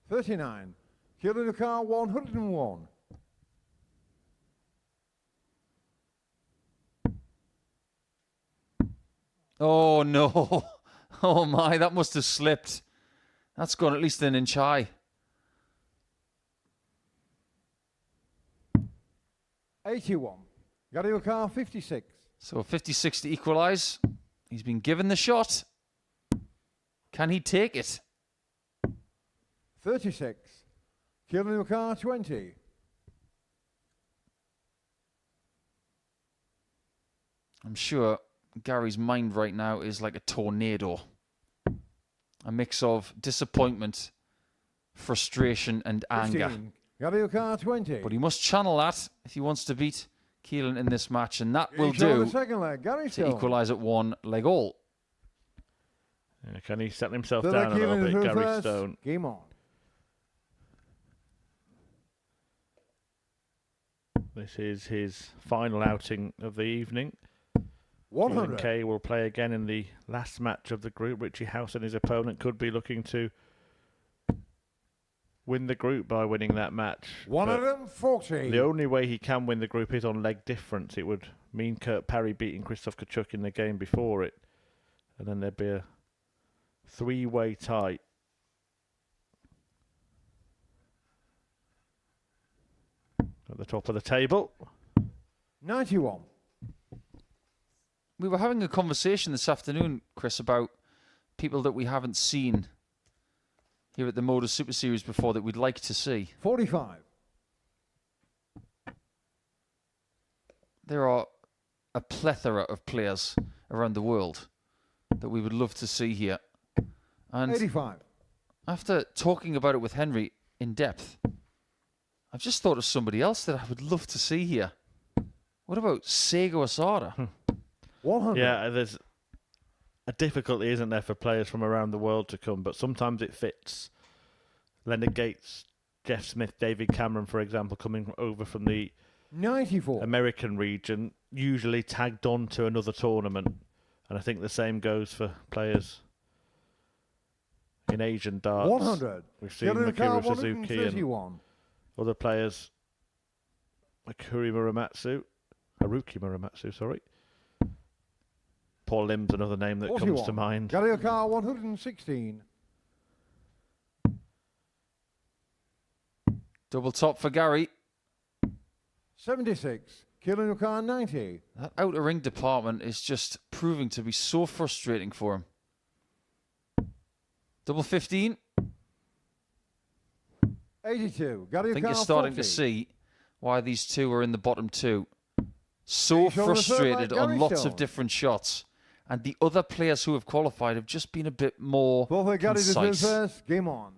39. Keelan Kay 101. Oh, no. Oh, my. That must have slipped. That's gone at least an inch high. 81. Gary Kay 56. So 56 to equalise. He's been given the shot. Can he take it? 36. Keelan Kay 20. I'm sure Gary's mind right now is like a tornado. A mix of disappointment, frustration and anger. 15. Gary Kay 20. But he must channel that if he wants to beat Keelan in this match, and that will Game shot on do the second leg. Gary to Stone. equalise at 1 leg all. Yeah, can he settle himself Third down a leg, little Keelan bit, through Gary first. Stone? Game on. This is his final outing of the evening. 100. Keelan Kay will play again in the last match of the group. Richie Howson, his opponent, could be looking to win the group by winning that match. But 140. the only way he can win the group is on leg difference. It would mean Kurt Parry beating Krzysztof Kciuk in the game before it. And then there'd be a three-way tie. At the top of the table. 91. We were having a conversation this afternoon, Chris, about people that we haven't seen here at the Modus Super Series before that we'd like to see. 45. There are a plethora of players around the world that we would love to see here. And 85. after talking about it with Henry in depth, I've just thought of somebody else that I would love to see here. What about Seigo Asada? 100. Yeah, there's a difficulty, isn't there, for players from around the world to come, but sometimes it fits. Leonard Gates, Jeff Smith, David Cameron, for example, coming over from the 94. American region, usually tagged on to another tournament. And I think the same goes for players in Asian darts. 100. We've seen Keelan Kay Makura Suzuki and 131. other players like Haruki Muramatsu, sorry. Paul Lim's another name that 41. comes to mind. Gary Kay 116. Double top for Gary. 76. Keelan Kay 90. That outer ring department is just proving to be so frustrating for him. Double 15. 82. Gary I think Kay you're starting 40. to see why these two are in the bottom two. So frustrated on lots of different shots. And the other players who have qualified have just been a bit more concise. First, game on.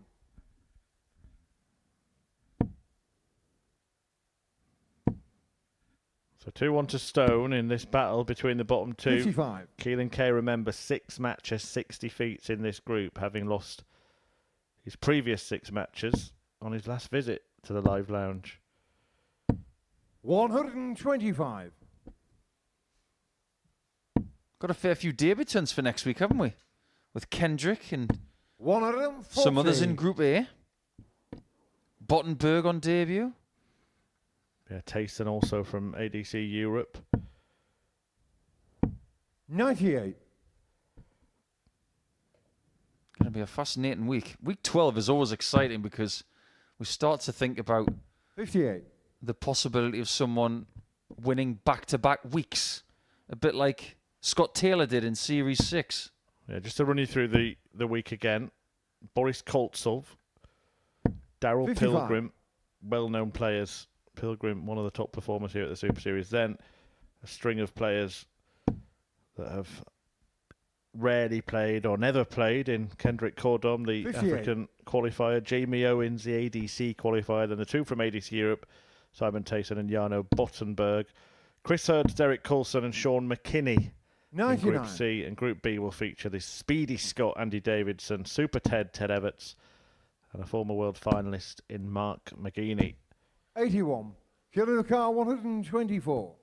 So 2-1 to Stone in this battle between the bottom two. 55. Keelan Kay, remember, 6 matches, 60 feats in this group, having lost his previous 6 matches on his last visit to the live lounge. 125. Got a fair few debutants for next week, haven't we? With Kendrick and 140. some others in Group A. Bottenberg on debut. Yeah, Tayson also from ADC Europe. 98. Going to be a fascinating week. Week 12 is always exciting because we start to think about 58. the possibility of someone winning back-to-back weeks. A bit like Scott Taylor did in Series 6. Yeah, just to run you through the week again. Boris Koltsov, Daryl 55. Pilgrim, well-known players. Pilgrim, one of the top performers here at the Super Series. Then a string of players that have rarely played or never played in Kendrick Cordom, the 58. African qualifier, Jamie Owens, the ADC qualifier, then the 2 from ADC Europe, Simon Tayson and Jarno Bottenberg. Chris Hurd, Derek Coulson and Sean McKinney 99. in Group C. And Group B will feature the speedy Scott, Andy Davidson, Super Ted, Ted Everts, and a former world finalist in Mark McGeaney. 81. Killer car 124.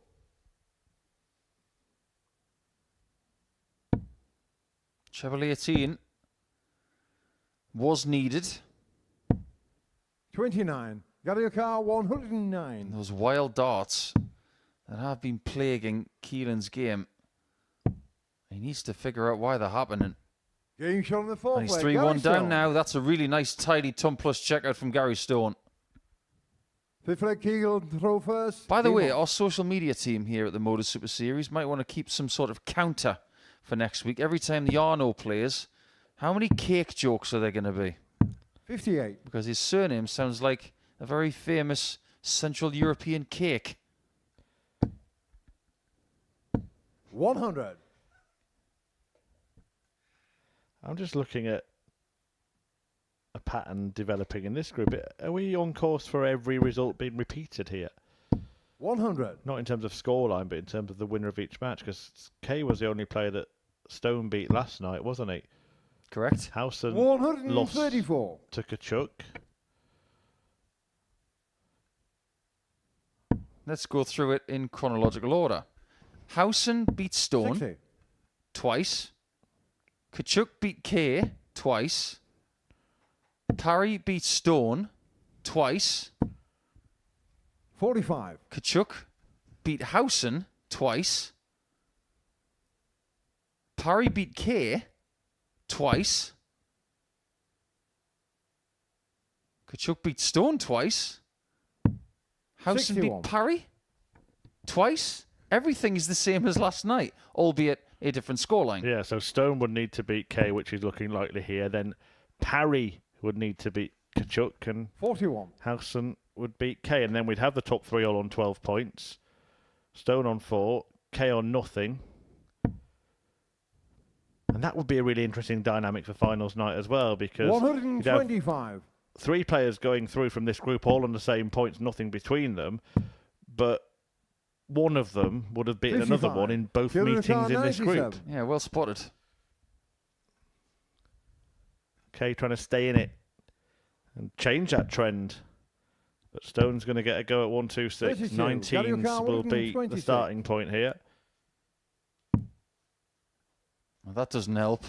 Treble 18 was needed. 29. Gallagher car 109. Those wild darts that have been plaguing Keelan's game. He needs to figure out why they're happening. Game shot on the fourth. And he's 3-1 down now. That's a really nice, tidy Tom Plus checkout from Gary Stone. Fifth leg Kegel throw first. By the Game way, on. our social media team here at the Modus Super Series might want to keep some sort of counter for next week. Every time the Arno plays, how many cake jokes are there going to be? 58. Because his surname sounds like a very famous Central European cake. 100. I'm just looking at a pattern developing in this group. Are we on course for every result being repeated here? 100. Not in terms of scoreline, but in terms of the winner of each match, because Kay was the only player that Stone beat last night, wasn't he? Correct. Howson 134. lost to Kciuk. Let's go through it in chronological order. Howson beat Stone 60. twice. Kciuk beat Kay twice. Parry beat Stone twice. 45. Kciuk beat Howson twice. Parry beat Kay twice. Kciuk beat Stone twice. Howson 61. beat Parry twice. Everything is the same as last night, albeit a different scoreline. Yeah, so Stone would need to beat Kay, which is looking likely here. Then Parry would need to beat Kciuk, and 41. Howson would beat Kay. And then we'd have the top 3 all on 12 points. Stone on 4, Kay on nothing. And that would be a really interesting dynamic for finals night as well, because 125. 3 players going through from this group all on the same points, nothing between them, but one of them would have beaten 55. another one in both Killer meetings car in this group. 97. Yeah, well spotted. Kay trying to stay in it and change that trend. But Stone's going to get a go at 126. 32. 19s will be the 126. starting point here. Well, that doesn't help.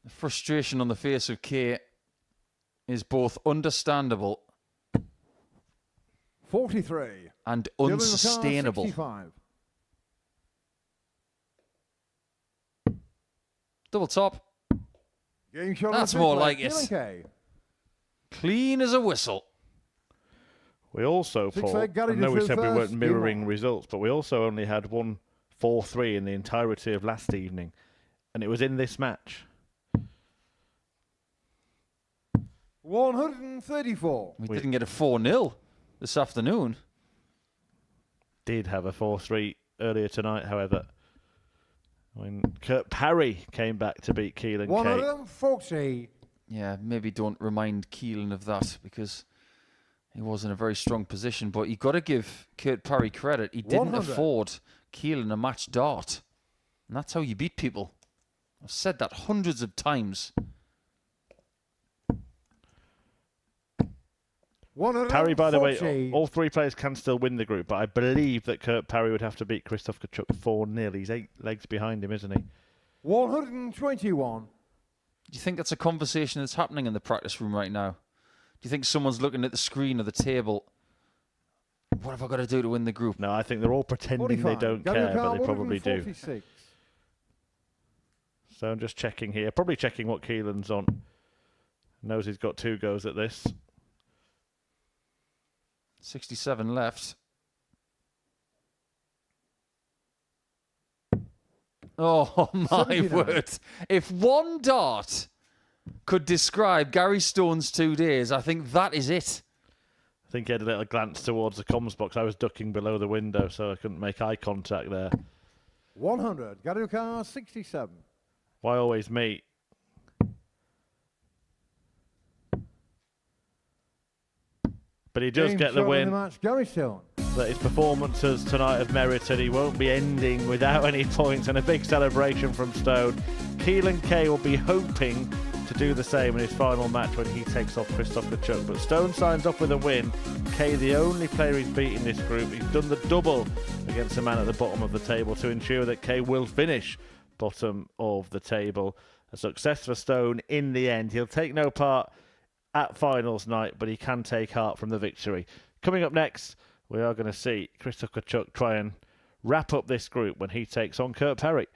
The frustration on the face of Kay is both understandable 43. and Killer car unsustainable. 65. Double top. Game shot That's on the more fifth like leg, it. Killer K. Clean as a whistle. We also, Six Paul, leg Gary I know we Duffield said we weren't first, game mirroring on. results, but we also only had 1-4-3 in the entirety of last evening. And it was in this match. 134. We didn't get a 4-0 this afternoon. Did have a 4-3 earlier tonight, however, when Kurt Parry came back to beat Keelan Kay. 140. Yeah, maybe don't remind Keelan of that because he was in a very strong position. But you've got to give Kurt Parry credit. He didn't 100. afford Keelan a match dart. And that's how you beat people. I've said that hundreds of times. Parry, by the way, all three players can still win the group, but I believe that Kurt Parry would have to beat Krzysztof Kciuk 4-0. He's 8 legs behind him, isn't he? 121. Do you think that's a conversation that's happening in the practice room right now? Do you think someone's looking at the screen of the table? What have I got to do to win the group? No, I think they're all pretending they don't care, but they probably do. 146. So I'm just checking here. Probably checking what Keelan's on. Knows he's got 2 goes at this. 67 left. Oh, my 79. word. If one dart could describe Gary Stone's 2 days, I think that is it. I think he had a little glance towards the comms box. I was ducking below the window, so I couldn't make eye contact there. 100. Garuka 67. Why always me? But he does James get the Short in win. The match, Gary Stone. That his performances tonight have merited. He won't be ending without any points, and a big celebration from Stone. Keelan Kay will be hoping to do the same in his final match when he takes off Krzysztof Kciuk. But Stone signs off with a win. Kay, the only player he's beat in this group. He's done the double against the man at the bottom of the table to ensure that Kay will finish bottom of the table. A success for Stone in the end. He'll take no part at finals night, but he can take heart from the victory. Coming up next, we are going to see Krzysztof Kciuk try and wrap up this group when he takes on Kurt Parry.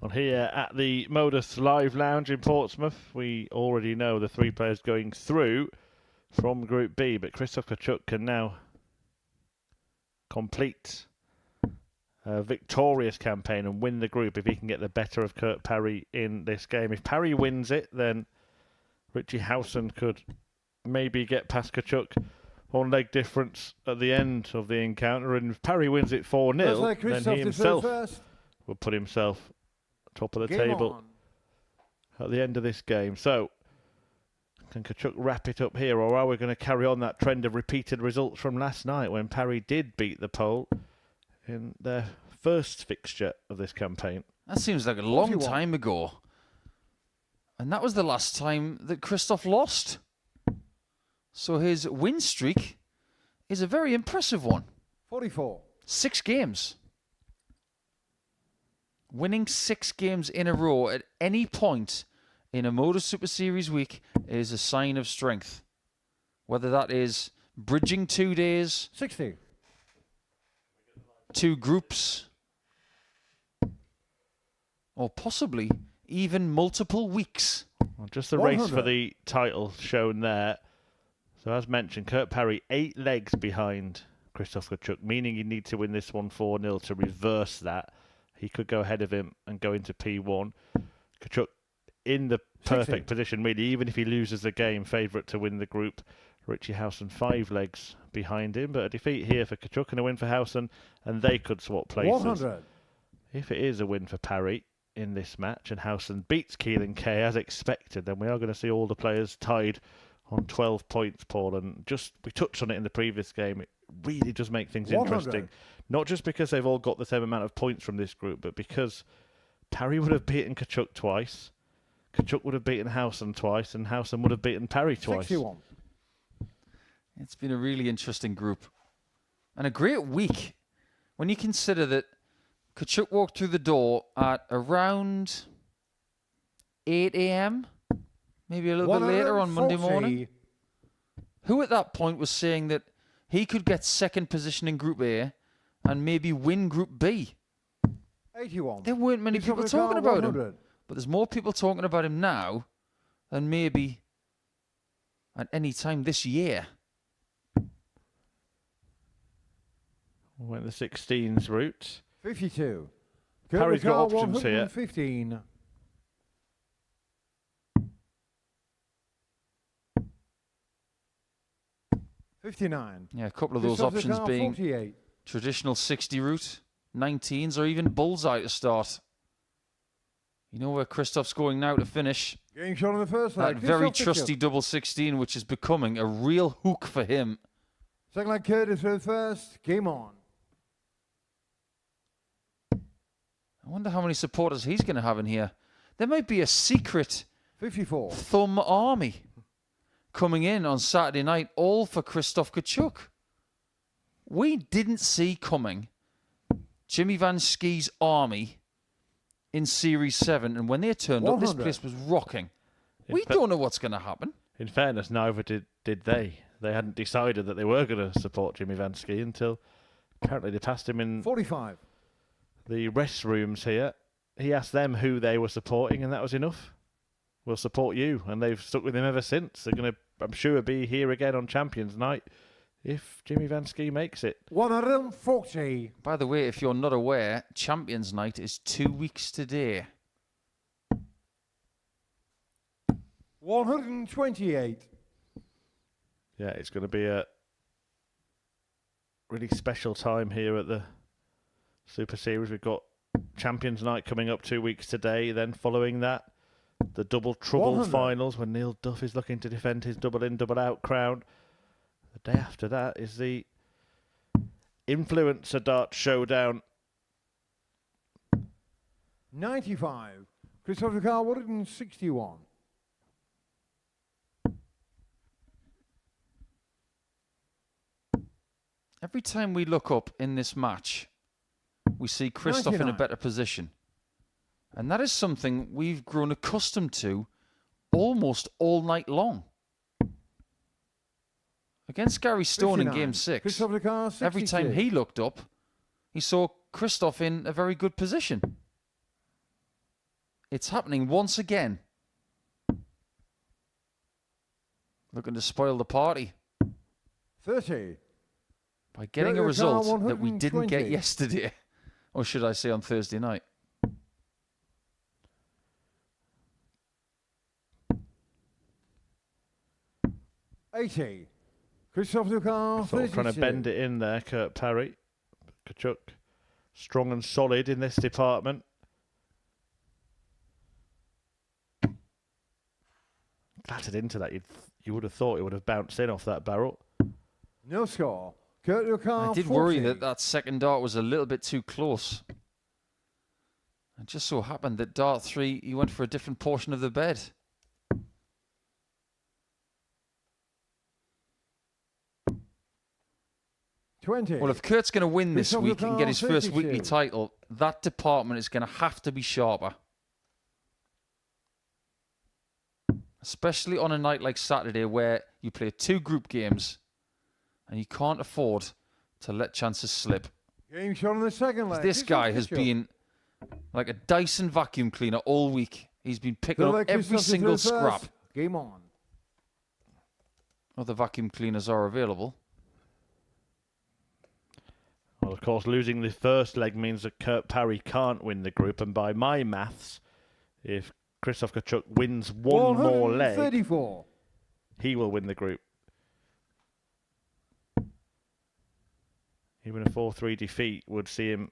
Well, here at the Modus Live Lounge in Portsmouth, we already know the 3 players going through from Group B, but Krzysztof Kciuk can now complete a victorious campaign and win the group if he can get the better of Kurt Parry in this game. If Parry wins it, then Richie Howson could maybe get past Kciuk on leg difference at the end of the encounter. And if Parry wins it 4-0, then he himself will put himself top of the table at the end of this game. So, can Kciuk wrap it up here, or are we going to carry on that trend of repeated results from last night when Parry did beat the pole in their first fixture of this campaign? That seems like a long time ago. And that was the last time that Christoph lost. So his win streak is a very impressive one. 44. 6 games. Winning 6 games in a row at any point in a Modus Super Series week is a sign of strength. Whether that is bridging 2 days, 60. 2 groups, or possibly even multiple weeks. Well, just the race for the title shown there. So as mentioned, Kurt Parry 8 legs behind Christoph Kciuk, meaning you need to win this one 4-0 to reverse that. He could go ahead of him and go into P1. Kciuk in the perfect position, really, even if he loses the game, favourite to win the group. Richie Howson 5 legs behind him, but a defeat here for Kciuk and a win for Howson, and they could swap places. 100. If it is a win for Parry in this match and Howson beats Keelan Kay as expected, then we are going to see all the players tied on 12 points, Paul. And just we touched on it in the previous game. It really does make things 100. interesting. Not just because they've all got the same amount of points from this group, but because Parry would have beaten Kciuk twice, Kciuk would have beaten Howson twice, and Howson would have beaten Parry twice. 61. It's been a really interesting group. And a great week when you consider that Kciuk walked through the door at around 8 a.m., maybe a little bit later on Monday morning. Who at that point was saying that he could get second position in Group A and maybe win Group B? 81. There weren't many people talking about him. But there's more people talking about him now than maybe at any time this year. Went the 16s route. 52. Parry's got options here. 15. $59. Yeah, a couple of those options being 48. traditional 60 route, 19s, or even bullseye to start. You know where Christoph's going now to finish. Getting shot on the first That leg. very trusty double 16, which is becoming a real hook for him. Second leg Curtis through first. Game on. I wonder how many supporters he's going to have in here. There might be a secret 54. thumb army coming in on Saturday night, all for Christoph Kciuk. We didn't see coming Jimmy Van Schie's army in Series 7, and when they turned up, this place was rocking. We don't know what's going to happen. In fairness, neither did they. They hadn't decided that they were going to support Jimmy Van Schie until apparently they passed him in 45. the restrooms here. He asked them who they were supporting, and that was enough. We'll support you, and they've stuck with him ever since. They're going to, I'm sure, be here again on Champions Night if Jimmy Van Schie makes it. 140. By the way, if you're not aware, Champions Night is 2 weeks today. 128. Yeah, it's going to be a really special time here at the Super Series. We've got Champions Night coming up 2 weeks today. Then following that, the Double Trouble 100. finals when Neil Duff is looking to defend his double in, double out crown. The day after that is the Influencer Dart Showdown. 95. Christopher Carr, 161. Every time we look up in this match, we see Christoph in a 99. better position. And that is something we've grown accustomed to almost all night long. Against Gary Stone 59. in Game 6, Christopher Carr, every time 62. he looked up, he saw Christoph in a very good position. It's happening once again. Looking to spoil the party. 30. by getting a result that we didn't get yesterday, or should I say on Thursday night. $80. Christophe Ducal, Sort of trying to bend it in there, Kurt Parry. Kciuk, strong and solid in this department. Clattered into that. You would have thought it would have bounced in off that barrel. No score. Kurt Ducal, I did worry that second dart was a little bit too close. It just so happened that dart 3, he went for a different portion of the bed. Well, if Kurt's going to win this week and get his first weekly title, that department is going to have to be sharper. Especially on a night like Saturday where you play 2 group games and you can't afford to let chances slip. Game shot on the second leg. This guy has been like a Dyson vacuum cleaner all week. He's been picking up every single scrap. Game on. Other vacuum cleaners are available. Well, of course, losing the first leg means that Kurt Parry can't win the group. And by my maths, if Krzysztof Kciuk wins one more leg, he will win the group. Even a 4-3 defeat would see him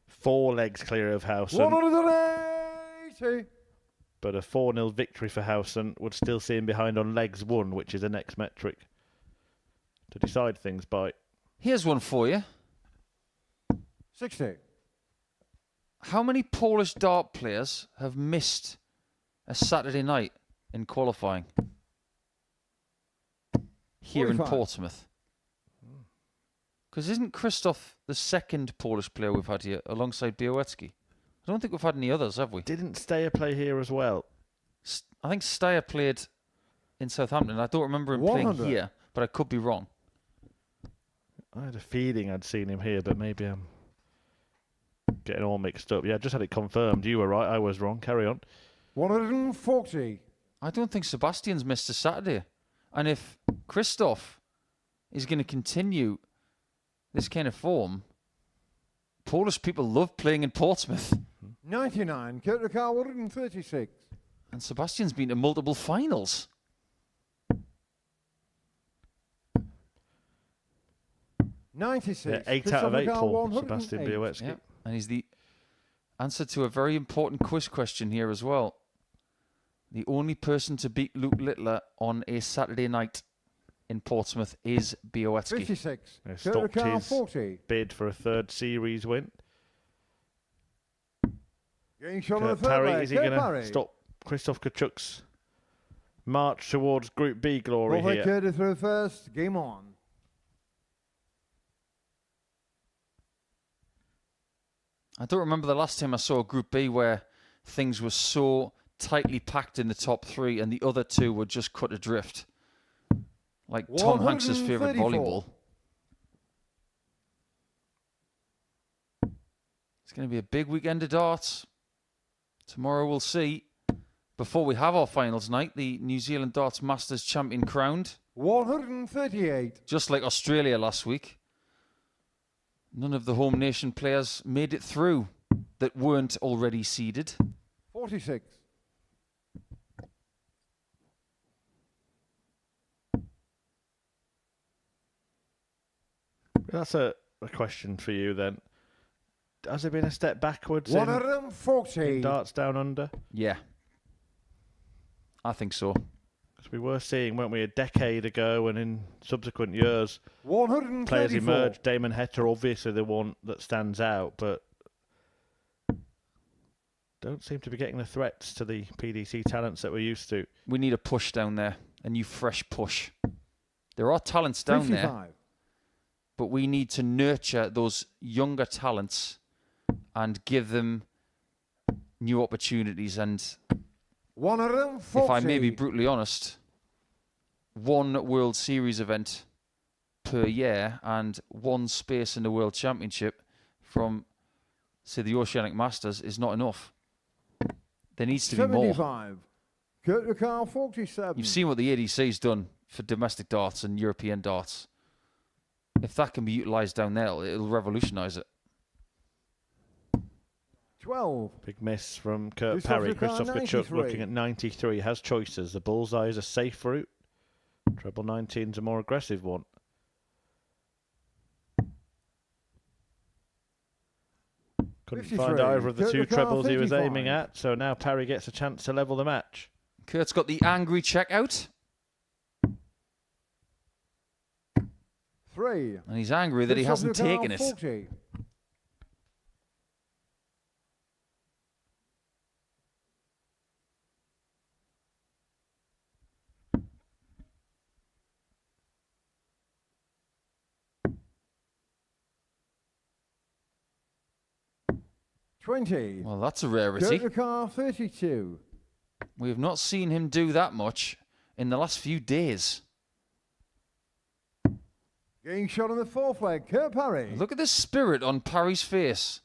4 legs clear of Howson. 180. But a 4-0 victory for Howson would still see him behind on legs 1, which is the next metric to decide things by. Here's one for you. 60. How many Polish dart players have missed a Saturday night in qualifying here 45. in Portsmouth? Because isn't Krzysztof the second Polish player we've had here alongside Białecki? I don't think we've had any others, have we? Didn't Steyer play here as well? I think Steyer played in Southampton. I don't remember him playing here, but I could be wrong. I had a feeling I'd seen him here, but maybe I'm getting all mixed up. Yeah, I just had it confirmed. You were right, I was wrong. Carry on. 140. I don't think Sebastian's missed a Saturday. And if Krzysztof is going to continue this kind of form, Polish people love playing in Portsmouth. 99. Kurt Ducal, 136. And Sebastian's been to multiple finals. $96. 8 out of 8, Paul. Sebastian Białecki. Yeah. And he's the answer to a very important quiz question here as well. The only person to beat Luke Littler on a Saturday night in Portsmouth is Białecki. 56. He stopped his 40. Bid for a 3rd series win. Kurt Parry, is he going to stop Krzysztof Kciuk's march towards Group B glory here? Kurt through first. Game on. I don't remember the last time I saw Group B where things were so tightly packed in the top 3 and the other 2 were just cut adrift. Like Tom Hanks's favourite volleyball. It's going to be a big weekend of darts. Tomorrow we'll see. Before we have our finals night, the New Zealand Darts Masters champion crowned. 138. Just like Australia last week. None of the home nation players made it through that weren't already seeded. 46. That's a question for you then. Has there been a step backwards 140. in darts down under? Yeah. I think so. Because we were seeing, weren't we, a decade ago and in subsequent years, 134. players emerged. Damon Hector, obviously the one that stands out, but don't seem to be getting the threats to the PDC talents that we're used to. We need a push down there, a new fresh push. There are talents down 55. there, but we need to nurture those younger talents and give them new opportunities. And 140. if I may be brutally honest, one World Series event per year and one space in the World Championship from, say, the Oceanic Masters is not enough. There needs to be more. 75. Kurt Ducal, 47. You've seen what the ADC's done for domestic darts and European darts. if that can be utilised down there, it'll revolutionise it. 12. Big miss from Kurt Christoph Parry. Christoph Kciuk 93. looking at 93. Has choices. The bullseye is a safe route. Treble 19's a more aggressive one. Couldn't 53. find either of the Kurt two McCall, trebles he was 55. aiming at, so now Parry gets a chance to level the match. Kurt's got the angry checkout. 3. And he's angry that he hasn't taken it. 40. $20. Well, that's a rarity. Kurt McCall, 32. We have not seen him do that much in the last few days. Getting shot on the fourth leg, Kurt Parry. Look at the spirit on Parry's face.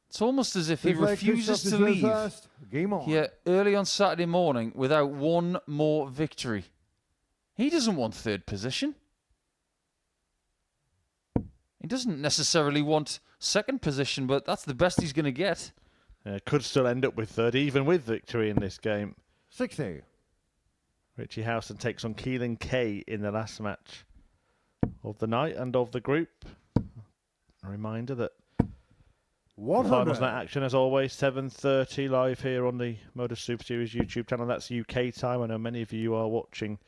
It's almost as if he Fifth leg, refuses Christoph to is leave first. Game on. here early on Saturday morning without one more victory. He doesn't want third position. He doesn't necessarily want second position, but that's the best he's going to get. Could still end up with third, even with victory in this game. 60. Richie Howson takes on Keelan Kay in the last match of the night and of the group. A reminder that the 100. finals night action, as always, 7:30 live here on the Modus Super Series YouTube channel. That's UK time. I know many of you are watching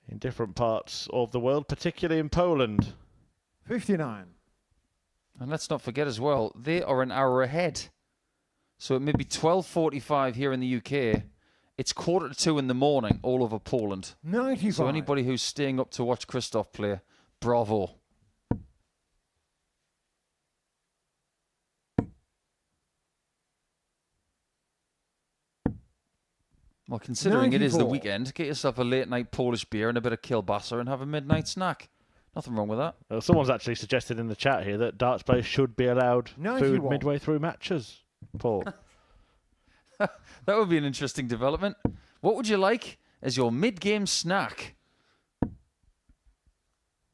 in different parts of the world, particularly in Poland. 59. And let's not forget as well, they are an hour ahead. So it may be 12:45 here in the UK. It's 1:45 in the morning all over Poland. 95. So anybody who's staying up to watch Christoph play, bravo. Well, considering it is the 94. weekend, get yourself a late night Polish beer and a bit of kielbasa and have a midnight snack. Nothing wrong with that. Someone's actually suggested in the chat here that darts players should be allowed food 91. midway through matches. Paul. That would be an interesting development. What would you like as your mid-game snack?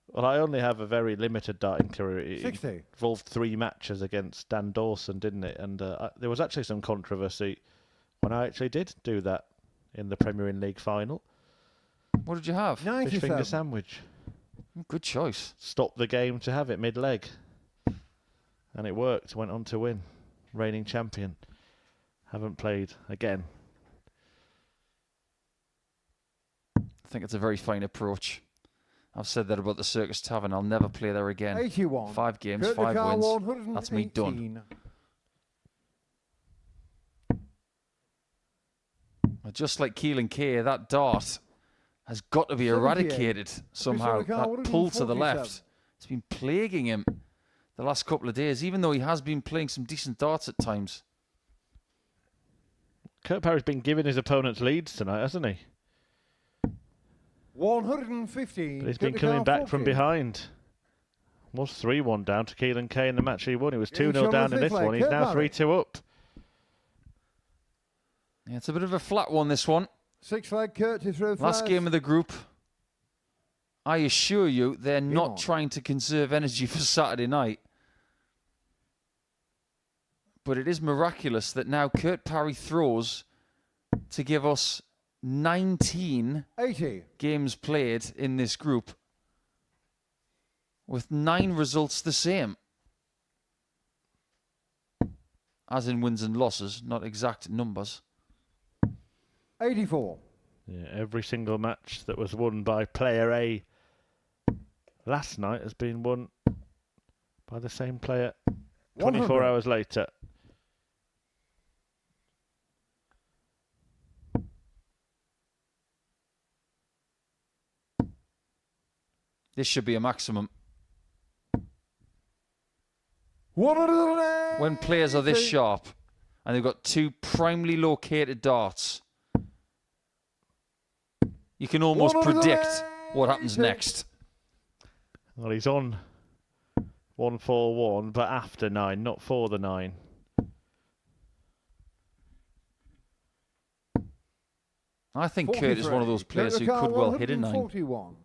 Well, I only have a very limited darting career. It 60. involved 3 matches against Dan Dawson, didn't it? And there was actually some controversy when I actually did do that in the Premier League final. What did you have? Fish 97. finger sandwich. Good choice. Stopped the game to have it mid-leg. And it worked. Went on to win. Reigning champion. Haven't played again. I think it's a very fine approach. I've said that about the Circus Tavern. I'll never play there again. 81. 5 games, Kurt 5 McCall, wins. That's me done. 118. Just like Keelan Kay, that dart has got to be 78. eradicated somehow. Christoph McCall, That pull to the 147. left. It's been plaguing him the last couple of days, even though he has been playing some decent darts at times. Kurt Parry's been giving his opponents leads tonight, hasn't he? 115. But he's been Kurt coming McCall, back from 40. behind. Was 3-1 down to Keelan Kay in the match he won. He was Getting 2-0 shot on down the in this fifth leg, one. He's Kurt now Parry. 3-2 up. Yeah, it's a bit of a flat one, this one. 6 leg Kurt to throw Last game of the group. I assure you, they're on. not trying to conserve energy for Saturday night. But it is miraculous that now Kurt Parry throws to give us 19 80. games played in this group, with 9 results the same. As in wins and losses, not exact numbers. 84. Yeah, every single match that was won by player A last night has been won by the same player 24 100. hours later. This should be a maximum. 100. When players are this sharp and they've got 2 primely located darts, you can almost predict what happens next. Well, he's on 141, but after 9, not for the 9. I think Kurt is one of those players who could well hit a 9. 41.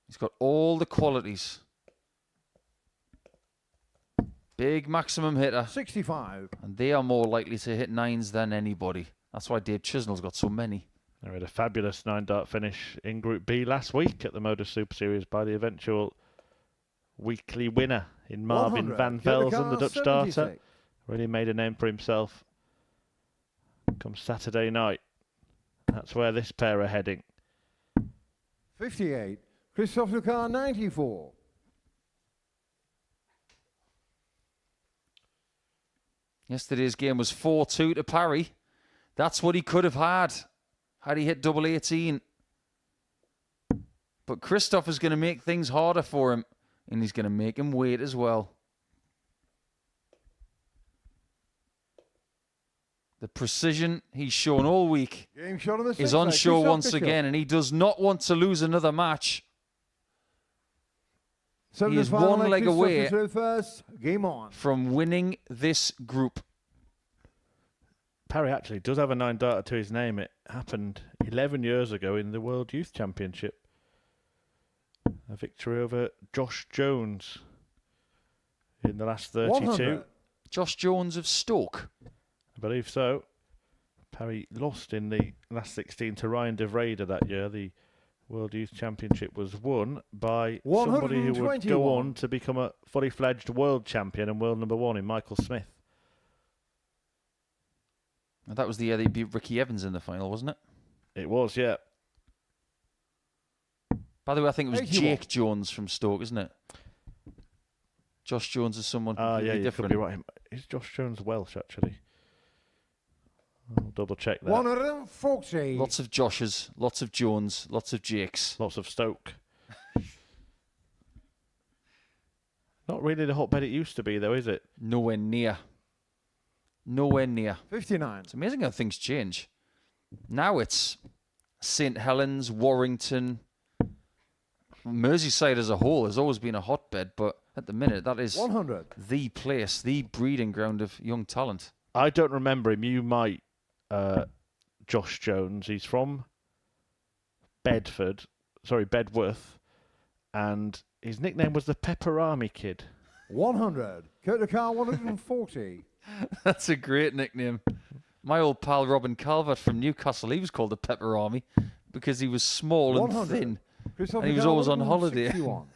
He's got all the qualities. Big maximum hitter. 65. And they are more likely to hit 9s than anybody. That's why Dave Chisnell's got so many. They had a fabulous 9-dart finish in Group B last week at the Modus Super Series by the eventual weekly winner in Marvin 100. van Kciuk, Velzen, the Dutch 76. starter. Really made a name for himself come Saturday night. That's where this pair are heading. 58. Christophe Lucar, 94. Yesterday's game was 4-2 to Parry. That's what he could have had he hit double 18. But Christophe is going to make things harder for him, and he's going to make him wait as well. The precision he's shown all week Game shot on the is six on leg. show Christophe once Kciuk. again, and he does not want to lose another match. Seven He to is final one leg Christophe away through first. Game on. from winning this group. Parry actually does have a 9-darter to his name. It happened 11 years ago in the World Youth Championship. A victory over Josh Jones in the last 32. 100. Josh Jones of Stoke. I believe so. Parry lost in the last 16 to Ryan de Vrede that year. The World Youth Championship was won by somebody who would go 121. on to become a fully fledged world champion and world number 1 in Michael Smith. And that was the year they beat Ricky Evans in the final, wasn't it? It was, yeah. By the way, I think it was 81. Jake Jones from Stoke, isn't it? Josh Jones is someone completely Yeah, you different. could be right. Is Josh Jones Welsh, actually? I'll double check that. 140. Lots of Joshes, lots of Jones, lots of Jakes. Lots of Stoke. Not really the hotbed it used to be, though, is it? Nowhere near. Nowhere near. 59. It's amazing how things change. Now it's St Helens, Warrington, Merseyside as a whole has always been a hotbed, but at the minute that is 100. the place, the breeding ground of young talent. I don't remember him. You might, Josh Jones. He's from Bedworth, and his nickname was the Pepperami Kid. 100. Kurt Lucar, 140. That's a great nickname. My old pal Robin Calvert from Newcastle, he was called the Pepper Army because he was small and 100. thin. Christophe And he was Lucar, always on holiday. 161.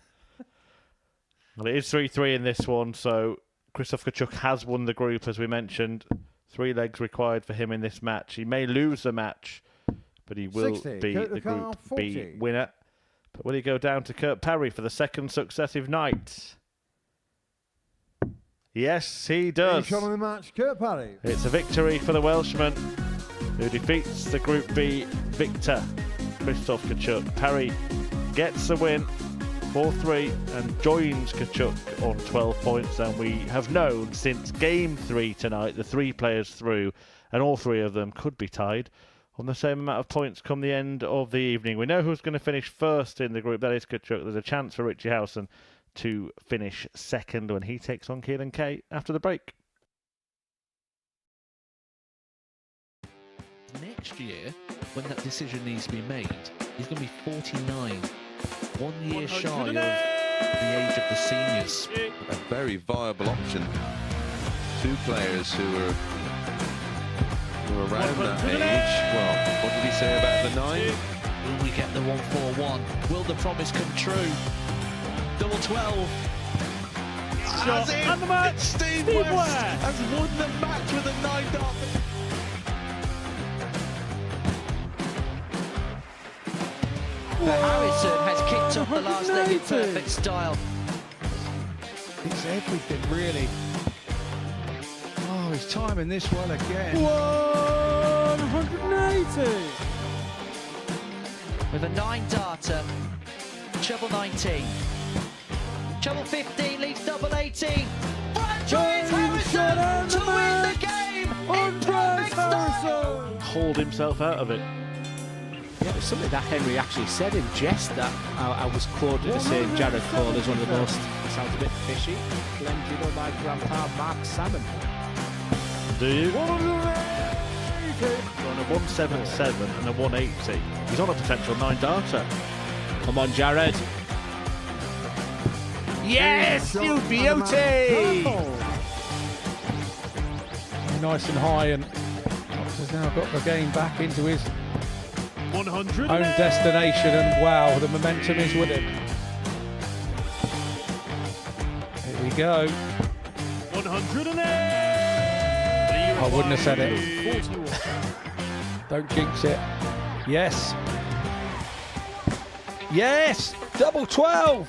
Well, it is 3-3 in this one, so Christophe Kciuk has won the group, as we mentioned. 3 legs required for him in this match. He may lose the match, but he will 60. be Kurt the Lucar, Group 40. B winner. But will he go down to Kurt Parry for the second successive night? Yes, he does. Game shot on the match. Kurt Parry. It's a victory for the Welshman, who defeats the Group B victor, Christophe Kciuk. Parry gets the win, 4-3, and joins Kciuk on 12 points. And we have known since Game 3 tonight, the 3 players through, and all 3 of them could be tied on the same amount of points come the end of the evening. We know who's going to finish first in the group. That is Kciuk. There's a chance for Richie Howson to finish second when he takes on Keelan Kay after the break. Next year, when that decision needs to be made, he's going to be 49. 1 year shy of the age of the seniors. A very viable option. 2 players who are around that age. Well, what did he say about the 9? Will we get the 141? Will the promise come true? Double 12. Shot and the match. Steve Steve West West has won the match with a 9-dart. Harrison has kicked off the last leg in perfect style. It's everything, really. Oh, he's timing this well again. 180. With a 9-darter, treble 19. Treble 15 leads double 18. Franchise Harrison to win the game in perfect style. Hauled himself out of it. Yeah, it was something that Henry actually said in jest that I was quoted as saying Jared Cole is one of the most, sounds a bit fishy, blended on my grandpa Mark Salmon. Do you? On a 177 and a 180. He's on a potential 9-darter. Come on, Jared. Yes, you beauty! Nice and high, and Cox has now got the game back into his 100 own destination, and wow, the momentum is with him. Here we go. 108. I wouldn't have said it. Don't jinx it. Yes. Yes! Double 12!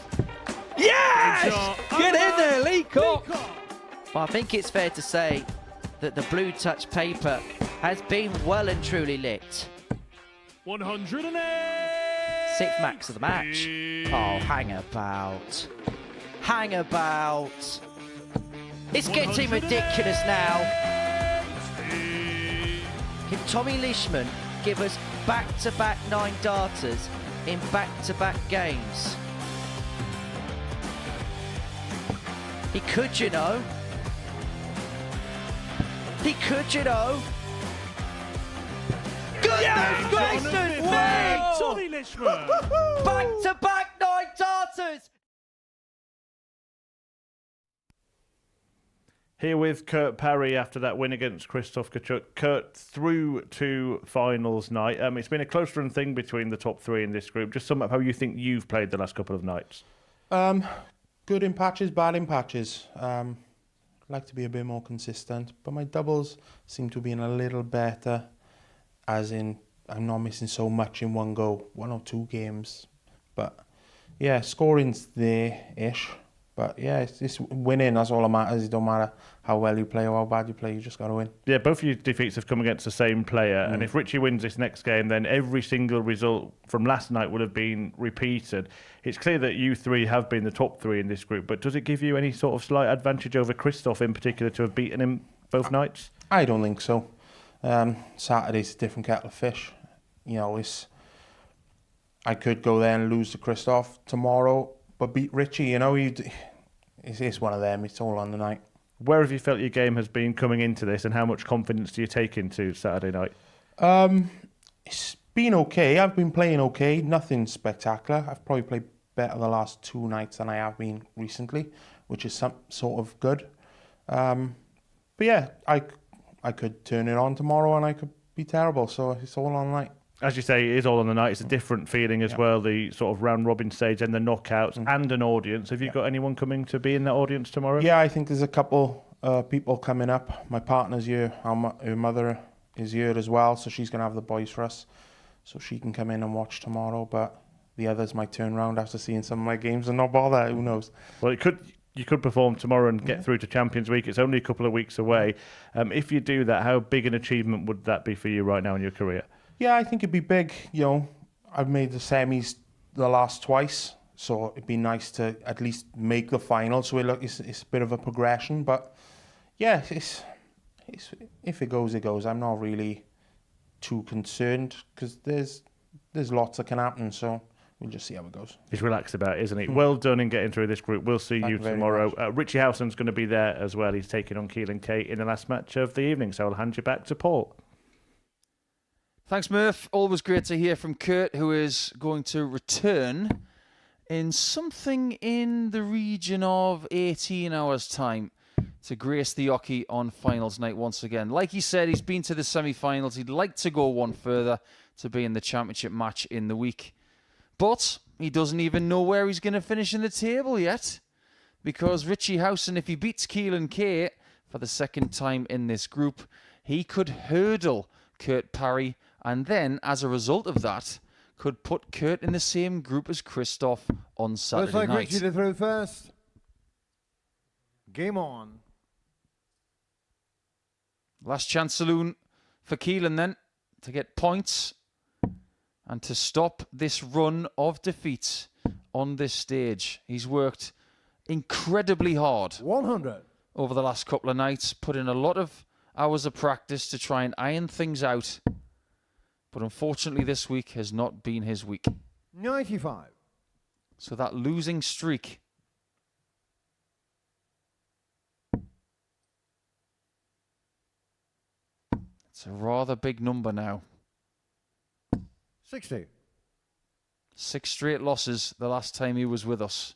Yes! Get in there, Lee Cox! Well, I think it's fair to say that the blue touch paper has been well and truly lit. 108. Sixth max of the match. Oh, hang about. Hang about. It's getting ridiculous now. Can Tommy Leishman give us back-to-back 9 darters in back-to-back games? He could, you know. He could, you know. Goodness gracious! Wait! Tommy Leishman. Back-to-back 9 darters! Here with Kurt Parry after that win against Krzysztof Kciuk. Kurt, through to finals night. It's been a close run thing between the top 3 in this group. Just sum up how you think you've played the last couple of nights. Good in patches, bad in patches. I'd like to be a bit more consistent, but my doubles seem to be in a little better, as in I'm not missing so much in one go, 1 or 2 games. But yeah, scoring's there-ish. But yeah, it's winning, that's all that matters. It don't matter how well you play or how bad you play, you just got to win. Yeah, both of your defeats have come against the same player, and if Richie wins this next game, then every single result from last night would have been repeated. It's clear that you 3 have been the top 3 in this group, but does it give you any sort of slight advantage over Krzysztof in particular to have beaten him both nights? I don't think so. Saturday's a different kettle of fish. You know, I could go there and lose to Krzysztof tomorrow, but beat Richie, you know, it's one of them. It's all on the night. Where have you felt your game has been coming into this, and how much confidence do you take into Saturday night? It's been okay. I've been playing okay. Nothing spectacular. I've probably played better the last 2 nights than I have been recently, which is some sort of good. But yeah, I could turn it on tomorrow and I could be terrible. So it's all on the night. As you say, it is all on the night. It's a different feeling as well, the sort of round-robin stage and the knockouts and an audience. Have you got anyone coming to be in that audience tomorrow? Yeah, I think there's a couple people coming up. My partner's here. Her mother is here as well, so she's going to have the boys for us. So she can come in and watch tomorrow, but the others might turn around after seeing some of my games and not bother. Who knows? Well, you could perform tomorrow and get through to Champions Week. It's only a couple of weeks away. If you do that, how big an achievement would that be for you right now in your career? Yeah, I think it'd be big. You know, I've made the semis the last twice, so it'd be nice to at least make the final. So it's a bit of a progression, but yeah, it's if it goes, it goes. I'm not really too concerned because there's lots that can happen. So we'll just see how it goes. He's relaxed about it, isn't he? Well done in getting through this group. We'll see you tomorrow. Richie Howson's going to be there as well. He's taking on Keelan Kate in the last match of the evening. So I'll hand you back to Paul. Thanks, Murph. Always great to hear from Kurt, who is going to return in something in the region of 18 hours' time to grace the Oki on finals night once again. Like he said, he's been to the semi-finals. He'd like to go one further to be in the championship match in the week. But he doesn't even know where he's going to finish in the table yet, because Richie Howson, if he beats Keelan Kate for the second time in this group, he could hurdle Kurt Parry, and then, as a result of that, could put Kurt in the same group as Krzysztof on Saturday Looks like night. Richie to throw first. Game on. Last chance saloon for Keelan then to get points and to stop this run of defeats on this stage. He's worked incredibly hard 100 over the last couple of nights, put in a lot of hours of practice to try and iron things out. But unfortunately, this week has not been his week. 95. So that losing streak it's a rather big number now. 60. 6 straight losses the last time he was with us.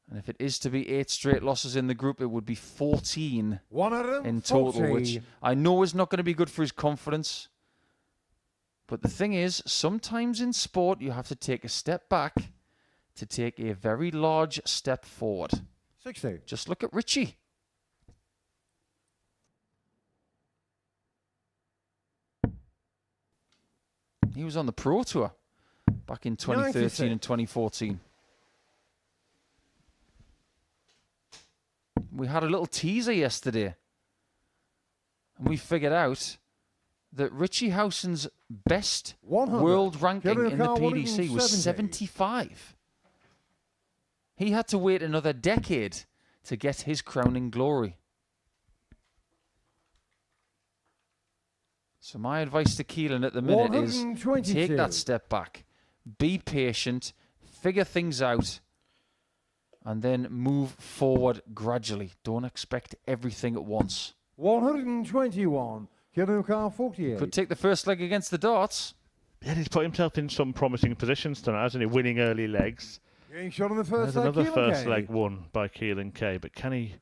And if it is to be 8 straight losses in the group, it would be 14 in total, which I know is not going to be good for his confidence. But the thing is, sometimes in sport, you have to take a step back to take a very large step forward. 60. Just look at Richie. He was on the Pro Tour back in 2013 96. and 2014. We had a little teaser yesterday, and we figured out that Richie Howson's best 100. world ranking Kevin in the Carr, PDC was 75. He had to wait another decade to get his crowning glory. So my advice to Keelan at the minute is 122. take that step back, be patient, figure things out, and then move forward gradually. Don't expect everything at once. 121. Kevin Carr, 48. Could take the first leg against the darts. Yeah, he's put himself in some promising positions tonight, hasn't he? Winning early legs. Getting shot on the first There's leg. another Keelan first Kay. leg won by Keelan Kay, but can he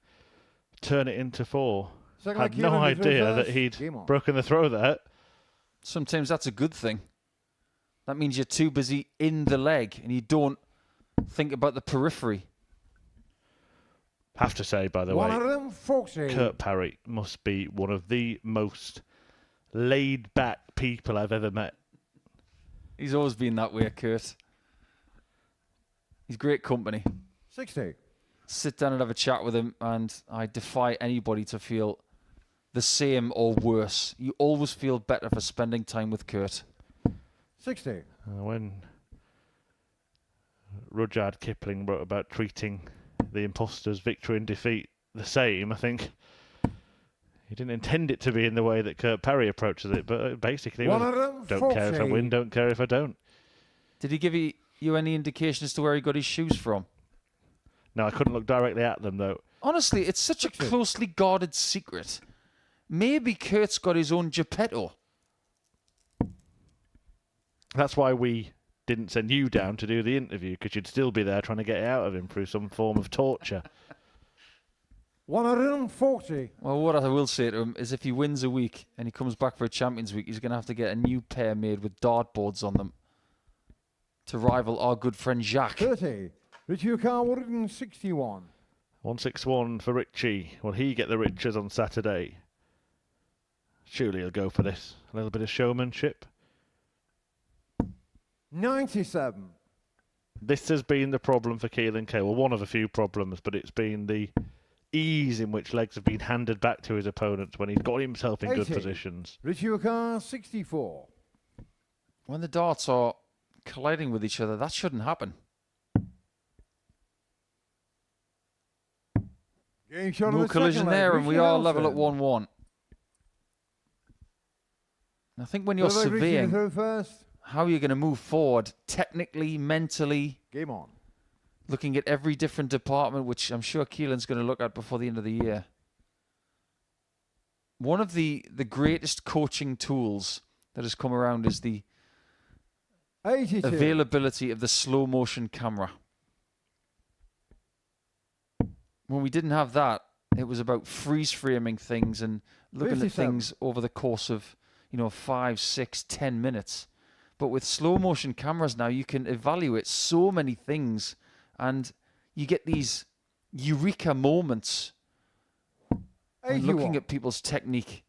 turn it into 4? Second Had leg, no Keelan, the idea that first. he'd Game on. broken the throw there. Sometimes that's a good thing. That means you're too busy in the leg and you don't think about the periphery. Have to say, by the way, 140. Kurt Parry must be one of the most laid-back people I've ever met. He's always been that way, Kurt. He's great company. 60. Sit down and have a chat with him, and I defy anybody to feel the same or worse. You always feel better for spending time with Kurt. 60. When Rudyard Kipling wrote about treating the imposter's victory and defeat the same, I think he didn't intend it to be in the way that Kurt Parry approaches it, but basically it was, don't care if I win, don't care if I don't. Did he give you any indication as to where he got his shoes from? No, I couldn't look directly at them, though. Honestly, it's such a closely guarded secret. Maybe Kurt's got his own Geppetto. That's why we didn't send you down to do the interview, because you'd still be there trying to get it out of him through some form of torture. 140. Well, what I will say to him is if he wins a week and he comes back for a Champions Week, he's going to have to get a new pair made with dartboards on them to rival our good friend Jacques. 30. Richie Carr, 161. 161 for Richie. Will he get the riches on Saturday? Surely he'll go for this. A little bit of showmanship. 97. This has been the problem for Keelan Kay. Well, one of a few problems, but it's been the ease in which legs have been handed back to his opponents when he's got himself in 80. good positions. Richie Carr, 64. When the darts are colliding with each other, that shouldn't happen. Getting shot on No the collision second leg. there, and we Richie are level at Howson. 1-1. I think when you're Third leg, Richie surveying through first. how you're going to move forward, technically, mentally, Game on. looking at every different department, which I'm sure Keelan's going to look at before the end of the year. One of the greatest coaching tools that has come around is the 82. availability of the slow motion camera. When we didn't have that, it was about freeze framing things and looking 57. at things over the course of, 5, 6, 10 minutes. But with slow motion cameras now, you can evaluate so many things and you get these eureka moments when looking 81. at people's technique.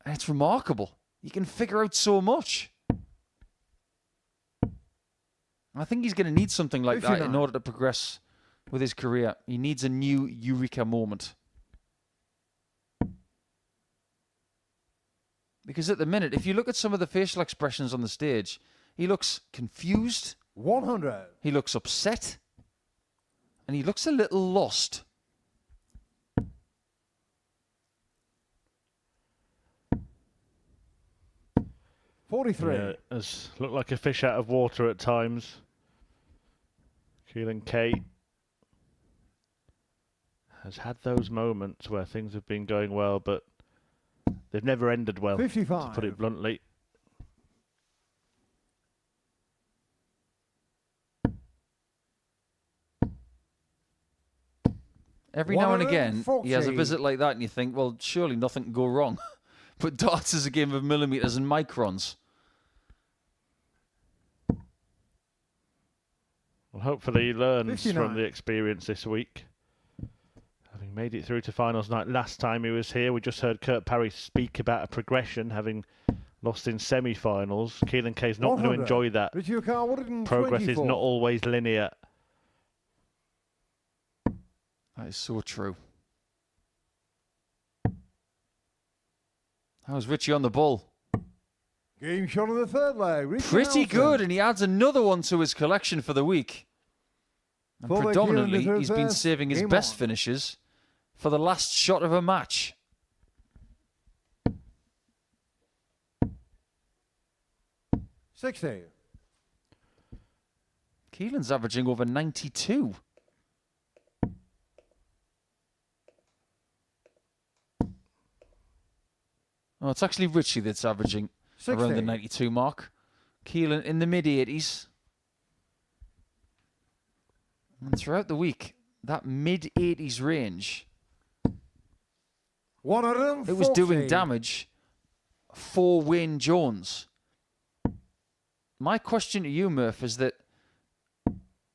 And it's remarkable. You can figure out so much. I think he's going to need something like that in 59. order to progress with his career. He needs a new eureka moment. Because at the minute, if you look at some of the facial expressions on the stage, he looks confused, 100. he looks upset, and he looks a little lost. Yeah, has looked like a fish out of water at times. Keelan Kay has had those moments where things have been going well, but they've never ended well, 55. to put it bluntly. Every now and again, 140. he has a visit like that, and you think, well, surely nothing can go wrong. But darts is a game of millimetres and microns. Well, hopefully he learns 59. from the experience this week. Having made it through to finals night last time he was here, we just heard Kurt Parry speak about a progression, having lost in semi-finals. Keelan Kay's not going to enjoy that. Richie Howson, Progress is not always linear. That is so true. How's Richie on the ball? Game shot of the third leg. Richie Pretty Howson. good, and he adds another one to his collection for the week. And Full leg predominantly, here in the he's third been verse. saving his Game best on. finishes for the last shot of a match. $60. Keelan's averaging over 92. Oh, it's actually Richie that's averaging around the 60. 92 mark. Keelan in the mid-80s. And throughout the week, that mid-80s range, 140. it was doing damage for Wayne Jones. My question to you, Murph, is that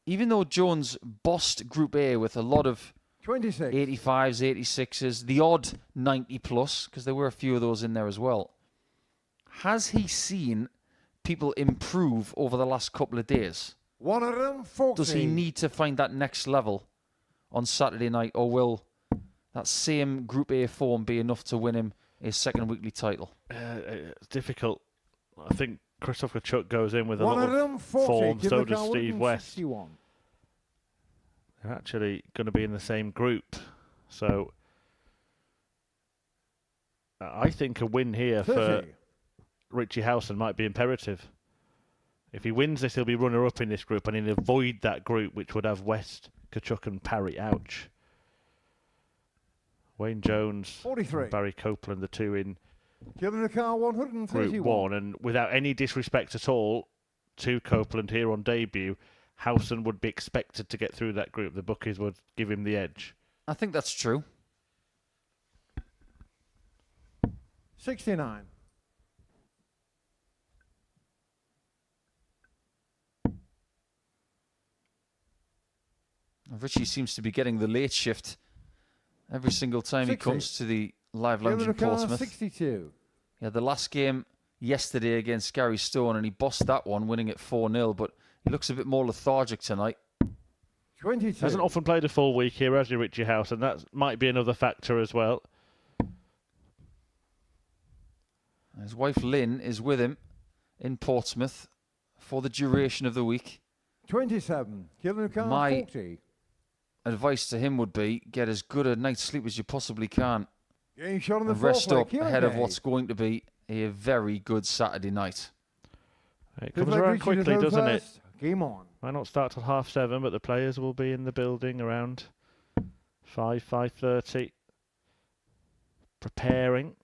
even though Jones bossed Group A with a lot of 26. 85s, 86s, the odd 90 plus, because there were a few of those in there as well, has he seen people improve over the last couple of days? 140. Does he need to find that next level on Saturday night, or will that same Group A form be enough to win him his second weekly title? It's difficult. I think Christopher Kciuk goes in with a lot of 140. form, so Kciuk does Steve West. 61. They're actually going to be in the same group. So I think a win here for 30. Richie Howson might be imperative. If he wins this, he'll be runner-up in this group, and he'll avoid that group, which would have West, Kciuk and Parry. Ouch. Wayne Jones 43. and Barry Copeland, the two in Giving the car 131. Group 1, and without any disrespect at all to Copeland here on debut, Howson would be expected to get through that group. The bookies would give him the edge. I think that's true. 69. Richie seems to be getting the late shift every single time 60. he comes to the live lounge Giving in the car Portsmouth. 62. He had the last game yesterday against Gary Stone, and he bossed that one, winning it 4-0, but he looks a bit more lethargic tonight. 22. Hasn't often played a full week here, has he, Richie House? And that might be another factor as well. His wife Lynn is with him in Portsmouth for the duration of the week. 27. Giving the car My 40. advice to him would be get as good a night's sleep as you possibly can Game shot on the and rest fourth leg. up ahead of what's going to be a very good Saturday night. It comes around quickly, doesn't it? Game on. Might not start till 7:30, but the players will be in the building around 5:30, preparing.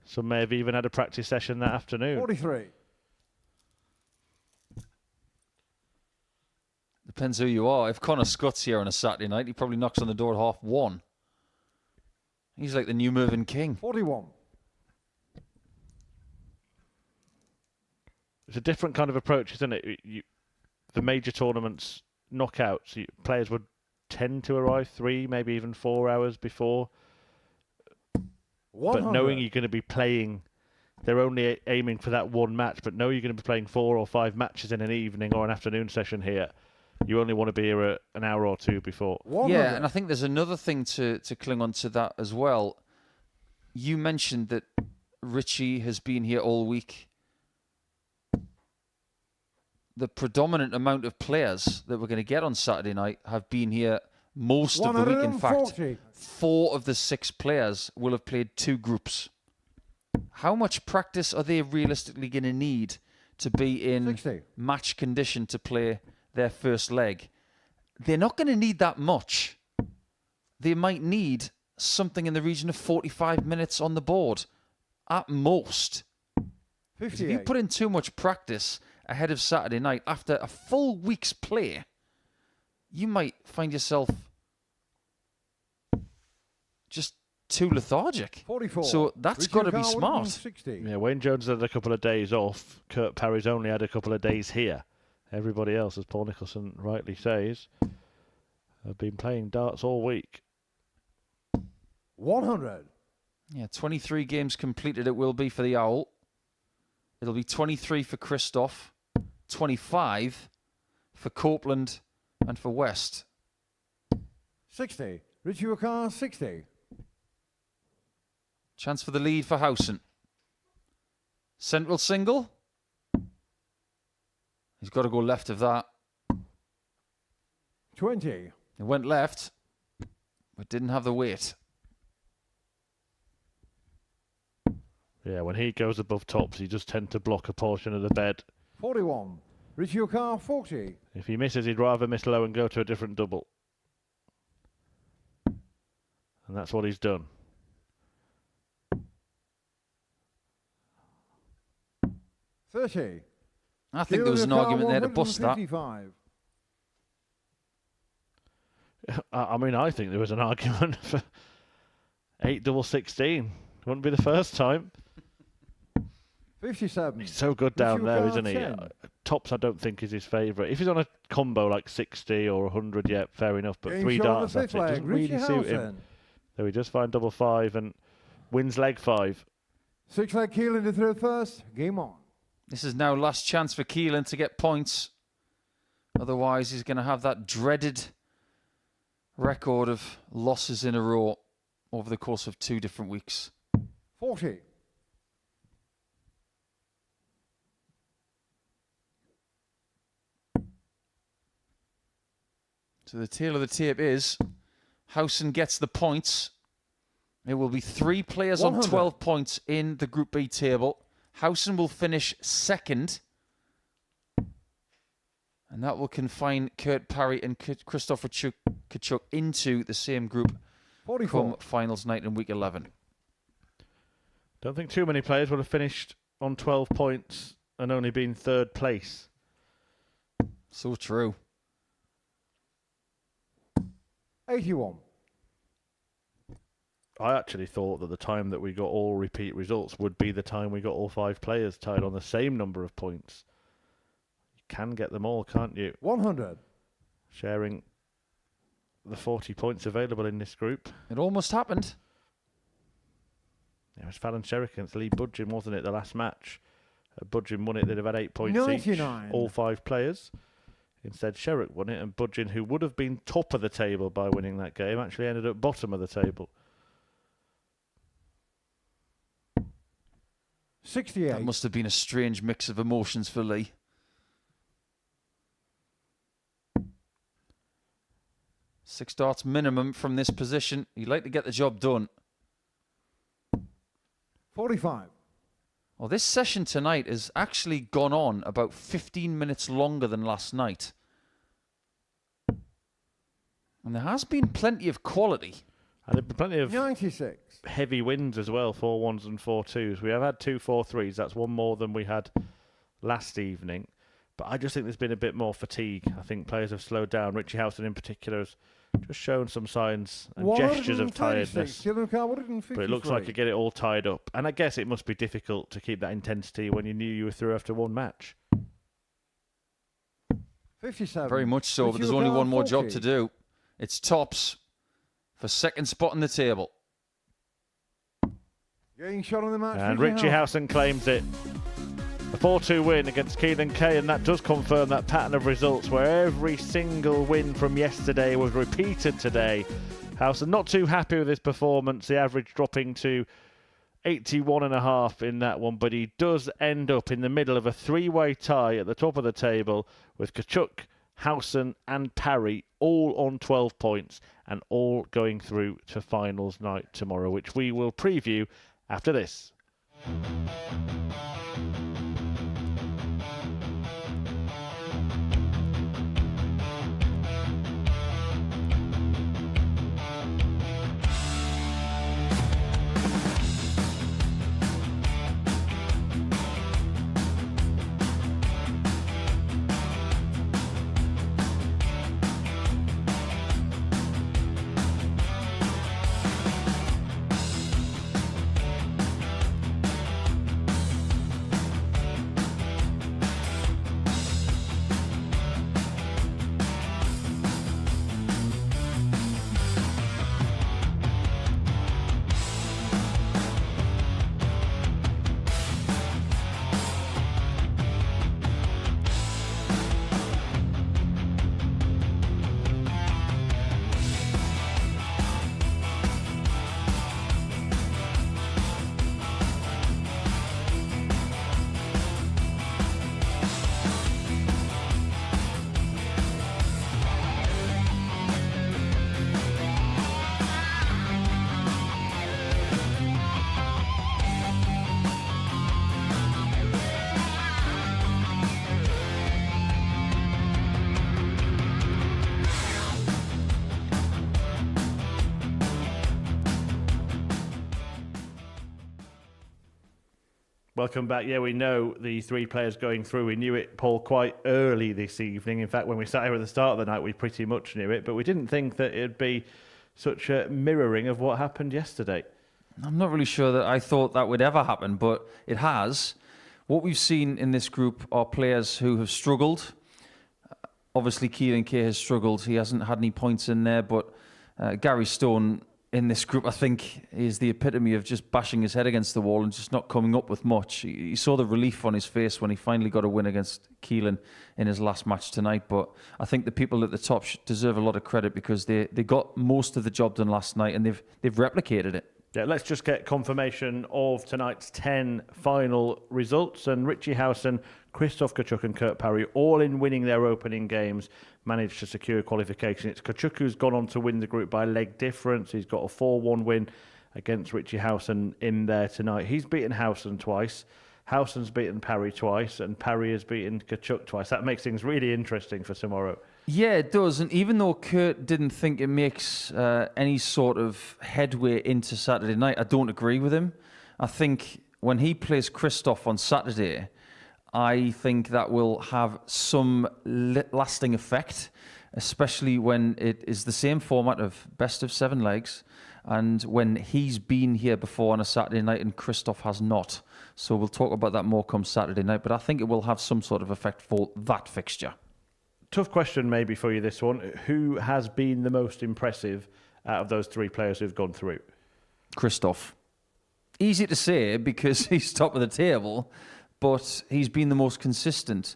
Some may have even had a practice session that afternoon. 43. Depends who you are. If Connor Scott's here on a Saturday night, he probably knocks on the door at 1:30. He's like the new Mervyn King. 41. It's a different kind of approach, isn't it? The major tournaments, knockouts, players would tend to arrive 3, maybe even 4 hours before. 100. But knowing you're going to be playing, they're only aiming for that one match, but knowing you're going to be playing 4 or 5 matches in an evening or an afternoon session here, you only want to be here an hour or two before. 100. Yeah, and I think there's another thing to cling on to that as well. You mentioned that Richie has been here all week. The predominant amount of players that we're going to get on Saturday night have been here most of the week. In fact, 140. 4 of the 6 players will have played 2 groups. How much practice are they realistically going to need to be in 60. match condition to play their first leg? They're not going to need that much. They might need something in the region of 45 minutes on the board at most. 'Cause if you 58. put in too much practice ahead of Saturday night after a full week's play, you might find yourself just too lethargic. 44. So that's got to be smart. 60. Yeah, Wayne Jones had a couple of days off. Kurt Parry's only had a couple of days here. Everybody else, as Paul Nicholson rightly says, have been playing darts all week. 100. Yeah, 23 games completed it will be for the Owl. It'll be 23 for Christoph, 25 for Copeland and for West. 60. Richie Wakar, 60. Chance for the lead for Howson. Central single. He's got to go left of that. 20. It went left, but didn't have the weight. Yeah, when he goes above tops, he just tend to block a portion of the bed. 41. Richie Wakar, 40. If he misses, he'd rather miss low and go to a different double. And that's what he's done. 30. I think there was an argument there to bust that. I mean, I think there was an argument for 8 double 16. Wouldn't be the first time. 57. He's so good down Richie there, Wakar, isn't he? 10. Tops, I don't think, is his favourite. If he's on a combo like 60 or 100, yeah, fair enough. But Game 3 shot on darts, the that's it. fifth leg, Doesn't really Richie suit him. Howson. So he does find double 5 and wins leg 5. 6 leg Keelan to throw first. Game on. This is now last chance for Keelan to get points. Otherwise, he's going to have that dreaded record of losses in a row over the course of 2 different weeks. 40. So the tail of the tape is Howson gets the points. It will be 3 players 100. on 12 points in the Group B table. Howson will finish second. And that will confine Kurt Parry and Christopher Kciuk into the same group 44. come finals night in week 11. Don't think too many players would have finished on 12 points and only been 3rd place. So true. 81. I actually thought that the time that we got all repeat results would be the time we got all 5 players tied on the same number of points. You can get them all, can't you? 100. Sharing the 40 points available in this group. It almost happened. It was Fallon Sherrick against Lee Budgeon, wasn't it, the last match? Budgeon won it, they'd have had 8 points 99. each, all 5 players. Instead, Sherrick won it, and Budgeon, who would have been top of the table by winning that game, actually ended up bottom of the table. 68. That must have been a strange mix of emotions for Lee. Six darts minimum from this position. He'd like to get the job done. 45. Well, this session tonight has actually gone on about 15 minutes longer than last night. And there has been plenty of quality. And there have been plenty of 96. heavy wins as well, 4-1s and 4-2s. We have had 2 4-3s. That's one more than we had last evening. But I just think there's been a bit more fatigue. I think players have slowed down. Richie Howson in particular has just shown some signs and gestures of tiredness. But it looks like you get it all tied up. And I guess it must be difficult to keep that intensity when you knew you were through after one match. 57. Very much so, but there's only one more job to do. It's tops for second spot on the table. Getting shot on the match. And Richie Howson claims it. A 4-2 win against Keelan Kay, and that does confirm that pattern of results where every single win from yesterday was repeated today. Howson not too happy with his performance, the average dropping to 81.5 in that one, but he does end up in the middle of a 3-way tie at the top of the table with Kciuk, Howson and Parry all on 12 points and all going through to finals night tomorrow, which we will preview after this. Welcome back. Yeah, we know the 3 players going through. We knew it, Paul, quite early this evening. In fact, when we sat here at the start of the night, we pretty much knew it, but we didn't think that it'd be such a mirroring of what happened yesterday. I'm not really sure that I thought that would ever happen, but it has. What we've seen in this group are players who have struggled. Obviously, Kciuk has struggled. He hasn't had any points in there, but Gary Stone in this group, I think, is the epitome of just bashing his head against the wall and just not coming up with much. You saw the relief on his face when he finally got a win against Keelan in his last match tonight. But I think the people at the top deserve a lot of credit because they got most of the job done last night and they've replicated it. Yeah, let's just get confirmation of tonight's 10 final results. And Richie Howson, Kciuk and Kurt Parry, all in winning their opening games, managed to secure qualification. It's Kciuk who's gone on to win the group by leg difference. He's got a 4-1 win against Richie Howson in there tonight. He's beaten Howson twice. Howson's beaten Parry twice. And Parry has beaten Kciuk twice. That makes things really interesting for tomorrow. Yeah, it does. And even though Kurt didn't think it makes any sort of headway into Saturday night, I don't agree with him. I think when he plays Christoph on Saturday, I think that will have some lasting effect, especially when it is the same format of best of 7 legs and when he's been here before on a Saturday night and Christoph has not. So we'll talk about that more come Saturday night, but I think it will have some sort of effect for that fixture. Tough question maybe for you, this one. Who has been the most impressive out of those 3 players who've gone through? Christoph. Easy to say because he's top of the table, but he's been the most consistent.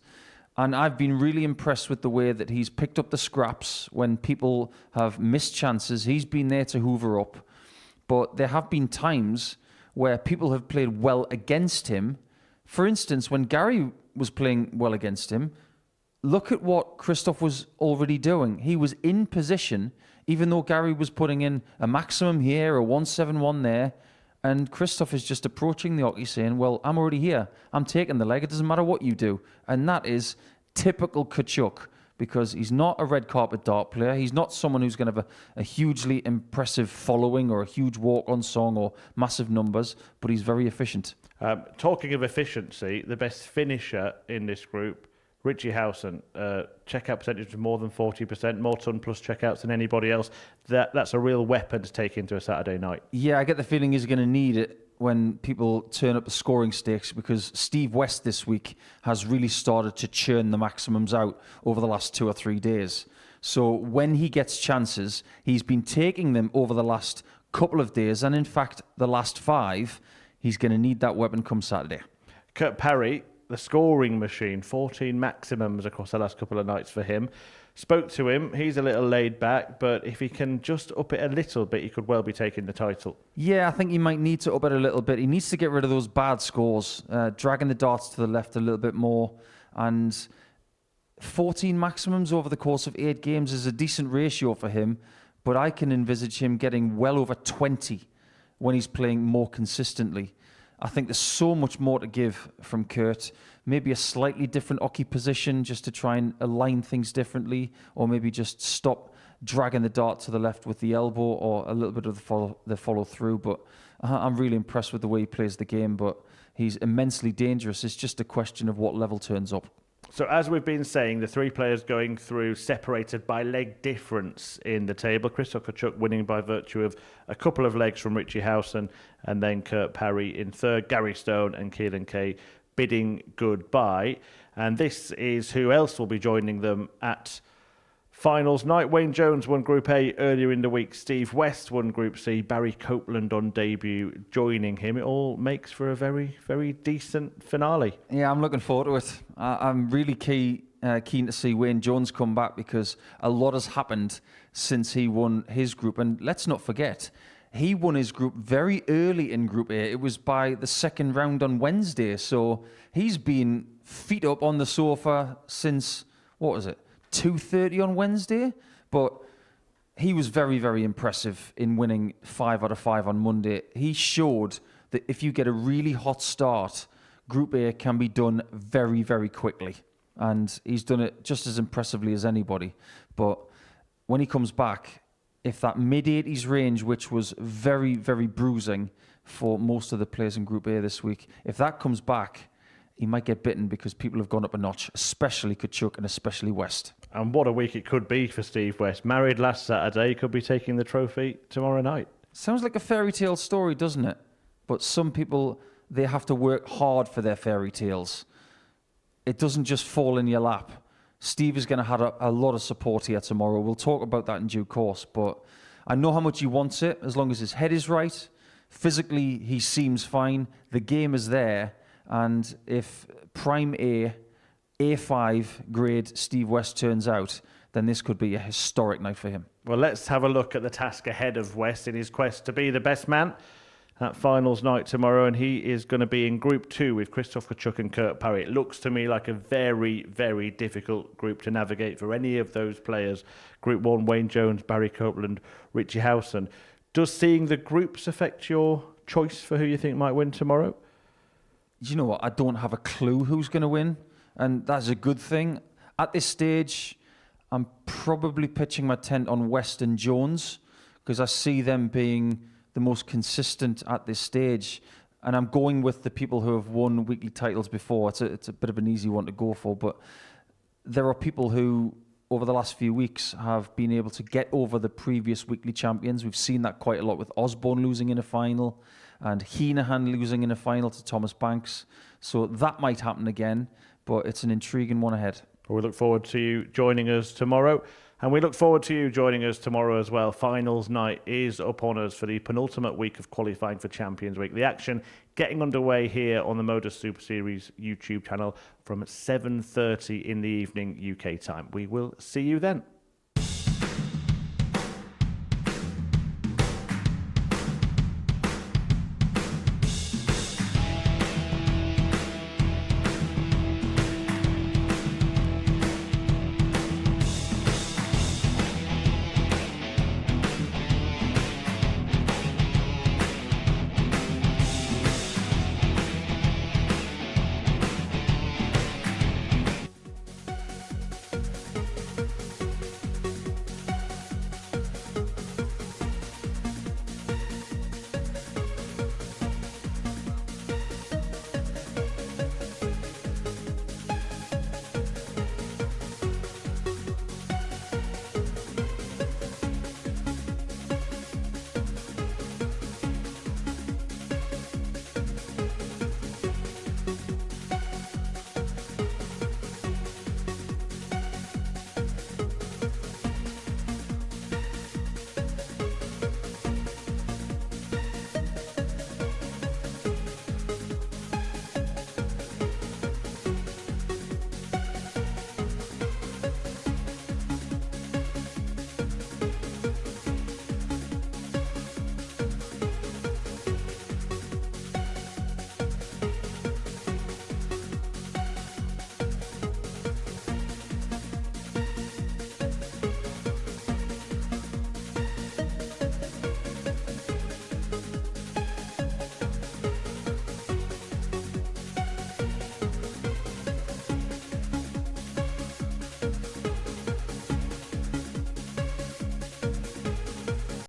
And I've been really impressed with the way that he's picked up the scraps when people have missed chances. He's been there to hoover up. But there have been times where people have played well against him. For instance, when Gary was playing well against him, look at what Christoph was already doing. He was in position, even though Gary was putting in a maximum here, a 171 there, and Christoph is just approaching the hockey saying, well, I'm already here. I'm taking the leg. It doesn't matter what you do. And that is typical Kciuk because he's not a red carpet dart player. He's not someone who's going to have a hugely impressive following or a huge walk-on song or massive numbers, but he's very efficient. Talking of efficiency, the best finisher in this group, Richie Howson, checkout percentage of more than 40%, more ton plus checkouts than anybody else. That's a real weapon to take into a Saturday night. Yeah, I get the feeling he's going to need it when people turn up the scoring stakes because Steve West this week has really started to churn the maximums out over the last 2 or 3 days. So when he gets chances, he's been taking them over the last couple of days, and in fact, the last 5, he's going to need that weapon come Saturday. Kurt Parry, the scoring machine, 14 maximums across the last couple of nights for him. Spoke to him. He's a little laid back, but if he can just up it a little bit, he could well be taking the title. Yeah, I think he might need to up it a little bit. He needs to get rid of those bad scores, dragging the darts to the left a little bit more. And 14 maximums over the course of 8 games is a decent ratio for him, but I can envisage him getting well over 20 when he's playing more consistently. I think there's so much more to give from Kurt. Maybe a slightly different hockey position just to try and align things differently, or maybe just stop dragging the dart to the left with the elbow, or a little bit of the follow through. But I'm really impressed with the way he plays the game, but he's immensely dangerous. It's just a question of what level turns up. So as we've been saying, the 3 players going through separated by leg difference in the table. Christoph Kciuk winning by virtue of a couple of legs from Richie Howson, and then Kurt Parry in third, Gary Stone and Kciuk bidding goodbye. And this is who else will be joining them at finals night. Wayne Jones won Group A earlier in the week. Steve West won Group C. Barry Copeland on debut joining him. It all makes for a very, very decent finale. Yeah, I'm looking forward to it. I'm really keen to see Wayne Jones come back because a lot has happened since he won his group. And let's not forget, he won his group very early in Group A. It was by the second round on Wednesday. So he's been feet up on the sofa since, 2:30 on Wednesday? But he was very, very impressive in winning 5 out of 5 on Monday. He showed that if you get a really hot start, Group A can be done very, very quickly. And he's done it just as impressively as anybody. But when he comes back, if that mid-80s range, which was very, very bruising for most of the players in Group A this week. If that comes back, he might get bitten because people have gone up a notch, especially Kciuk and especially West. And what a week it could be for Steve West. Married last Saturday, could be taking the trophy tomorrow night. Sounds like a fairy tale story, doesn't it? But some people, they have to work hard for their fairy tales. It doesn't just fall in your lap. Steve is going to have a lot of support here tomorrow. We'll talk about that in due course, but I know how much he wants it, as long as his head is right. Physically, he seems fine. The game is there, and if Prime A, A5 grade Steve West turns out, then this could be a historic night for him. Well, let's have a look at the task ahead of West in his quest to be the best man. That finals night tomorrow, and he is going to be in Group 2 with Christoph Kciuk and Kurt Parry. It looks to me like a very, very difficult group to navigate for any of those players. Group 1, Wayne Jones, Barry Copeland, Richie Howson. Does seeing the groups affect your choice for who you think might win tomorrow? You know what? I don't have a clue who's going to win, and that's a good thing. At this stage, I'm probably pitching my tent on West and Jones because I see them being the most consistent at this stage, and I'm going with the people who have won weekly titles before. It's a bit of an easy one to go for, but there are people who over the last few weeks have been able to get over the previous weekly champions. We've seen that quite a lot with Osborne losing in a final and Heenahan losing in a final to Thomas Banks, so that might happen again, but it's an intriguing one ahead. We look forward to you joining us tomorrow. And we look forward to you joining us tomorrow as well. Finals night is upon us for the penultimate week of qualifying for Champions Week. The action getting underway here on the Modus Super Series YouTube channel from 7:30 in the evening UK time. We will see you then.